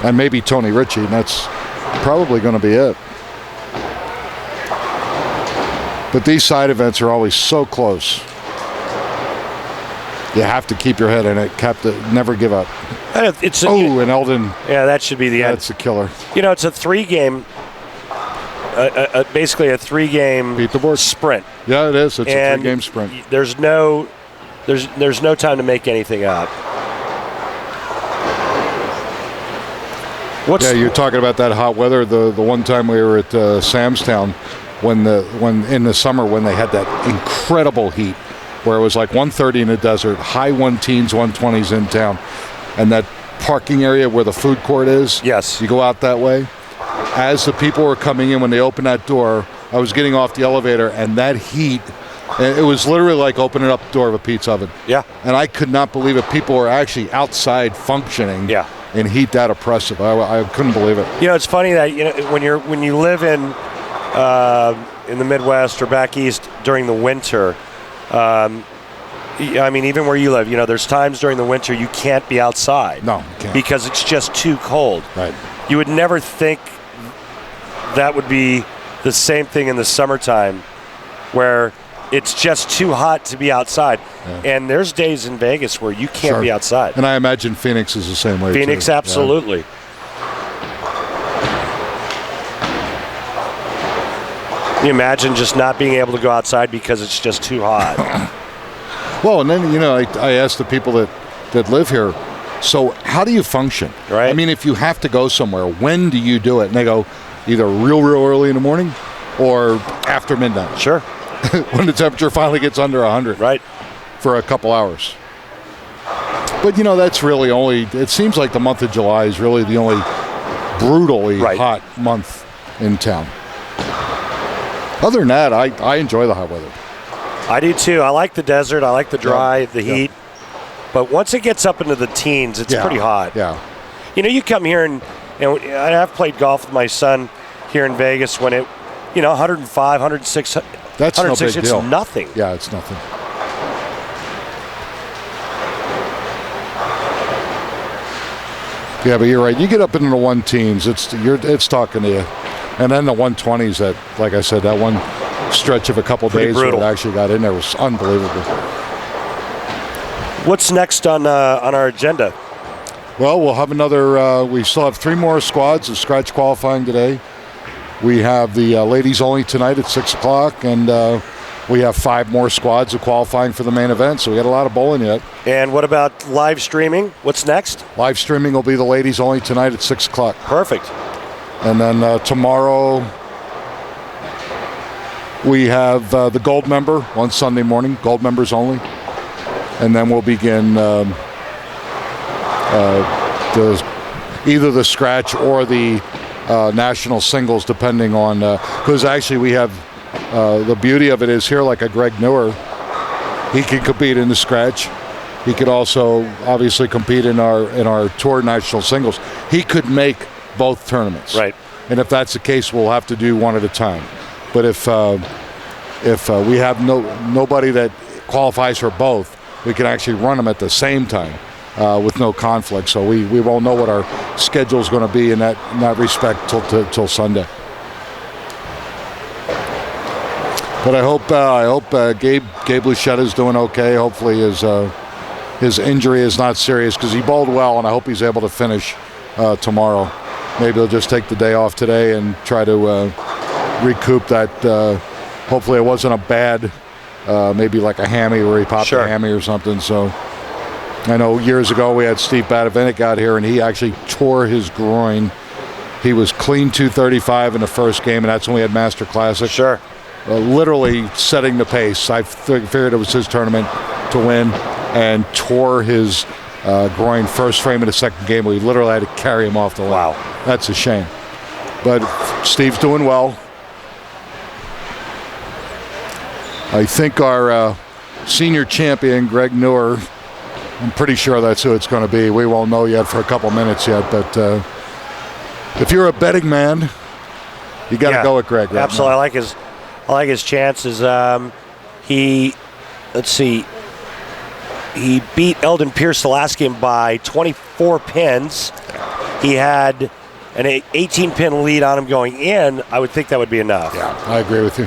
And maybe Tony Ritchie, and that's probably going to be it. But these side events are always so close. You have to keep your head in it. Never give up. And Eldon. Yeah, that should be the end. That's a killer. You know, it's a 3-game, basically a 3-game beat the board sprint. Yeah, it is. It's a 3-game sprint. There's no time to make anything up. You're talking about that hot weather. The one time we were at Sam's Town, when in the summer when they had that incredible heat, where it was like 130 in the desert, high 110s, 120s in town, and that parking area where the food court is. Yes. You go out that way. as the people were coming in, when they opened that door, I was getting off the elevator, and that heat, it was literally like opening up the door of a pizza oven. Yeah. And I could not believe it. People were actually outside functioning in heat that oppressive. I couldn't believe it. You know, it's funny that when you live in the Midwest or back east during the winter. I mean, even where you live, there's times during the winter you can't be outside. No, you can't. Because it's just too cold. Right. You would never think that would be the same thing in the summertime, where it's just too hot to be outside. Yeah. And there's days in Vegas where you can't be outside. And I imagine Phoenix is the same way. Phoenix, too. absolutely. Yeah. Can you imagine just not being able to go outside because it's just too hot? Well, and then, I asked the people that live here, so how do you function? Right. I mean, if you have to go somewhere, when do you do it? And they go, either real early in the morning or after midnight. Sure. When the temperature finally gets under 100. Right. For a couple hours. But, that's really only, it seems like the month of July is really the only brutally hot month in town. Other than that, I enjoy the hot weather. I do too. I like the desert. I like the dry, the heat. But once it gets up into the teens, it's pretty hot. Yeah. You come here and I've played golf with my son here in Vegas when it, 105, 106. That's 106, no big deal. It's nothing. Yeah, it's nothing. Yeah, but you're right. You get up into the 110s, it's talking to you. And then the 120s, that, like I said, that one stretch of a couple days where it actually got in there was unbelievable. What's next on our agenda? Well, we'll have another. We still have 3 more squads of scratch qualifying today. We have the ladies only tonight at 6 o'clock, and we have 5 more squads of qualifying for the main event. So we got a lot of bowling yet. And what about live streaming? What's next? Live streaming will be the ladies only tonight at 6 o'clock. Perfect. And then tomorrow we have the gold member on Sunday morning, gold members only. And then we'll begin either the scratch or the national singles, depending on, because actually we have the beauty of it is here, like a Greg Newer, he can compete in the scratch. He could also obviously compete in our tour national singles. He could make both tournaments. Right. And if that's the case, we'll have to do one at a time. But if we have nobody that qualifies for both, we can actually run them at the same time with no conflict. So we won't know what our schedule is going to be in that respect till Sunday. But I hope Gabe Luchetta's doing okay. Hopefully his injury is not serious, because he bowled well, and I hope he's able to finish tomorrow. Maybe he'll just take the day off today and try to recoup that. Hopefully it wasn't a bad, maybe like a hammy where he popped a hammy or something. So I know years ago we had Steve Badavinik got here, and he actually tore his groin. He was clean 235 in the first game, and that's when we had Master Classic. Sure. Literally setting the pace. I figured it was his tournament to win, and tore his groin first frame of the second game. We literally had to carry him off the line. Wow. That's a shame. But Steve's doing well. I think our senior champion, Greg Newer, I'm pretty sure that's who it's going to be. We won't know yet for a couple minutes yet, but if you're a betting man, you got to go with Greg. Right absolutely. now. I like his chances. He beat Eldon Pierce the last game by 24 pins. He had an 18-pin lead on him going in. I would think that would be enough. Yeah, I agree with you.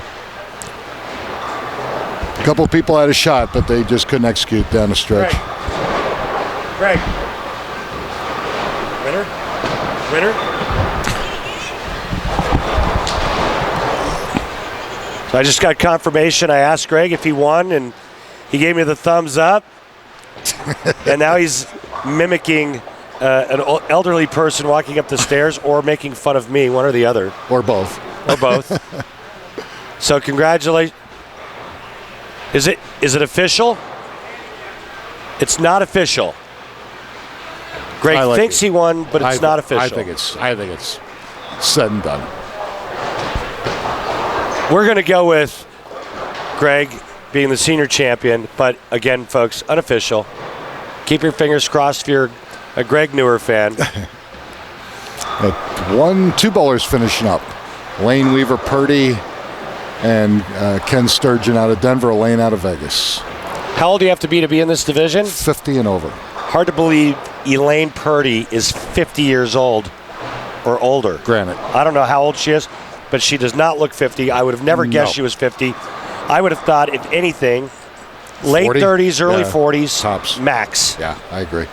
A couple people had a shot, but they just couldn't execute down the stretch. Greg. Winner. So I just got confirmation. I asked Greg if he won, and he gave me the thumbs up. And now he's mimicking an elderly person walking up the stairs, or making fun of me, one or the other. Or both. So congratulations. Is it official? It's not official. Greg thinks he won, but it's not official. I think it's said and done. We're going to go with Greg being the senior champion, but again, folks, unofficial. Keep your fingers crossed if you're a Greg Newer fan. Two bowlers finishing up. Lane Weaver Purdy and Ken Sturgeon out of Denver, Lane out of Vegas. How old do you have to be in this division? 50 and over. Hard to believe Elaine Purdy is 50 years old or older. Granted. I don't know how old she is, but she does not look 50. I would have never guessed she was 50. I would have thought, if anything, late 40? 30s, early Yeah. 40s, Tops. max. Yeah, I agree.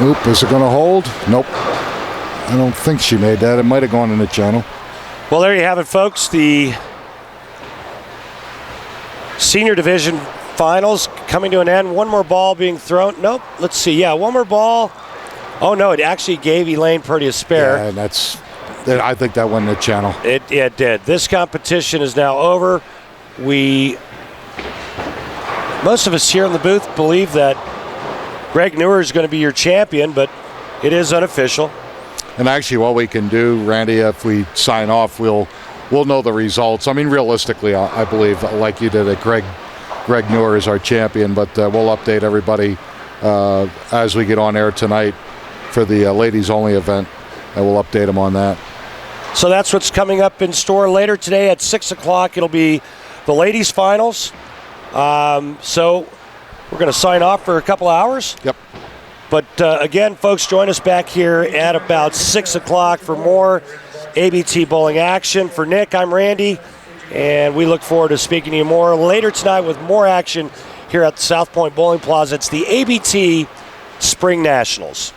Oop, is it going to hold? Nope. I don't think she made that. It might have gone in the channel. Well, there you have it, folks. The senior division finals coming to an end. One more ball being thrown. Nope. Let's see. Yeah, one more ball. Oh, no, it actually gave Elaine Purdy a spare. Yeah, and I think that went in the channel. It did. This competition is now over. Most of us here in the booth believe that Greg Newer is going to be your champion, but it is unofficial. And actually, what we can do, Randy, if we sign off, we'll know the results. I mean, realistically, I believe, like you did, that Greg Newer is our champion. But we'll update everybody as we get on air tonight for the ladies only event, and we'll update them on that. So that's what's coming up in store later today at 6 o'clock. It'll be the ladies finals. So we're going to sign off for a couple hours. Yep. But again, folks, join us back here at about 6 o'clock for more ABT bowling action. For Nick, I'm Randy, and we look forward to speaking to you more later tonight with more action here at the South Point Bowling Plaza. It's the ABT Spring Nationals.